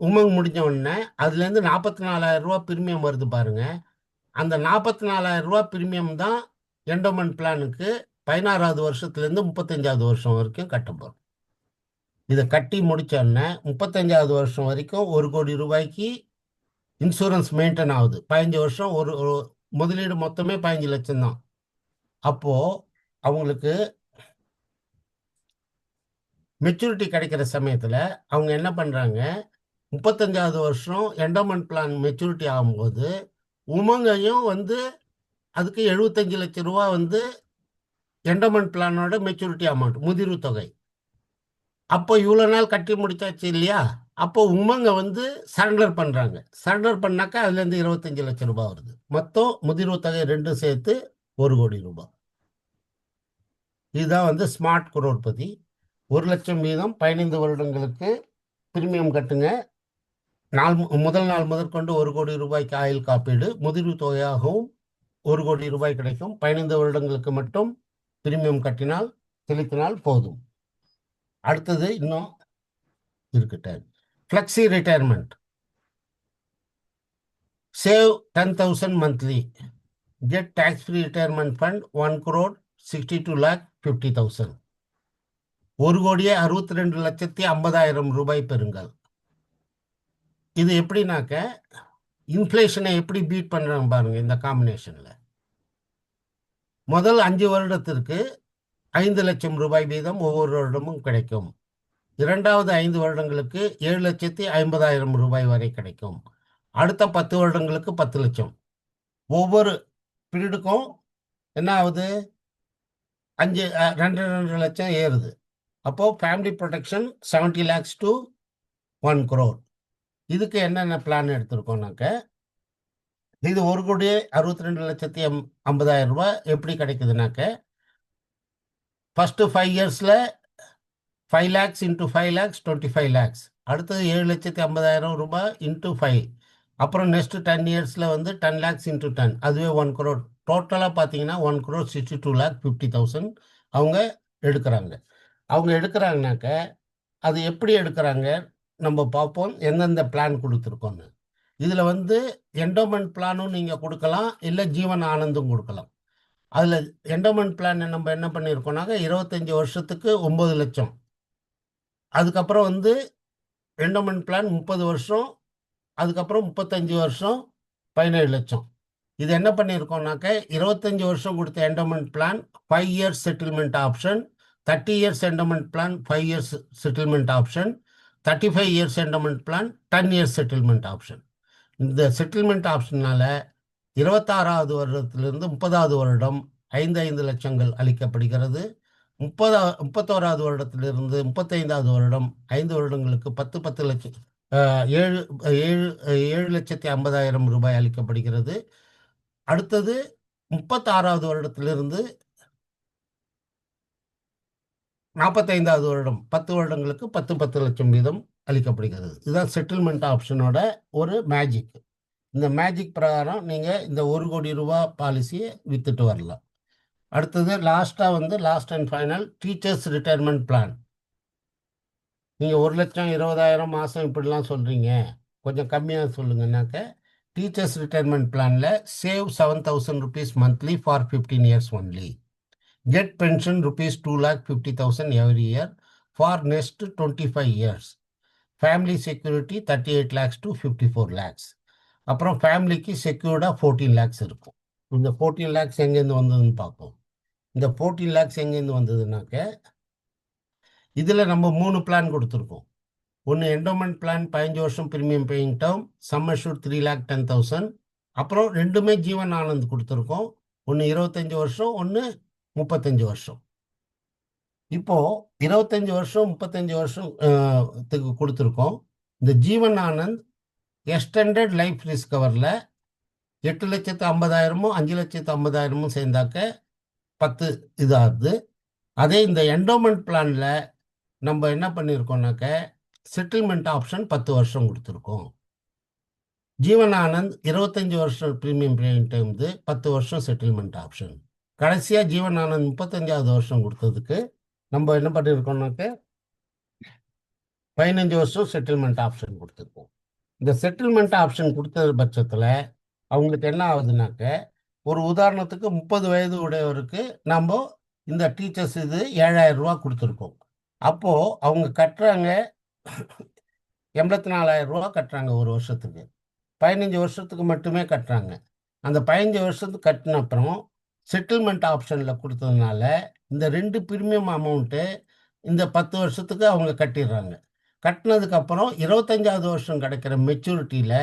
உமங் முடிஞ்ச உடனே அதுலேருந்து 44,000 ரூபா பிரீமியம் வருது பாருங்க. அந்த 44,000 ரூபா பிரீமியம் தான் என்டோமெண்ட் பிளானுக்கு 16வது வருஷத்துலேருந்து 35வது வருஷம் வரைக்கும் கட்டப்படும். இதை கட்டி முடித்தோடனே 35வது வருஷம் வரைக்கும் 1 கோடி ரூபாய்க்கு இன்சூரன்ஸ் மெயின்டைன் ஆகுது. 15 வருஷம் ஒரு முதலீடு மொத்தமே 15 லட்சம் தான். அப்போது அவங்களுக்கு மெச்சூரிட்டி கிடைக்கிற சமயத்தில் அவங்க என்ன பண்ணுறாங்க, 35வது வருஷம் என்டோமெண்ட் பிளான் மெச்சூரிட்டி ஆகும்போது உமங்கையும் வந்து அதுக்கு 75 லட்சம் ரூபா வந்து என்டோமெண்ட் பிளானோட மெச்சூரிட்டி அமௌண்ட் முதிர்வு தொகை. அப்போ இவ்வளோ நாள் கட்டி முடிச்சாச்சு இல்லையா? அப்போ உமங்க வந்து சரண்டர் பண்ணுறாங்க. சரண்டர் பண்ணாக்கா அதுலேருந்து 25 லட்சம் ரூபாய் வருது. மொத்தம் முதிர்வு தொகை ரெண்டும் சேர்த்து 1 கோடி ரூபாய். இதுதான் வந்து ஸ்மார்ட் குரோர்பதி. 1 லட்சம் வீதம் 15 வருடங்களுக்கு பிரீமியம் கட்டுங்க. முதல் நாள் முதற்கொண்டு 1 கோடி ரூபாய்க்கு ஆயுள் காப்பீடு. முதிர்வு தொகையாகவும் 1 கோடி ரூபாய் கிடைக்கும். 15 வருடங்களுக்கு மட்டும் பிரீமியம் கட்டினால் செலுத்தினால் போதும். அடுத்தது இன்னும் இருக்கட்டும், flexi retirement. Save 10,000 monthly, get tax free retirement fund 1,62,50,000. 1,62,50,000 ரூபாய் பெறுங்கள். இது எப்படின்னாக்க இன்ஃப்ளேஷனை எப்படி பீட் பண்ணுறாங்க பாருங்க. இந்த காம்பினேஷனில் முதல் 5 வருடத்திற்கு 5 லட்சம் ரூபாய் வீதம் ஒவ்வொரு வருடமும் கிடைக்கும். இரண்டாவது 5 வருடங்களுக்கு 7,50,000 ரூபாய் வரை கிடைக்கும். அடுத்த 10 வருடங்களுக்கு 10 லட்சம். ஒவ்வொரு பீரியடுக்கும் என்ன ஆகுது? 2 லட்சம் ஏறுது. அப்போது family protection 70 lakhs to 1 crore. இதுக்கு என்னென்ன பிளான் எடுத்திருக்கோம்னாக்க, இது 1,62,50,000 ரூபாய் எப்படி கிடைக்குதுனாக்க, ஃபஸ்ட்டு 5 இயர்ஸில் 5 lakhs into 5 lakhs 25 lakhs. அடுத்தது 7,50,000 ரூபாய் into 5. அப்புறம் நெக்ஸ்ட் 10 இயர்ஸில் வந்து 10 lakhs into 10, அதுவே 1 crore. டோட்டலாக பார்த்தீங்கன்னா 1,62,50,000 அவங்க எடுக்கிறாங்க. அவங்க எடுக்கிறாங்கனாக்க அது எப்படி எடுக்கிறாங்க நம்ம பார்ப்போம். எந்தெந்த பிளான் கொடுத்துருக்கோன்னு. இதில் வந்து என்டோமெண்ட் பிளானும் நீங்கள் கொடுக்கலாம், இல்லை ஜீவன் ஆனந்தும் கொடுக்கலாம். அதில் என்டோமெண்ட் பிளான் நம்ம என்ன பண்ணியிருக்கோம்னாக்க 25 வருஷத்துக்கு 9 லட்சம். அதுக்கப்புறம் வந்து என்டோமெண்ட் பிளான் 30 வருஷம், அதுக்கப்புறம் 35 வருஷம் 17 லட்சம். இது என்ன பண்ணியிருக்கோம்னாக்க 25 வருஷம் கொடுத்த endowment plan 5 years settlement option, 30 years endowment plan 5 years settlement option, 35 years endowment plan 10 years settlement option. இந்த செட்டில்மெண்ட் ஆப்ஷனால் 26வது வருடத்திலிருந்து 30வது வருடம் 5 லட்சங்கள் அளிக்கப்படுகிறது. 31வது வருடத்திலிருந்து 35வது வருடம் 5 வருடங்களுக்கு 10 லட்சம் 7,50,000 ரூபாய் அளிக்கப்படுகிறது. அடுத்தது 36வது வருடத்திலிருந்து 45வது வருடம் 10 வருடங்களுக்கு 10 லட்சம் வீதம் அளிக்கப்படுகிறது. இதுதான் செட்டில்மெண்ட் ஆப்ஷனோட ஒரு மேஜிக். இந்த மேஜிக் பிரகாரம் நீங்கள் இந்த 1 கோடி ரூபாய் பாலிசியை விற்றுட்டு வரலாம். அடுத்தது லாஸ்ட்டாக வந்து last and final teachers retirement plan. நீங்கள் 1,20,000 மாதம் இப்படிலாம் சொல்கிறீங்க, கொஞ்சம் கம்மியாக சொல்லுங்கன்னாக்க டீச்சர்ஸ் ரிட்டையர்மெண்ட் பிளானில் save 7,000 rupees monthly for 15 years only. Get pension ₹2,50,000 every year for next 25 years. Family security 38 lakhs to 54 lakhs. அப்புறம் ஃபேமிலிக்கு செக்யூர்டாக 14 lakhs இருக்கும். இந்த 14 lakhs எங்கேருந்து வந்ததுன்னு பார்ப்போம். இந்த 14 lakhs எங்கேருந்து வந்ததுனாக்க, இதில் நம்ம 3 பிளான் கொடுத்துருக்கோம். ஒன்று என்டோமெண்ட் பிளான் 15 வருஷம் premium paying term, some assured 3,10,000. அப்புறம் ரெண்டுமே ஜீவன் ஆனந்த் கொடுத்துருக்கோம். ஒன்று 25 வருஷம், ஒன்று 35 வருஷம். இப்போது 25 வருஷம் 35 வருஷத்துக்கு கொடுத்துருக்கோம். இந்த ஜீவன் ஆனந்த் எக்ஸ்டெண்டட் லைஃப் ரிஸ்க் கவரில் 8,50,000 5,50,000 சேர்ந்தாக்க 10 இதாகுது. அதே இந்த என்டோமெண்ட் பிளானில் நம்ம என்ன பண்ணியிருக்கோம்னாக்க செட்டில்மெண்ட் ஆப்ஷன் 10 வருஷம் கொடுத்துருக்கோம். ஜீவன் ஆனந்த் 25 வருஷம் ப்ரீமியம் பேயிங் டைம், 10 வருஷம் செட்டில்மெண்ட் ஆப்ஷன். கடைசியாக ஜீவன் ஆனந்த் 35வது வருஷம் கொடுத்ததுக்கு நம்ம என்ன பண்ணியிருக்கோம்னாக்க 15 வருஷம் செட்டில்மெண்ட் ஆப்ஷன் கொடுத்துருக்கோம். இந்த செட்டில்மெண்ட் ஆப்ஷன் கொடுத்த பட்சத்தில் அவங்களுக்கு என்ன ஆகுதுனாக்க, ஒரு உதாரணத்துக்கு 30 வயது உடையவருக்கு நம்ம இந்த டீச்சர்ஸ் இது 7,000 ரூபா கொடுத்துருக்கோம். அப்போது அவங்க கட்டுறாங்க 84,000 ரூபா கட்டுறாங்க ஒரு வருஷத்துக்கு. 15 வருஷத்துக்கு மட்டுமே கட்டுறாங்க. அந்த 15 வருஷத்துக்கு கட்டின அப்புறம் செட்டில்மெண்ட் ஆப்ஷனில் கொடுத்ததுனால இந்த 2 ப்ரீமியம் அமௌண்ட்டு இந்த 10 வருஷத்துக்கு அவங்க கட்டிடுறாங்க. கட்டினதுக்கப்புறம் 25வது வருஷம் கிடைக்கிற மெச்சூரிட்டியில்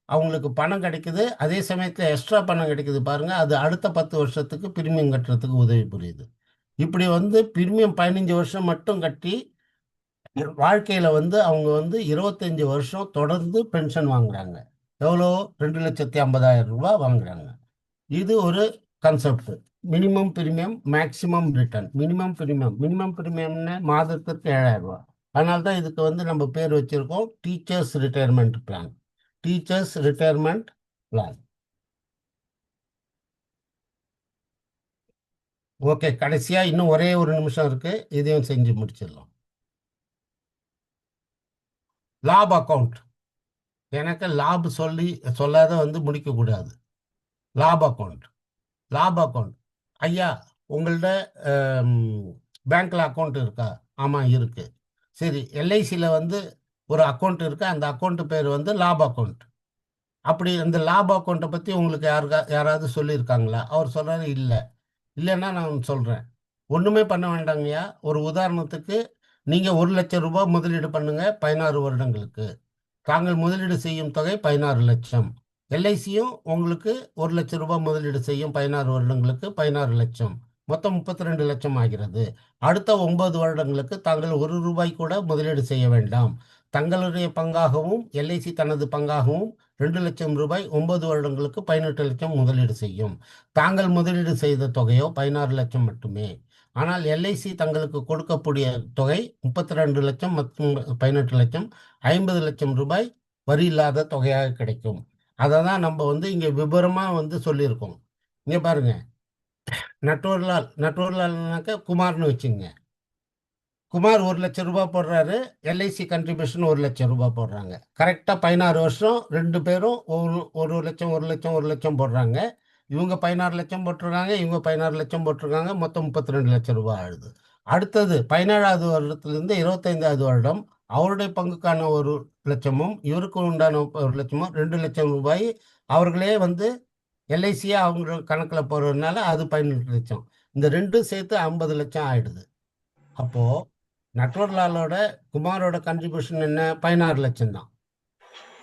அவங்களுக்கு பணம் கிடைக்குது. அதே சமயத்தில் எக்ஸ்ட்ரா பணம் கிடைக்குது பாருங்கள், அது அடுத்த 10 வருஷத்துக்கு ப்ரீமியம் கட்டுறதுக்கு உதவி புரியுது. இப்படி வந்து பிரீமியம் 15 வருஷம் மட்டும் கட்டி வாழ்க்கையில வந்து அவங்க வந்து 25 வருஷம் தொடர்ந்து பென்ஷன் வாங்குறாங்க. எவ்வளோ? 2,50,000 வாங்குறாங்க. இது ஒரு concept. Minimum premium, maximum return. Minimum பிரீமியம்னு மாதத்திற்கு 7,000. அதனால தான் இதுக்கு வந்து நம்ம பேர் வச்சிருக்கோம் teachers retirement plan. Teachers retirement plan. Okay, கடைசியா இன்னும் ஒரே ஒரு நிமிஷம் இருக்கு, இதையும் செஞ்சு முடிச்சிடலாம். Lap account. எனக்கு லாப் சொல்லாத வந்து முடிக்கக்கூடாது. லாப் அக்கவுண்ட். ஐயா, உங்கள்ட பேங்க்ல அக்கவுண்ட் இருக்கா? ஆமா இருக்கு. சரி, எல்ஐசியில் வந்து ஒரு அக்கவுண்ட் இருக்கு, அந்த அக்கவுண்ட் பேர் வந்து லாப் அக்கவுண்ட். அப்படி அந்த லாப் அக்கௌண்ட்டை பற்றி உங்களுக்கு யாராவது சொல்லியிருக்காங்களா? அவர் சொல்றாரு இல்லைன்னா நான் சொல்கிறேன். ஒன்றுமே பண்ண வேண்டாங்கய்யா. ஒரு உதாரணத்துக்கு நீங்கள் 1,00,000 முதலீடு பண்ணுங்க 16 வருடங்களுக்கு. தாங்கள் முதலீடு செய்யும் தொகை 16 லட்சம். எல்ஐசியும் உங்களுக்கு 1,00,000 முதலீடு செய்யும் 16 வருடங்களுக்கு 16 லட்சம். மொத்தம் 32 லட்சம் ஆகிறது. அடுத்த 9 வருடங்களுக்கு தாங்கள் ₹1 கூட முதலீடு செய்ய வேண்டாம். தங்களுடைய பங்காகவும் எல்ஐசி தனது பங்காகவும் ₹2,00,000 9 வருடங்களுக்கு 18 லட்சம் முதலீடு செய்யும். தாங்கள் முதலீடு செய்த தொகையோ 16 லட்சம் மட்டுமே. ஆனால் எல்ஐசி தங்களுக்கு கொடுக்கக்கூடிய தொகை 32 லட்சம் மற்றும் 18 லட்சம், 50 லட்சம் ரூபாய் வரி இல்லாத தொகையாக கிடைக்கும். அதை தான் நம்ம வந்து இங்கே விபரமாக வந்து சொல்லியிருக்கோம். இங்கே பாருங்க, நட்வர்லால்னாக்க குமார்னு வச்சுங்க. குமார் 1,00,000 போடுறாரு, எல்ஐசி கண்ட்ரிபியூஷன் 1,00,000 போடுறாங்க. கரெக்டாக 16 வருஷம் ரெண்டு பேரும் ஒரு லட்சம் 1,00,000 போடுறாங்க. இவங்க 16 லட்சம் போட்டிருக்காங்க, இவங்க 16 லட்சம் போட்டிருக்காங்க. மொத்தம் 32 லட்சம் ரூபாய் ஆகுது. அடுத்தது 17வது வருடத்திலிருந்து 25வது வருடம் அவருடைய பங்குக்கான 1 லட்சமும் இவருக்கு உண்டான 1 லட்சமும் 2 லட்சம் ரூபாய் அவர்களே வந்து எல்ஐசியா அவங்க கணக்கில் போடுறதுனால அது 18 லட்சம். இந்த ரெண்டும் சேர்த்து 50 லட்சம் ஆயிடுது. அப்போ நட்வர்லாலோட குமாரோட கண்ட்ரிபியூஷன் என்ன? 16 லட்சம் தான்.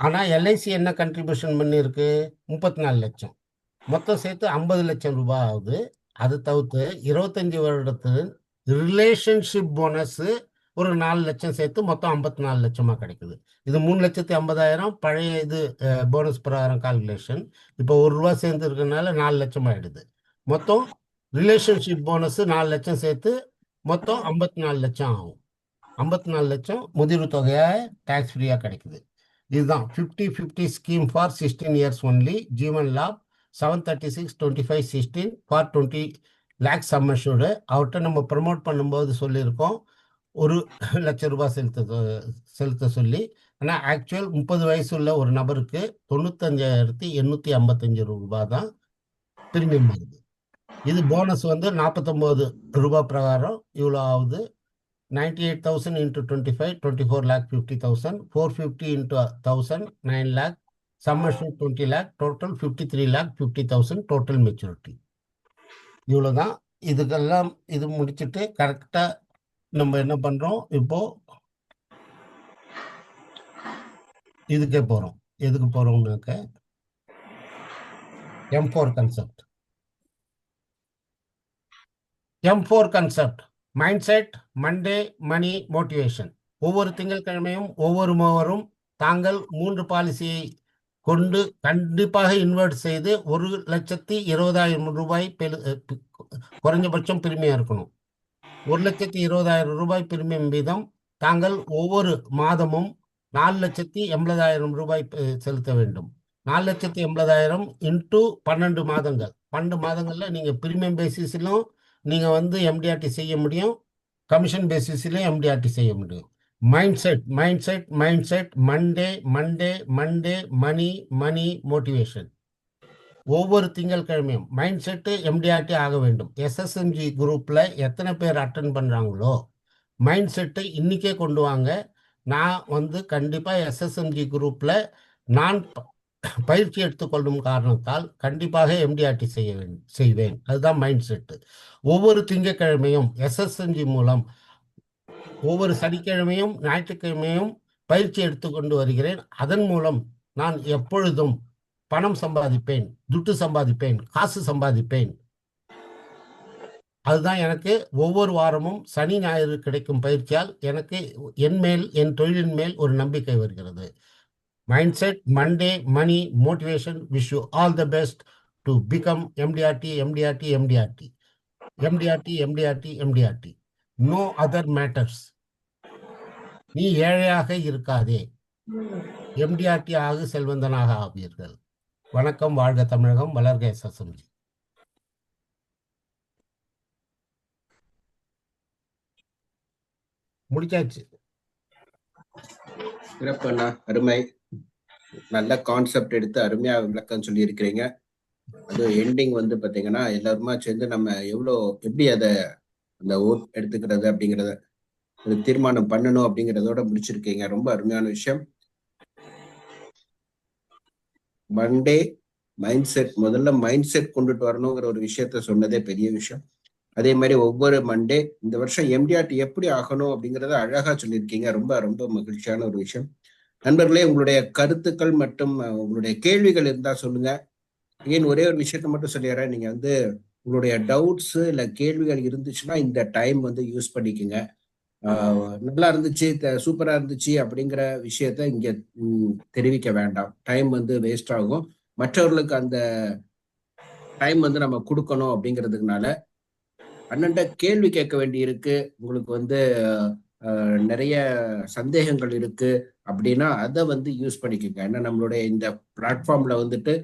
ஆனால் எல்ஐசி என்ன கண்ட்ரிபியூஷன் பண்ணியிருக்கு? 34 லட்சம். மொத்தம் சேர்த்து 50 லட்சம் ரூபாய் ஆகுது. அது தவிர்த்து 25 வருடத்தில் ரிலேஷன்ஷிப் போனஸ் ஒரு 4 லட்சம் சேர்த்து மொத்தம் 54 லட்சமாக கிடைக்குது. இது 3,50,000 பழைய இது போனஸ் பிரகாரம் கால்குலேஷன். இப்போ ₹1 சேர்ந்து இருக்கனால 4 லட்சம் ஆயிடுது. மொத்தம் ரிலேஷன்ஷிப் போனஸ் 4 லட்சம் சேர்த்து மொத்தம் 54 லட்சம் ஆகும். 54 லட்சம் முதிர்வு தொகையாக டேக்ஸ் ஃப்ரீயாக கிடைக்குது. இதுதான் 50-50 scheme for 16 years only. Jeevan Labh 736-25-16 for 20 lakhs sum assured. அவர்கிட்ட நம்ம ப்ரமோட் பண்ணும்போது சொல்லியிருக்கோம் ₹1 லட்சம் செலுத்த சொல்லி. ஆனால் ஆக்சுவல் 30 வயசு உள்ள ஒரு நபருக்கு 95,855 தான் பிரீமியம் வருது. இது போனஸ் வந்து ₹49 பிரகாரம் இவ்வளோ ஆகுது. 98,000 into 25, 24 lakh 50,000, 450 into 1,000, 9 lakh, sum assured 20 lakh, total 53 lakh 50,000 total maturity. இவ்வளோதான். இதுக்கெல்லாம் இது முடிச்சுட்டு கரெக்டாக நம்ம என்ன பண்ணுறோம், இப்போ இதுக்கே போகிறோம். எதுக்கு போகிறோம்னாக்க M4 concept. M4 concept mind set, Monday, money, motivation. ஒவ்வொரு திங்கட்கிழமையும் ஒவ்வொரு மூவரும் தாங்கள் 3 பாலிசியை கொண்டு கண்டிப்பாக இன்வெர்ட் செய்து ₹1,20,000 குறைஞ்சபட்சம் பிரீமியம் இருக்கணும். ₹1,20,000 பிரீமியம் வீதம் தாங்கள் ஒவ்வொரு மாதமும் ₹4,80,000 செலுத்த வேண்டும். 4,80,000 இன்ட்டு 12 மாதங்கள். 12 மாதங்களில் நீங்கள் பிரீமியம் பேசிஸிலும் நீங்கள் வந்து எம்டிஆர்டி செய்ய முடியும், கமிஷன் பேசிஸ்லையும் எம்டிஆர்டி செய்ய முடியும். Mind set, Monday, money, motivation. ஒவ்வொரு திங்கட்கிழமையும் மைண்ட் செட்டு எம்டிஆர்டி ஆக வேண்டும். எஸ்எஸ்எம்ஜி குரூப்பில் எத்தனை பேர் அட்டன் பண்ணுறாங்களோ மைண்ட் செட்டை இன்றைக்கே கொண்டு வாங்க. நான் வந்து கண்டிப்பாக எஸ்எஸ்எம்ஜி குரூப்பில் நான் பயிற்சி எடுத்துக்கொள்ளும் காரணத்தால் கண்டிப்பாக எம்டிஆர்டி செய்வேன். அதுதான் மைண்ட் செட்டு. ஒவ்வொரு திங்கட்கிழமையும் எஸ்எஸ்என்ஜி மூலம் ஒவ்வொரு சனிக்கிழமையும் ஞாயிற்றுக்கிழமையும் பயிற்சி எடுத்துக்கொண்டு வருகிறேன். அதன் மூலம் நான் எப்பொழுதும் பணம் சம்பாதிப்பேன், துட்டு சம்பாதிப்பேன், காசு சம்பாதிப்பேன். அதுதான் எனக்கு ஒவ்வொரு வாரமும் சனி ஞாயிறு கிடைக்கும் பயிற்சியால் எனக்கு என் தொழிலின் மேல் ஒரு நம்பிக்கை வருகிறது. Mind set, Monday, money, motivation. Wish you all the best to become MDRT, MDRT, MDRT, MDRT, MDRT, MDRT. No other matters. நீ ஏழையாக இருக்காதே, எம்டிஆர்டி ஆகு, செல்வந்தனாக ஆவீர்கள். வணக்கம். வாழ்க தமிழகம், வளர்க எஸ்எஸ்எம்ஜி. முடிச்சாச்சு. சிறப்புண்ணா, அருமை. நல்ல கான்செப்ட் எடுத்து அருமையா விளக்கம் சொல்லி இருக்கிறீங்க. அது எண்டிங் வந்து பாத்தீங்கன்னா எல்லாருமா சேர்ந்து நம்ம எப்படி அதை அந்த ஓட் எடுத்துக்கிறது அப்படிங்கிறத ஒரு தீர்மானம் பண்ணணும் அப்படிங்கிறதோட முடிச்சிருக்கீங்க. ரொம்ப அருமையான விஷயம். மண்டே மைண்ட் செட், முதல்ல மைண்ட் செட் கொண்டுட்டு வரணுங்கிற ஒரு விஷயத்த சொன்னதே பெரிய விஷயம். அதே மாதிரி ஒவ்வொரு மண்டே இந்த வருஷம் எம்டிஆர்டி எப்படி ஆகணும் அப்படிங்கிறத அழகா சொல்லியிருக்கீங்க. ரொம்ப ரொம்ப மகிழ்ச்சியான ஒரு விஷயம். நண்பர்களே, உங்களுடைய கருத்துக்கள் மற்றும் உங்களுடைய கேள்விகள் இருந்தா சொல்லுங்க. ஏன் ஒரே ஒரு விஷயத்த மட்டும் சொல்லிடுறேன். நீங்க வந்து உங்களுடைய டவுட்ஸ் இல்ல கேள்விகள் இருந்துச்சுன்னா இந்த டைம் வந்து யூஸ் பண்ணிக்கோங்க. நல்லா இருந்துச்சு, சூப்பரா இருந்துச்சு அப்படிங்கிற விஷயத்த இங்க தெரிவிக்க வேண்டாம். டைம் வந்து வேஸ்ட் ஆகும். மற்றவர்களுக்கு அந்த டைம் வந்து நம்ம கொடுக்கணும் அப்படிங்கிறதுனால அண்ணன்ட்ட கேள்வி கேட்க வேண்டி இருக்கு, உங்களுக்கு வந்து நிறைய சந்தேகங்கள் இருக்கு அப்படின்னா அதை வந்து யூஸ் பண்ணிக்கோங்க. ஏன்னா நம்மளுடைய இந்த பிளாட்ஃபார்ம்ல வந்துட்டு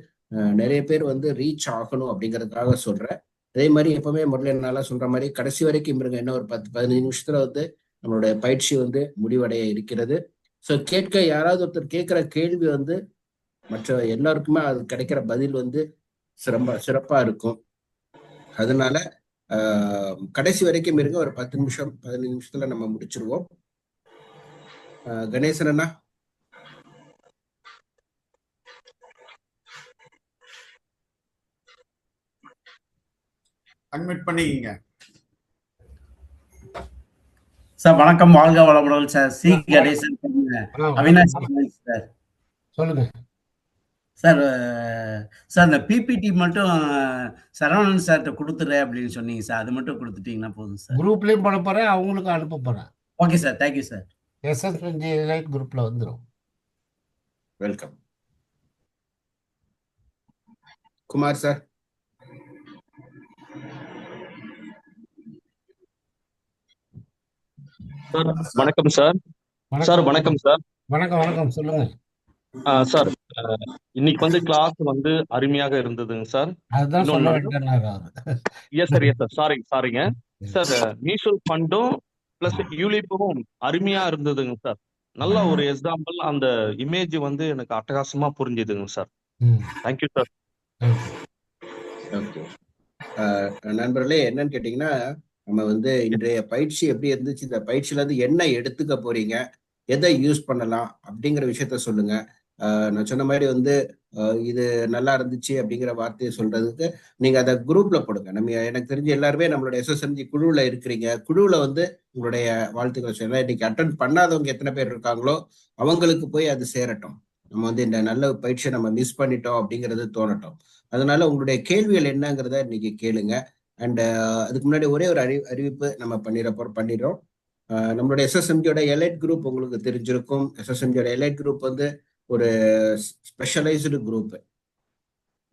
நிறைய பேர் வந்து ரீச் ஆகணும் அப்படிங்கிறதுக்காக சொல்றேன். அதே மாதிரி எப்பவுமே முதல்ல நல்லா சொல்ற மாதிரி கடைசி வரைக்கும் இருங்க. என்ன ஒரு 10-15 நிமிஷத்துல வந்து நம்மளுடைய பயிற்சி வந்து முடிவடைய இருக்கிறது. ஸோ யாராவது ஒருத்தர் கேட்கிற கேள்வி வந்து மற்ற எல்லாருக்குமே அது கிடைக்கிற பதில் வந்து சிறப்பா இருக்கும். அதனால கடைசி வரைக்கும் இருங்க. ஒரு 10 நிமிஷம் 15 நிமிஷத்துல நம்ம முடிச்சிருவோம். கணேசன் அண்ணா. அட்மிட் பண்ணிக்கீங்க சார். வணக்கம், வாழ்க வளமுடன் sir. C Ganesan, Avinash sir. சொல்லுங்க சார். சார், இந்த பிபிடி மட்டும் சரவணன் சார்கிட்ட கொடுத்துறேன் அப்படின்னு சொன்னீங்க சார். அது மட்டும் கொடுத்துட்டீங்கன்னா போதும் சார். குரூப்லயும் போட போறேன், அவங்களுக்கு அனுப்ப போறேன். Okay sir, thank you sir. SSMG light குரூப்ல வந்துடும். வெல்கம். குமார் சார். சார் வணக்கம் சார். சார் வணக்கம் சார். வணக்கம் வணக்கம், சொல்லுங்க சார். இன்னைக்கு வந்து கிளாஸ் வந்து அருமையாக இருந்ததுங்க சார். அதுதான் சொல்ல வேண்டாம். எஸ் சார், சாரிங்க சார். மியூச்சுவல் ஃபண்டும் பிளஸ் யூலிப்பும் அருமையா இருந்ததுங்க சார். நல்ல ஒரு எக்ஸாம்பிள், அந்த இமேஜ் வந்து எனக்கு அட்டகாசமா புரிஞ்சுதுங்க சார். Thank you sir. ஓகே நண்பர்களே, என்னன்னு கேட்டீங்கன்னா நம்ம வந்து இன்றைய பயிற்சி எப்படி இருந்துச்சு, இந்த பயிற்சியில இருந்து என்ன எடுத்துக்க போறீங்க, எதை யூஸ் பண்ணலாம் அப்படிங்கிற விஷயத்த சொல்லுங்க. நான் சொன்ன மாதிரி வந்து இது நல்லா இருந்துச்சு அப்படிங்கிற வார்த்தையை சொல்றதுக்கு நீங்க அதை குரூப்ல போடுங்க. எனக்கு தெரிஞ்சு எல்லாருமே நம்மளோட எஸ்எஸ்எம்ஜி குழுவுல இருக்கிறீங்க. குழுவுல வந்து உங்களுடைய வாழ்த்துக்களை சொல்லலாம். இன்னைக்கு அட்டன் பண்ணாதவங்க எத்தனை பேர் இருக்காங்களோ அவங்களுக்கு போய் அது சேரட்டும். நம்ம வந்து இந்த நல்ல பயிற்சியை நம்ம மிஸ் பண்ணிட்டோம் அப்படிங்கிறது தோணட்டும். அதனால உங்களுடைய கேள்விகள் என்னங்கிறத இன்னைக்கு கேளுங்க. அண்ட் அதுக்கு முன்னாடி ஒரே ஒரு அறிவிப்பு நம்ம பண்ணிடுறோம். நம்மளுடைய எஸ்எஸ்எம்ஜியோட எலைட் குரூப் உங்களுக்கு தெரிஞ்சிருக்கும். எஸ்எஸ்எம்ஜியோட எலைட் குரூப் வந்து ஒரு ஸ்பெஷலைஸ்டு குரூப்.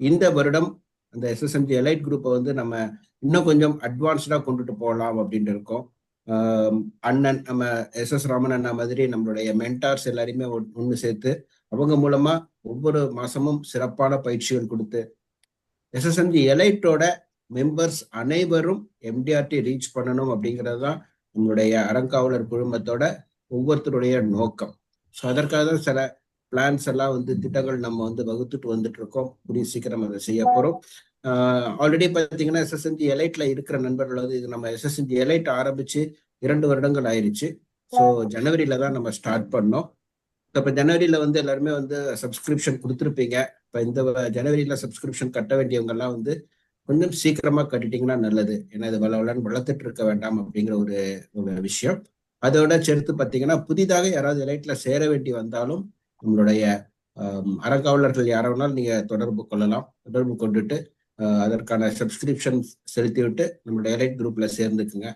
இந்த வருடம் அந்த எஸ்எஸ்எம்ஜி எலைட் குரூப்பை வந்து நம்ம இன்னும் கொஞ்சம் அட்வான்ஸ்டா கொண்டுட்டு போகலாம் அப்படின்ட்டு இருக்கோம். அண்ணன் நம்ம எஸ் ராமன் அண்ணா மாதிரி நம்மளுடைய மென்டார்ஸ் எல்லாரையுமே ஒன்று சேர்த்து அவங்க மூலமா ஒவ்வொரு மாசமும் சிறப்பான பயிற்சிகள் கொடுத்து எஸ்எஸ்எம்ஜி எலைட்டோட மெம்பர்ஸ் அனைவரும் எம்டிஆர்டி ரீச் பண்ணணும் அப்படிங்கிறது தான் நம்மளுடைய அறங்காவலர் குழுமத்தோட ஒவ்வொருத்தருடைய நோக்கம். ஸோ அதற்காக தான் சில பிளான்ஸ் எல்லாம் வந்து திட்டங்கள் நம்ம வந்து வகுத்துட்டு வந்துட்டு இருக்கோம். கூடிய சீக்கிரம் அதை செய்ய போறோம். ஆல்ரெடி பார்த்தீங்கன்னா எஸ்எஸ்எம்ஜி எலைட்ல இருக்கிற நண்பர்கள் வந்து இது நம்ம எஸ்எஸ்எம்ஜி எலைட் ஆரம்பிச்சு 2 வருடங்கள் ஆயிடுச்சு. ஸோ ஜனவரியில தான் நம்ம ஸ்டார்ட் பண்ணோம். இப்போ ஜனவரியில வந்து எல்லாருமே வந்து சப்ஸ்கிரிப்ஷன் கொடுத்துருப்பீங்க. இப்போ இந்த ஜனவரியில சப்ஸ்கிரிப்ஷன் கட்ட வேண்டியவங்க எல்லாம் வந்து கொஞ்சம் சீக்கிரமா கட்டிட்டீங்கன்னா நல்லது. ஏன்னா இது வளர்த்துட்டு இருக்க வேண்டாம் அப்படிங்கிற ஒரு விஷயம். அதோட சேர்த்து பார்த்தீங்கன்னா புதிதாக யாராவது எலைட்ல சேர வேண்டி வந்தாலும் நம்மளுடைய அறங்காவலர்கள் யாராவனாலும் நீங்க தொடர்பு கொள்ளலாம். தொடர்பு கொண்டுட்டு அதற்கான சப்ஸ்கிரிப்ஷன் செலுத்திவிட்டு நம்மளுடைய எலைட் குரூப்ல சேர்ந்துக்குங்க.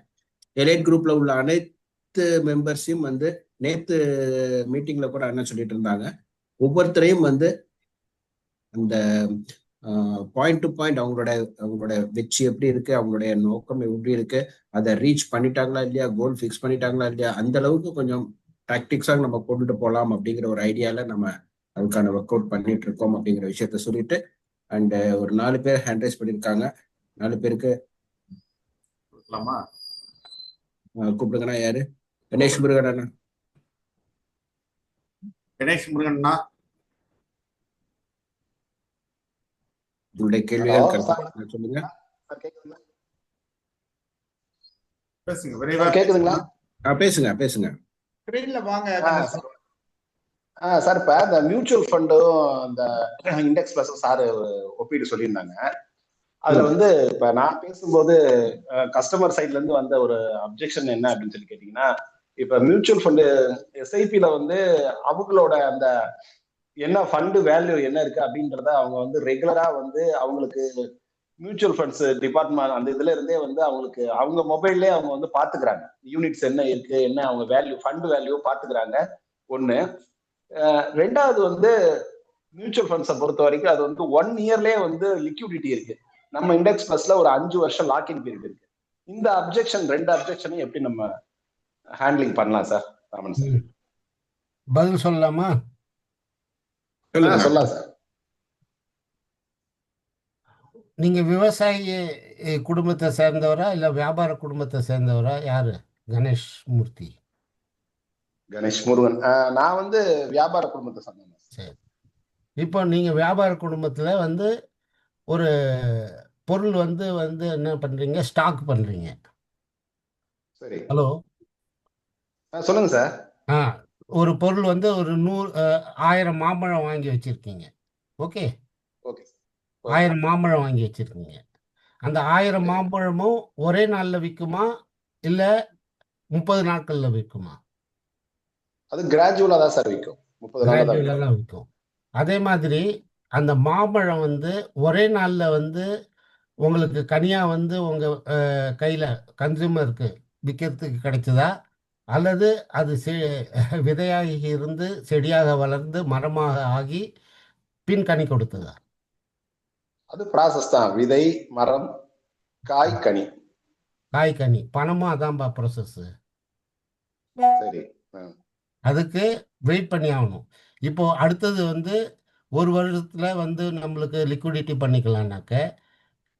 எலைட் குரூப்ல உள்ள அனைத்து மெம்பர்ஸையும் வந்து நேத்து மீட்டிங்ல கூட என்ன சொல்லிட்டு இருந்தாங்க, ஒவ்வொருத்தரையும் வந்து அந்த பாயிண்ட் டு பாயிண்ட் அவங்களோட வெற்றி எப்படி இருக்கு, அவங்களுடைய நோக்கம் எப்படி இருக்கு, அதை ரீச் பண்ணிட்டாங்களா இல்லையா, கோல் ஃபிக்ஸ் பண்ணிட்டாங்களா இல்லையா, அந்த அளவுக்கு கொஞ்சம் டாக்டிக்ஸாக நம்ம கொண்டுட்டு போகலாம் அப்படிங்கிற ஒரு ஐடியால நம்ம அதுக்கான ஒர்க் அவுட் பண்ணிட்டு இருக்கோம் அப்படிங்கிற விஷயத்த சொல்லிட்டு, அண்ட் ஒரு 4 பேர் ஹேண்ட் ரைஸ் பண்ணியிருக்காங்க. 4 பேருக்கு கொடுக்கலாமா? கூப்பிடுங்கண்ணா. யாரு? கணேஷ் முருகன் அண்ணா. கணேஷ் முருகன்னா, உங்களுடைய கேள்விகள் கருத்து சொல்லுங்க. பேசுங்க, விரைவா கேக்குதுங்களா? பேசுங்க. ஸ்கிரீன்ல வாங்க. சார், இப்ப இந்த மியூச்சுவல் ஃபண்டும் இந்த இண்டெக்ஸ் பிளஸ் சார் ஒப்பீடு சொல்லியிருந்தாங்க. அதுல வந்து இப்ப நான் பேசும்போது கஸ்டமர் சைட்ல இருந்து வந்த ஒரு அப்ஜெக்ஷன் என்ன அப்படின்னு சொல்லி கேட்டீங்கன்னா, இப்ப மியூச்சுவல் ஃபண்டு எஸ்ஐபில வந்து அவங்களோட அந்த என்ன ஃபண்டு வேல்யூ என்ன இருக்கு அப்படின்றத அவங்க வந்து ரெகுலரா வந்து அவங்களுக்கு மியூச்சுவல் ஃபண்ட்ஸ் டிபார்ட்மெண்ட் அந்த இதுல இருந்தே வந்து அவங்களுக்கு அவங்க மொபைல்லே அவங்க வந்து பாத்துக்கிறாங்க, யூனிட்ஸ் என்ன இருக்கு, என்ன அவங்க வேல்யூ ஃபண்ட் வேல்யூ பாத்துக்கிறாங்க. ஒண்ணு. ரெண்டாவது வந்து மியூச்சுவல் ஃபண்ட்ஸை பொறுத்த வரைக்கும் அது வந்து 1 இயர்லயே வந்து லிக்விடிட்டி இருக்கு. நம்ம இண்டெக்ஸ் பிளஸ்ல ஒரு 5 வருஷம் லாக்இன் பீரியட் இருக்கு. இந்த அப்ஜெக்ஷன் 2 அப்ஜெக்ஷனையும் எப்படி நம்ம ஹேண்ட்லிங் பண்ணலாம் சார்? ராமன் சார் பதில் சொல்லலாமா? சொல்லலாம் சார். நீங்க விவசாயி குடும்பத்தை சேர்ந்தவரா இல்ல வியாபார குடும்பத்தை சேர்ந்தவரா? யாரு? கணேஷ் மூர்த்தி. கணேஷ் முருகன். நான் வந்து வியாபார குடும்பத்தை சேர்ந்தேன். சரி. இப்போ நீங்க வியாபார குடும்பத்துல வந்து ஒரு பொருள் வந்து என்ன பண்றீங்க? ஸ்டாக் பண்றீங்க. சரி. ஹலோ, சொல்லுங்க சார். ஒரு பொருள் வந்து ஒரு 1000 மாம்பழம் வாங்கி வச்சிருக்கீங்க. Okay, okay. 1000 மாம்பழம் வாங்கி வச்சிருக்கீங்க. அந்த 1000 மாம்பழமும் ஒரே நாள்ல விற்குமா இல்ல 30 நாட்கள்ல விற்குமா? அது கிராஜுவலா தான் சார் விற்கும். 30 நாள்ல தான் கிராஜுவலா தான் விற்கும். அதே மாதிரி அந்த மாம்பழம் வந்து ஒரே நாள்ல வந்து உங்களுக்கு கனியா வந்து உங்க கையில கன்சூமருக்கு விற்கிறதுக்கு கிடைச்சதா, அல்லது அது விதையாகி இருந்து செடியாக வளர்ந்து மரமாக ஆகி பின் கனி கொடுத்ததா? அது ப்ராசஸ் தான். விதை, மரம், காய், கனி. காய், கனி, பணமும் அதான்பா ப்ராசஸ். சரி. அதுக்கு வெயிட் பண்ணி ஆகணும். இப்போ அடுத்தது வந்து 1 வருடத்துல வந்து நம்மளுக்கு லிக்விடிட்டி பண்ணிக்கலாம்னாக்க,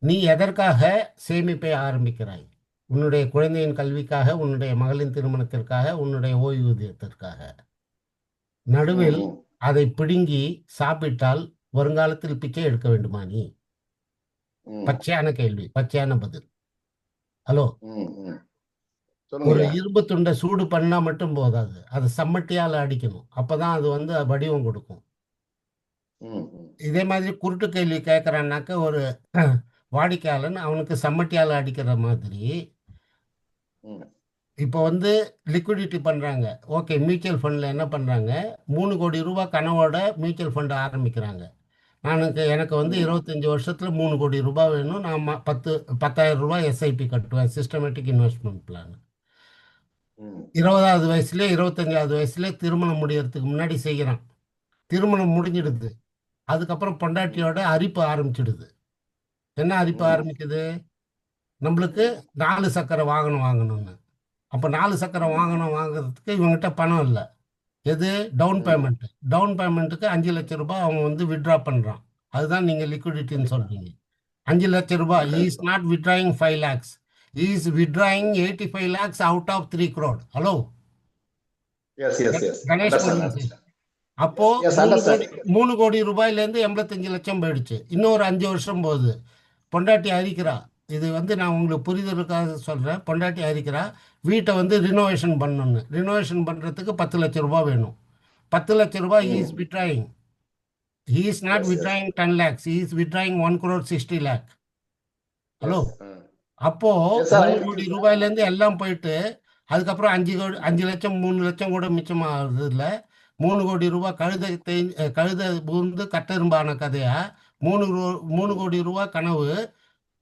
நீ எதற்காக சேமிப்பை ஆரம்பிக்கிறாய்? உன்னுடைய குழந்தையின் கல்விக்காக, உன்னுடைய மகளின் திருமணத்திற்காக, உன்னுடைய ஓய்வூதியத்திற்காக. நடுவில் அதை பிடுங்கி சாப்பிட்டால் வருங்காலத்தில் பிச்சை எடுக்க வேண்டுமா நீ? பச்சையான கேள்வி, பச்சையான பதில். ஹலோ, ஒரு இரும்பு துண்டை சூடு பண்ணா மட்டும் போதாது, அது சம்மட்டியால அடிக்கணும். அப்பதான் அது வந்து வடிவம் கொடுக்கும். இதே மாதிரி குருட்டு கேள்வி கேட்கறான்னாக்க ஒரு வாடிக்கையாளன் அவனுக்கு சம்மட்டியால அடிக்கிற மாதிரி இப்போ வந்து லிக்விடிட்டி பண்றாங்க. ஓகே, மியூச்சுவல் ஃபண்ட்ல என்ன பண்றாங்க? 3 கோடி ரூபாய் கனவோட மியூச்சுவல் ஃபண்ட் ஆரம்பிக்கிறாங்க. எனக்கு வந்து 25 வருஷத்துல 3 கோடி ரூபாய் வேணும், நான் 10,000 ரூபாய் எஸ்ஐபி கட்டுவேன், சிஸ்டமேட்டிக் இன்வெஸ்ட்மெண்ட் பிளான். 20வது வயசுல 25வது வயசுல திருமணம் முடியறதுக்கு முன்னாடி செய்கிறான். திருமணம் முடிஞ்சிடுது. அதுக்கப்புறம் பொண்டாட்டியோட அரிப்பு ஆரம்பிச்சிடுது. என்ன அரிப்பு ஆரம்பிக்குது? நம்மளுக்கு 4 சக்கர வாகனம் வாங்கணும்னு. அப்போ 4 சக்கர வாகனம் வாங்குறதுக்கு இவங்ககிட்ட பணம் இல்லை. எது? Down payment. டவுன் பேமெண்ட்டுக்கு 5 லட்சம் ரூபாய் அவன் வந்து வித்ட்ரா பண்றான். அதுதான் நீங்க லிக்விடிட்டின்னு சொல்றீங்க. 5 லட்சம் ரூபாய். he is not withdrawing 5 lakhs. he is withdrawing 85 lakhs out of 3 crore. Hello, Ganesh Murugan. அப்போ 3 கோடி ரூபாயில இருந்து 85 லட்சம் போயிடுச்சு. இன்னொரு 5 வருஷம் போகுது. பொண்டாட்டி அறிக்கிறா. இது வந்து நான் உங்களுக்கு புரிதலுக்காக சொல்றேன். பொண்டாட்டி அறிக்கிறா, வீட்டை வந்து ரினோவேஷன் பண்ணணும்னு. ரினோவேஷன் பண்றதுக்கு 10 லட்சம் ரூபாய் வேணும். 10 லட்சம் ரூபாய் he is withdrawing. he is not withdrawing 10 lakhs. he is withdrawing 1 crore 60 lakh. Hello, அப்போ 3 கோடி ரூபாயில இருந்து எல்லாம் போயிட்டு அதுக்கப்புறம் 5 லட்சம் 3 லட்சம் கூட மிச்சமாகுது. இல்லை, 3 கோடி ரூபாய் கழுத பூந்து கட்டெரும்பான கதையா 3 கோடி ரூபா கனவு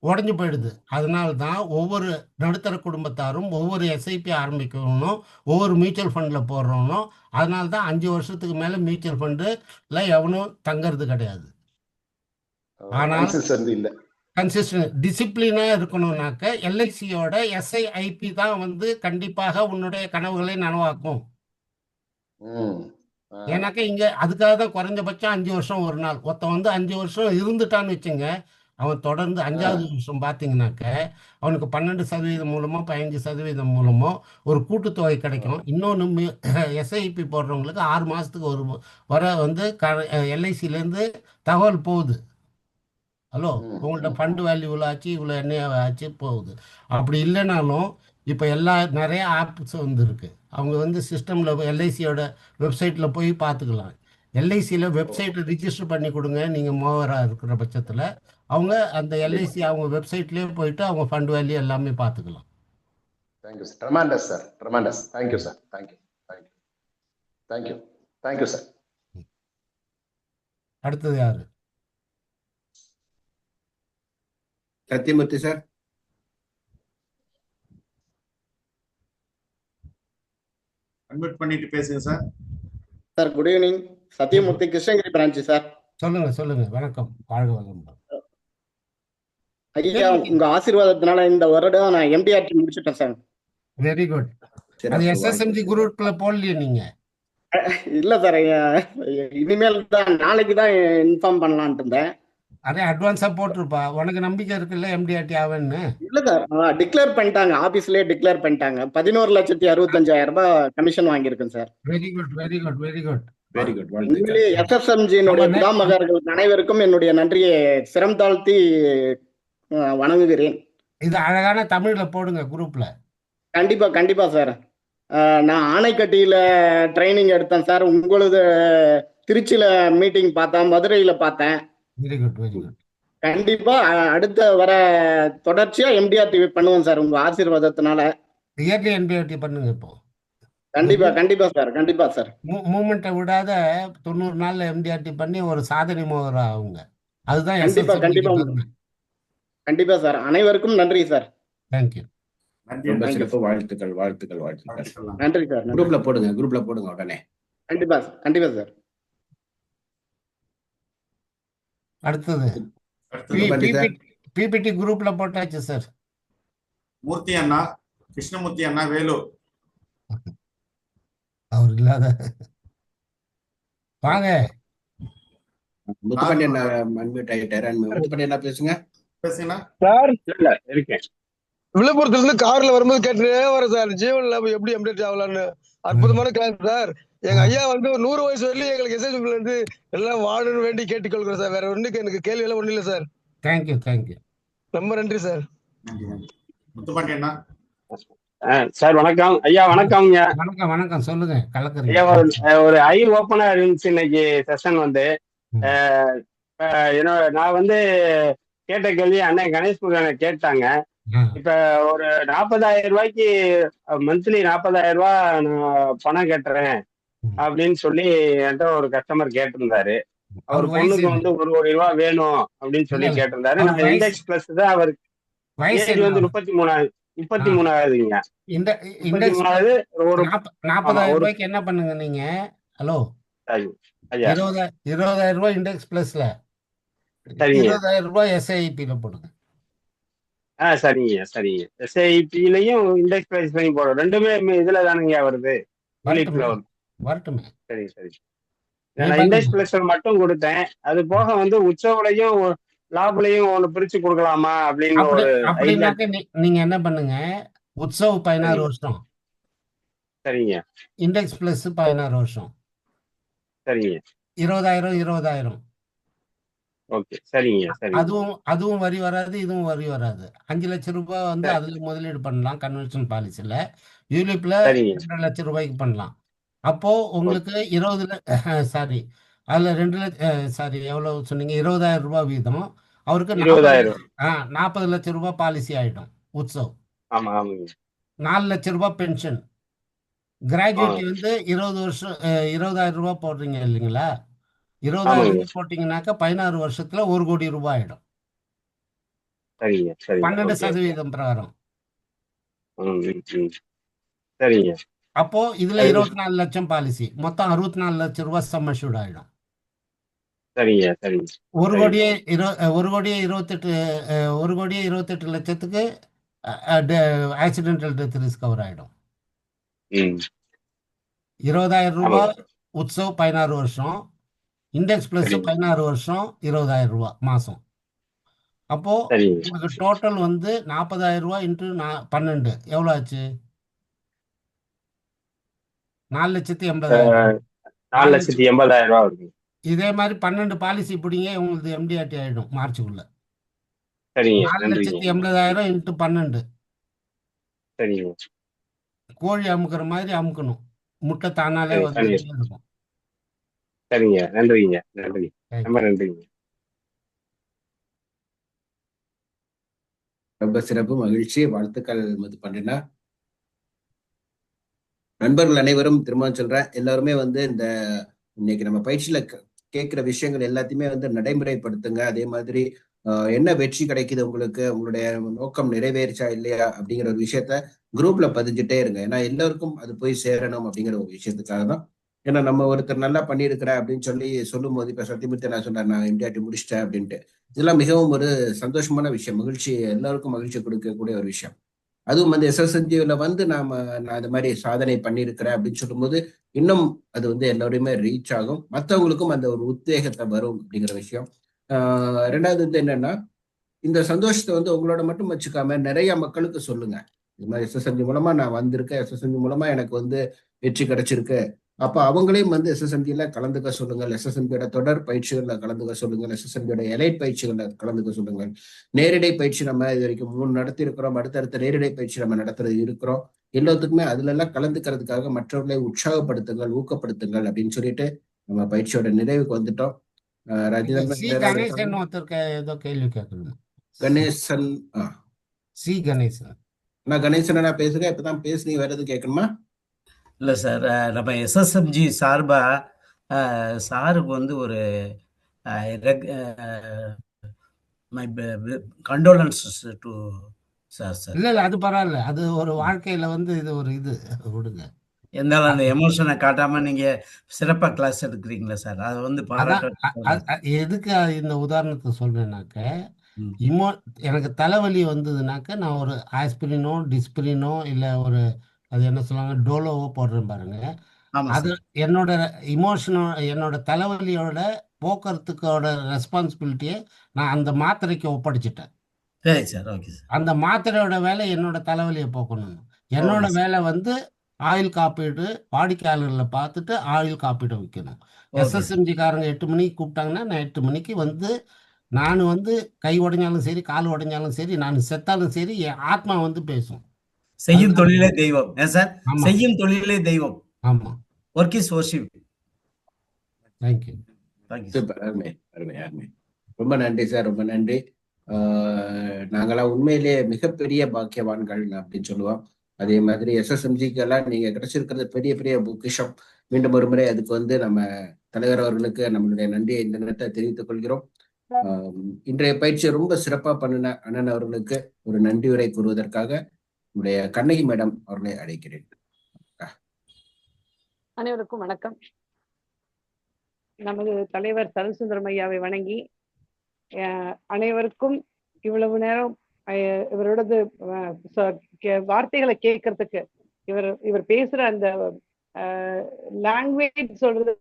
உடஞ்சு போயிடுது. அதனால தான் ஒவ்வொரு நடுத்தர குடும்பத்தாரும் ஒவ்வொரு எஸ்ஐபி ஆரம்பிக்கணும், ஒவ்வொரு மியூச்சுவல் ஃபண்டில் போடுறோனும். அதனால தான் 5 வருஷத்துக்கு மேலே மியூச்சுவல் ஃபண்டில் எவனும் தங்கறது கிடையாது. ஆனால் கன்சிஸ்டன்சி இல்ல. கன்சிஸ்டன்ட் டிசிப்ளினாக இருக்கணும்னாக்க எல்ஐசியோட எஸ்ஐஐபி தான் வந்து கண்டிப்பாக உன்னுடைய கனவுகளை நனவாக்கும். ம். ஆ. ஏன்னாக்க இங்கே அதுக்காக தான் குறைஞ்சபட்சம் 5 வருஷம் ஒரு நாள். ஒருத்தன் வந்து 5 வருஷம் இருந்துட்டான்னு வச்சுங்க, அவன் தொடர்ந்து ஆ. 5வது வருஷம் பார்த்தீங்கன்னாக்க அவனுக்கு 12% மூலமோ 15% மூலமோ ஒரு கூட்டுத்தொகை கிடைக்கும். இன்னொன்று எஸ்ஐபி போடுறவங்களுக்கு 6 மாதத்துக்கு ஒரு வர வந்து எல்ஐசிலேருந்து தகவல் போகுது. ஹலோ, ம். உங்கள்ட்ட ம். ஃபண்டு வேல்யூ இவ்வளோ ஆச்சு, இவ்வளோ என்ன ஆச்சு போகுது. அப்படி இல்லைனாலும் இப்போ நிறைய ஆப்ஸ் வந்துருக்கு. அவங்க வந்து சிஸ்டமில் எல்ஐசியோட வெப்சைட்டில் போய் பார்த்துக்கலாம். எல்ஐசியில் வெப்சைட்டை ரிஜிஸ்டர் பண்ணி கொடுங்க நீங்கள் மூவராக இருக்கிற பட்சத்தில். அவங்க அந்த கண்டிப்பா. எல்ஐசி அவங்க வெப்சைட்லேயே போயிட்டு அவங்க ஃபண்ட் வேல்யூ எல்லாமே பார்த்துக்கலாம். Thank you sir. Tremendous sir. Tremendous. Thank you sir. Thank you. Thank you. Thank you. Thank you sir. அடுத்தது யாரு? சத்தியமூர்த்தி சார். அன்மியூட் பண்ணிட்டு பேசுங்க sir. Sir good evening. Sathyamoorthy, Krishnagiri branch sir. சொல்லுங்க. வணக்கம். வாழ்க வளமுடன். ஐயா, உங்க ஆசீர்வாதத்தினால இந்த வருடம் நான் எம்டிஆர்டி முடிச்சுட்டேன் சார். Very good. அது சிறப்பு, எஸ்எஸ்எம்ஜி வாழ்த்துக்கள். குரூப்ல போடலையே நீங்க? இல்ல சார், இனிமேல் தான் நாளைக்கு தான் இன்ஃபார்ம் பண்ணலான்ட்டு இருந்தேன். அதே அட்வான்ஸா போட்டிருப்பா. உனக்கு நம்பிக்கை இருக்குல்ல எம்டிஆர்டி ஆவேன்னு? இல்ல சார், டிக்ளேர் பண்ணிட்டாங்க, ஆபீஸ்லயே டிக்ளேர் பண்ணிட்டாங்க. 11,65,000 ரூபாய் கமிஷன் வாங்கியிருக்கேன் sir. Very good. Very good, வாழ்த்துக்கள். உண்மையிலேயே எஸ்எஸ்எம்ஜியினுடைய நம்ம பிதாமகர்கள் அனைவருக்கும் என்னுடைய நன்றியை சிரம் தாழ்த்தி வணங்குகிறேன். இது அழகான தமிழ்ல போடுங்க குரூப்ல. கண்டிப்பா சார். நான் ஆனைக்கட்டியில ட்ரைனிங் எடுத்தேன் சார். உங்களது திருச்சியில மீட்டிங் பார்த்தேன், மதுரையில பார்த்தேன். Very good. கண்டிப்பா அடுத்த வர தொடர்ச்சியா எம்டிஆர் டிவி பண்ணுவோம் சார், உங்க ஆசீர்வாதத்தினால. இயர்லி எம்பிஆர்டி பண்ணுங்க இப்போ. கண்டிப்பா சார். மூமெண்ட்டை விடாத 90 நாள்ல எம்டிஆர்டி பண்ணி ஒரு சாதனை மோகரா ஆகுங்க. அதுதான் கண்டிப்பா சார். அனைவருக்கும் நன்றி சார். தேங்க்யூ. நன்றி. ரொம்ப நன்றி. சிறப்பு. வாழ்த்துக்கள். வாழ்த்துக்கள். நன்றி சார். குரூப்ல போடுங்க உடனே. கண்டிப்பா சார். அடுத்தது அடுத்தது பிபிடி குரூப்ல போட்டாச்சு சார். மூர்த்தி அண்ணா, கிருஷ்ணமூர்த்தி அண்ணா, வேலூர். அவர் இல்லாத வாங்க. முத்துப்பாண்டியன் அன்மியூட் ஆகிட்டாரு. முத்துப்பாண்டியன் என்ன பேசுங்க. பேசுங்கண்ணா. சார் இல்ல இருக்கேன். விழுப்புரத்துல இருந்து கார்ல வரும்போது கேட்டுட்டே வர சார், ஜீவன் லேப் எப்படி அப்டேட் ஆகலான்னு. அற்புதமான கிளாஸ் சார். எங்க ஐயா வந்து 100 வயசு வரையிலும் எங்களுக்கு எஸ்எஸ்பில இருந்து எல்லாம் வாழணும்னு வேண்டி கேட்டுக்கொள்கிறேன் சார். வேற ஒண்ணுக்கு எனக்கு கேள்வி எல்லாம் ஒண்ணு இல்ல சார். தேங்க்யூ. ரொம்ப நன்றி சார். நன்றி. முத்துப்பாண்டி அண்ணா. சார் வணக்கம் ஐயா. வணக்கம்ங்க. வணக்கம். சொல்லுங்க. கலக்குறீங்க. ஐயா, ஒரு ஐ ஓப்பனா இருந்துச்சு இன்னைக்கு செஷன் வந்து. என்னோட நான் வந்து கேட்ட கேள்வி அண்ணன் கணேஷ் முருகனை கேட்டாங்க. இப்ப ஒரு 40,000 ரூபாய்க்கு மந்த்லி 40,000 ரூபாய் நான் பணம் கட்டுறேன் அப்படின்னு சொல்லி என்கிட்ட ஒரு கஸ்டமர் கேட்டிருந்தாரு. அவர் பொண்ணுக்கு வந்து 1 கோடி ரூபாய் வேணும் அப்படின்னு சொல்லி கேட்டிருந்தாரு. நான் இண்டெக்ஸ் பிளஸ் தான் அவருக்கு ஏஜ் வந்து 33 ஒரு 40,000 ரூபாய்க்கு என்ன பண்ணுங்க நீங்க? ஹலோ, 20,000 ரூபாய் இண்டெக்ஸ் பிளஸ்ல, 20,000 ரூபாய் எஸ்ஐபில போடுங்க. சரிங்க. எஸ்ஐபிலையும் இண்டெக்ஸ் பிரைஸ் பண்ணி போடுறோம். ரெண்டுமே இதுல தானுங்க வருது. வரட்டுமே. சரி. நான் இண்டெக்ஸ் பிளஸ் மட்டும் கொடுத்தேன். அது போக வந்து உற்சவலையும் லாபலையும் ஒண்ணு பிரிச்சு கொடுக்கலாமா அப்படின்னு ஒரு அப்படின்னாக்க நீங்க என்ன பண்ணுங்க, உற்சவ் 16 வருஷம், சரிங்க, இண்டெக்ஸ் பிளஸ் 16 வருஷம், சரிங்க, 20,000. ஓகே, சரிங்க. அதுவும் வரி வராது, இதுவும் வரி வராது. 5 லட்சம் ரூபாய் வந்து அதுல முதலீடு பண்ணலாம். கன்வென்ஷன் பாலிசில யூலிப்ல 2 லட்சம் ரூபாய்க்கு பண்ணலாம். அப்போ உங்களுக்கு 20 அதுல 2 லட்சம் எவ்வளவு சொன்னீங்க? 20,000 ரூபாய் வீதம். அவருக்கு 40 லட்சம் ரூபாய் பாலிசி ஆயிடும். உற்சவ் 4 லட்சம் ரூபாய் பென்ஷன். கிராஜுவேட்டி வந்து 20 வருஷம் 20,000 ரூபாய் போடுறீங்க இல்லைங்களா? 20,000 ஆமாங்க. ரூபாய் போட்டீங்கன்னாக்கா 16 வருஷத்துல 1 கோடி ரூபாய் ஆயிடும். சரிங்க, சரிங்க. 12% பிரகாரம். ம், ம், ம். சரிங்க. அப்போ இதுல அது 24 லட்சம் பாலிசி, மொத்தம் 64 லட்சம் ரூபாய் சம் அஷ்யூர்ட் ஆயிடும். சரிங்க, சரிங்க. 1 சரிங்க. கோடியே 28 லட்சத்துக்கு ஆக்சிடென்டல் டெத் ரிஸ்க் கவர் ஆயிடும். ம். 20,000 ஆமாங்க. ரூபாய் உற்சவ் 16 வருஷம், இண்டெக்ஸ் பிளஸ் சரிங்க. 16 வருஷம், 20,000 ரூபாய் மாசம். அப்போ சரிங்க. உங்களுக்கு டோட்டல் வந்து 40,000 ரூபாய் இன்ட்டு 12 எவ்வளோ ஆச்சு? 4,80,000. 4,80,000 ரூபா வருது. இதே மாதிரி 12 பாலிசி பிடிங்க, உங்களுக்கு எம்டிஆர்டி ஆயிடும் மார்ச்சுக்குள்ள. சரிங்க. நன்றிங்க. 4,80,000 இன்ட்டு 12. சரிங்க. கோழி அமுக்குற மாதிரி அமுக்கணும், முட்டை தானாலே சரி, வந்துட்டே சரிங்க. இருக்கும். சரிங்க. நன்றிங்க. நன்றி. Thank ரொம்ப you. நன்றிங்க. ரொம்ப சிறப்பு, மகிழ்ச்சி, வாழ்த்துக்கள் மதுபாண்டியனா. நண்பர்கள் அனைவரும் திரும்ப சொல்றேன், எல்லாருமே வந்து இந்த இன்னைக்கு நம்ம பயிற்சியில கேட்கிற விஷயங்கள் எல்லாத்தையுமே வந்து நடைமுறைப்படுத்துங்க. அதே மாதிரி என்ன வெற்றி கிடைக்குது உங்களுக்கு, உங்களுடைய நோக்கம் நிறைவேறிச்சா இல்லையா அப்படிங்கிற ஒரு விஷயத்த குரூப்ல பதிஞ்சுட்டே இருங்க. ஏன்னா எல்லாருக்கும் அது போய் சேரணும் அப்படிங்கிற ஒரு விஷயத்துக்காக தான். ஏன்னா நம்ம ஒருத்தர் நல்லா பண்ணியிருக்கிறேன் அப்படின்னு சொல்லி சொல்லும் போது, இப்ப சத்தியமூர்த்தி நான் சொன்னேன் நான் எம்டிஆர்டி முடிச்சிட்டேன் அப்படின்ட்டு, இதெல்லாம் மிகவும் ஒரு சந்தோஷமான விஷயம், மகிழ்ச்சி, எல்லாருக்கும் மகிழ்ச்சி கொடுக்கக்கூடிய ஒரு விஷயம். அதுவும் வந்து எஸ்எஸ்என்ஜில வந்து நான் இந்த மாதிரி சாதனை பண்ணியிருக்கிறேன் அப்படின்னு சொல்லும்போது இன்னும் அது வந்து எல்லாருமே ரீச் ஆகும், மற்றவங்களுக்கும் அந்த ஒரு உத்வேகத்தை வரும் அப்படிங்கிற விஷயம். ரெண்டாவது வந்து என்னன்னா, இந்த சந்தோஷத்தை வந்து உங்களோட மட்டும் வச்சுக்காம நிறைய மக்களுக்கு சொல்லுங்க. இது மாதிரி எஸ்எஸ்என்ஜி மூலமா நான் வந்திருக்கேன், எஸ்எஸ்என்ஜி மூலமா எனக்கு வந்து வெற்றி கிடைச்சிருக்கு. அப்ப அவங்களையும் வந்து எஸ்எஸ்என்ஜில கலந்துக்க சொல்லுங்கள், எஸ்எஸ்என்ஜியோட தொடர் பயிற்சிகள்ல கலந்துக்க சொல்லுங்கள், எஸ்எஸ்என்ஜியோட எலைட் பயிற்சிகள்ல கலந்துக்க சொல்லுங்கள். நேரடி பயிற்சி நம்ம இது வரைக்கும் 3 நடத்தி இருக்கிறோம், அடுத்தடுத்த நேரடி பயிற்சி நம்ம நடத்துறது இருக்கிறோம். எல்லாத்துக்குமே அதுல எல்லாம் கலந்துக்கிறதுக்காக மற்றவர்களை உற்சாகப்படுத்துங்கள், ஊக்கப்படுத்துங்கள் அப்படின்னு சொல்லிட்டு நம்ம பயிற்சியோட நிறைவுக்கு வந்துட்டோம். சி ராஜேந்திரன் கணேசன் ஒருத்தருக்கு ஏதோ கேள்வி கேட்கணும். கணேசன் சி கணேசன். நான் கணேசன் நான் பேசுறேன், இப்பதான் பேசுனீங்க, வேற எதுவும் கேட்கணுமா? இல்லை சார், நம்ம எஸ்எஸ்எம்ஜி சார்பாக சாருக்கு வந்து ஒரு மை கண்டோலன்சஸ் டு சார். இல்ல அது பரவாயில்ல, அது ஒரு வாழ்க்கையில வந்து இது ஒரு இது விடுங்க. இருந்தாலும் அந்த எமோஷனை காட்டாம நீங்க சிறப்பா கிளாஸ் எடுக்கிறீங்களா சார், அது வந்து எதுக்கு இந்த உதாரணத்தை சொல்றேன்னாக்க, எனக்கு தலைவலி வந்ததுனாக்க நான் ஒரு ஆஸ்பிரினோ டிஸ்பிரினோ இல்ல ஒரு அது என்ன சொல்லுவாங்க டோலோவோ போடுறேன் பாருங்க. அது என்னோட இமோஷனோ என்னோட தலைவலியோட போக்குறதுக்கோட ரெஸ்பான்சிபிலிட்டியை நான் அந்த மாத்திரைக்கு ஒப்படைச்சிட்டேன். சரி சார், ஓகே சார். அந்த மாத்திரையோட வேலை என்னோட தலைவலியை போக்கணும். என்னோட வேலை வந்து ஆயில் காப்பீடு வாடிக்கையாளர்களை பார்த்துட்டு ஆயில் காப்பீடு வைக்கணும். எஸ்எஸ்எம்ஜி காரங்க 8 மணிக்கு கூப்பிட்டாங்கன்னா நான் 8 மணிக்கு வந்து நான் வந்து கை உடைஞ்சாலும் சரி கால் உடைஞ்சாலும் சரி நான் செத்தாலும் சரி என் ஆத்மா வந்து பேசும். செய்யும் தொழிலே தெய்வம் சார், செய்யும் தொழிலே தெய்வம். ஆமா, ஒர்க் இஸ் வொர்ஷிப். தேங்க்யூ. அருமை அருமை அருமை, ரொம்ப நன்றி சார், ரொம்ப நன்றி. நாங்களாம் உண்மையிலேயே மிகப்பெரிய பாக்கியவான்கள் அப்படின்னு சொல்லுவோம். அதே மாதிரி எஸ்எஸ்எம்ஜிக்கு எல்லாம் நீங்க கிடைச்சிருக்கிறது பெரிய பெரிய பொக்கிஷம். மீண்டும் ஒரு முறை அதுக்கு வந்து நம்ம தலைவர் அவர்களுக்கு நம்மளுடைய நன்றியை இந்த நேரத்தை தெரிவித்துக் கொள்கிறோம். இன்றைய பயிற்சியை ரொம்ப சிறப்பா பண்ணின அண்ணன் அவர்களுக்கு ஒரு நன்றி உரை கூறுவதற்காக நம்முடைய கண்ணகி மேடம் அவர்களை அழைக்கிறேன். அனைவருக்கும் வணக்கம். நமது தலைவர் சரண்சுந்தரம் ஐயாவை வணங்கி அனைவருக்கும் இவ்வளவு நேரம் இவரோடது வார்த்தைகளை கேட்கறதுக்கு இவர் பேசுற அந்த லாங்குவேஜ் சொல்றது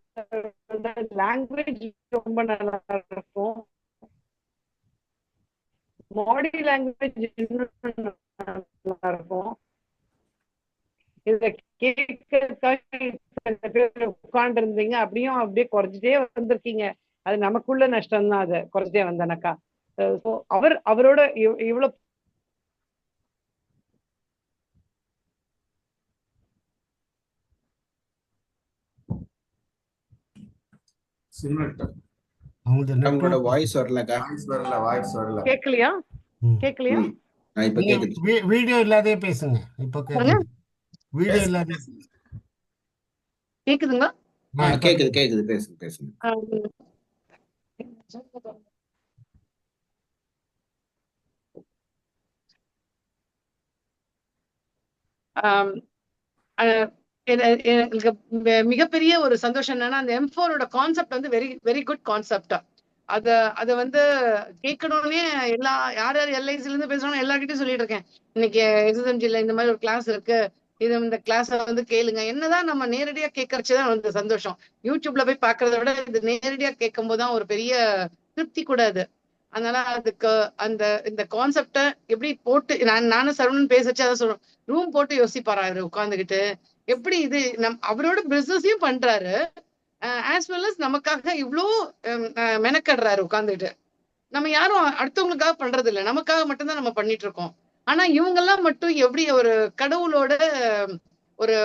லாங்குவேஜ் ரொம்ப நல்லா இருக்கும், பாடி லாங்குவேஜ் நல்லா இருக்கும். இத கேட்கறதுக்காக உட்கார்ந்து இருந்தீங்க, அப்படியே குறைஞ்சிட்டே வந்திருக்கீங்க. அது நமக்குள்ள நஷ்டம் தான், அதை குறைஞ்சிட்டே வந்தனக்கா. அவரோட இவ்வளவு வாய்ஸ் வரலக்கா, கேட்கலையா? கேட்கலையா? வீடியோ இல்லாதே பேசுங்க. இப்போ வீடியோ இல்லாத கேக்குதுங்களா? கேக்குது பேசுங்க. ஆம், அஹ் எனக்கு மிகப்பெரிய ஒரு சந்தோஷம் என்னன்னா அந்த M4ஓட கான்செப்ட் வந்து வெரி வெரி குட் கான்செப்ட். அத அத வந்து கேட்கணும்னே யார் யார் எல்ஐசில இருந்து பேசுறாங்க எல்லார்கிட்டயும் சொல்லிட்டு இருக்கேன். இன்னைக்கு SSMGல இந்த மாதிரி ஒரு கிளாஸ் இருக்கு, இந்த கிளாஸ வந்து கேளுங்க. என்னதான் நம்ம நேரடியா கேட்கறச்சுதான் வந்து சந்தோஷம். யூடியூப்ல போய் பாக்குறத விட இது நேரடியா கேட்கும் போதுதான் ஒரு பெரிய திருப்தி கூட அது. அதனால அதுக்கு இந்த கான்செப்ட எப்படி போட்டு நானும் சரவணன் பேசச்சு அதான் சொல்றோம். ரூம் போட்டு யோசிப்பாரா அவரு உட்காந்துக்கிட்டு எப்படி இது அவரோட பிசினஸையும் பண்றாரு, ஆஸ் வெல் அஸ் நமக்காக இவ்வளோ மெனக்கடுறாரு உட்காந்துட்டு. நம்ம யாரும் அடுத்தவங்களுக்காக பண்றது இல்லை, நமக்காக மட்டும்தான் நம்ம பண்ணிட்டு இருக்கோம். ஆனா இவங்கெல்லாம் மட்டும் எப்படி ஒரு கடவுளோட ஒரு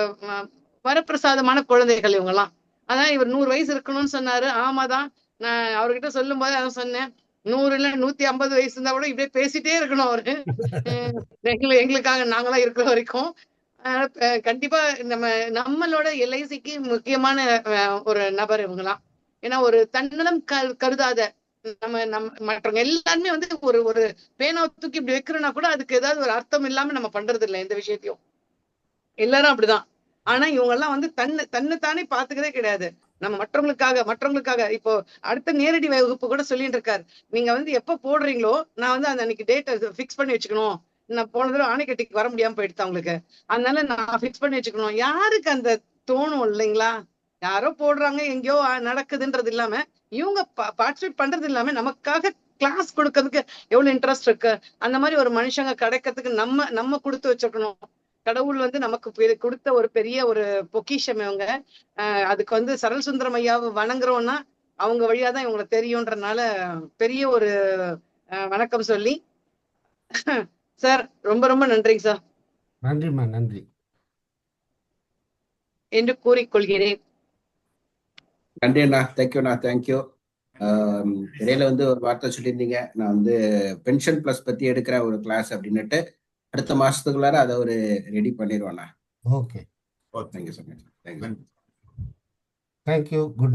வரப்பிரசாதமான குழந்தைகள் இவங்கெல்லாம். அதான் இவர் 100 வயசு இருக்கணும்னு சொன்னாரு. ஆமாதான், நான் அவர்கிட்ட சொல்லும் போது அதான் சொன்னேன், 100 இல்ல 150 வயசு இருந்தா கூட இப்படியே பேசிட்டே இருக்கணும் அவரு. எங்களுக்காக நாங்களாம் இருக்கிற வரைக்கும். கண்டிப்பா நம்மளோட எல்ஐசிக்கு முக்கியமான ஒரு நபர் இவங்கலாம். ஏன்னா ஒரு தன்னலம் கருதாத நம்ம மற்றவங்க எல்லாருமே வந்து ஒரு பேனாவை தூக்கி இப்படி வைக்கிறோம்னா கூட அதுக்கு ஏதாவது ஒரு அர்த்தம் இல்லாம நம்ம பண்றது இல்லை எந்த விஷயத்தையும். எல்லாரும் அப்படிதான். ஆனா இவங்க எல்லாம் வந்து தன்னைத்தானே பாத்துக்கதே கிடையாது. நம்ம மற்றவங்களுக்காக இப்போ அடுத்த நேரடி வகுப்பு கூட சொல்லிட்டு இருக்காரு, நீங்க வந்து எப்ப போடுறீங்களோ நான் வந்து அந்த அன்னைக்கு டேட்டை பிக்ஸ் பண்ணி வச்சுக்கணும். நான் போன தடவை ஆணைக்கட்டிக்கு வர முடியாம போயிடுது அவங்களுக்கு, அதனால நான் பிக்ஸ் பண்ணி வச்சுக்கணும். யாருக்கு அந்த தோணும் இல்லைங்களா? யாரோ போடுறாங்க எங்கேயோ நடக்குதுன்றது இல்லாம இவங்க பார்ட்டிசிபேட் பண்றது இல்லாம நமக்காக கிளாஸ் கொடுக்கறதுக்கு எவ்வளவு இன்ட்ரெஸ்ட் இருக்கு. அந்த மாதிரி ஒரு மனுஷங்க கிடைக்கிறதுக்கு நம்ம கொடுத்து வச்சிருக்கணும். கடவுள் வந்து நமக்கு கொடுத்த ஒரு பெரிய ஒரு பொக்கிஷம் இவங்க. அதுக்கு வந்து சரல் சுந்தரம் ஐயாவை வணங்குறோம்னா அவங்க வழியாதான் இவங்களை தெரியும்ன்றனால பெரிய ஒரு வணக்கம் சொல்லி சார் ரொம்ப ரொம்ப நன்றிங்க சார். நன்றிம்மா, நன்றி என்று கூறிக்கொள்கிறேன். நன்றி அண்ணா, தேங்க்யூண்ணா, தேங்க்யூ. இடையில வந்து ஒரு வார்த்தை சொல்லியிருந்தீங்க, நான் வந்து பென்ஷன் பிளஸ் பத்தி எடுக்கிற ஒரு கிளாஸ் அப்படின்னுட்டு அடுத்த மாசத்துக்குள்ளார அதை ஒரு ரெடி பண்ணிடுவோண்ணா. Okay, thank you so much. Thank you. Thank you. Good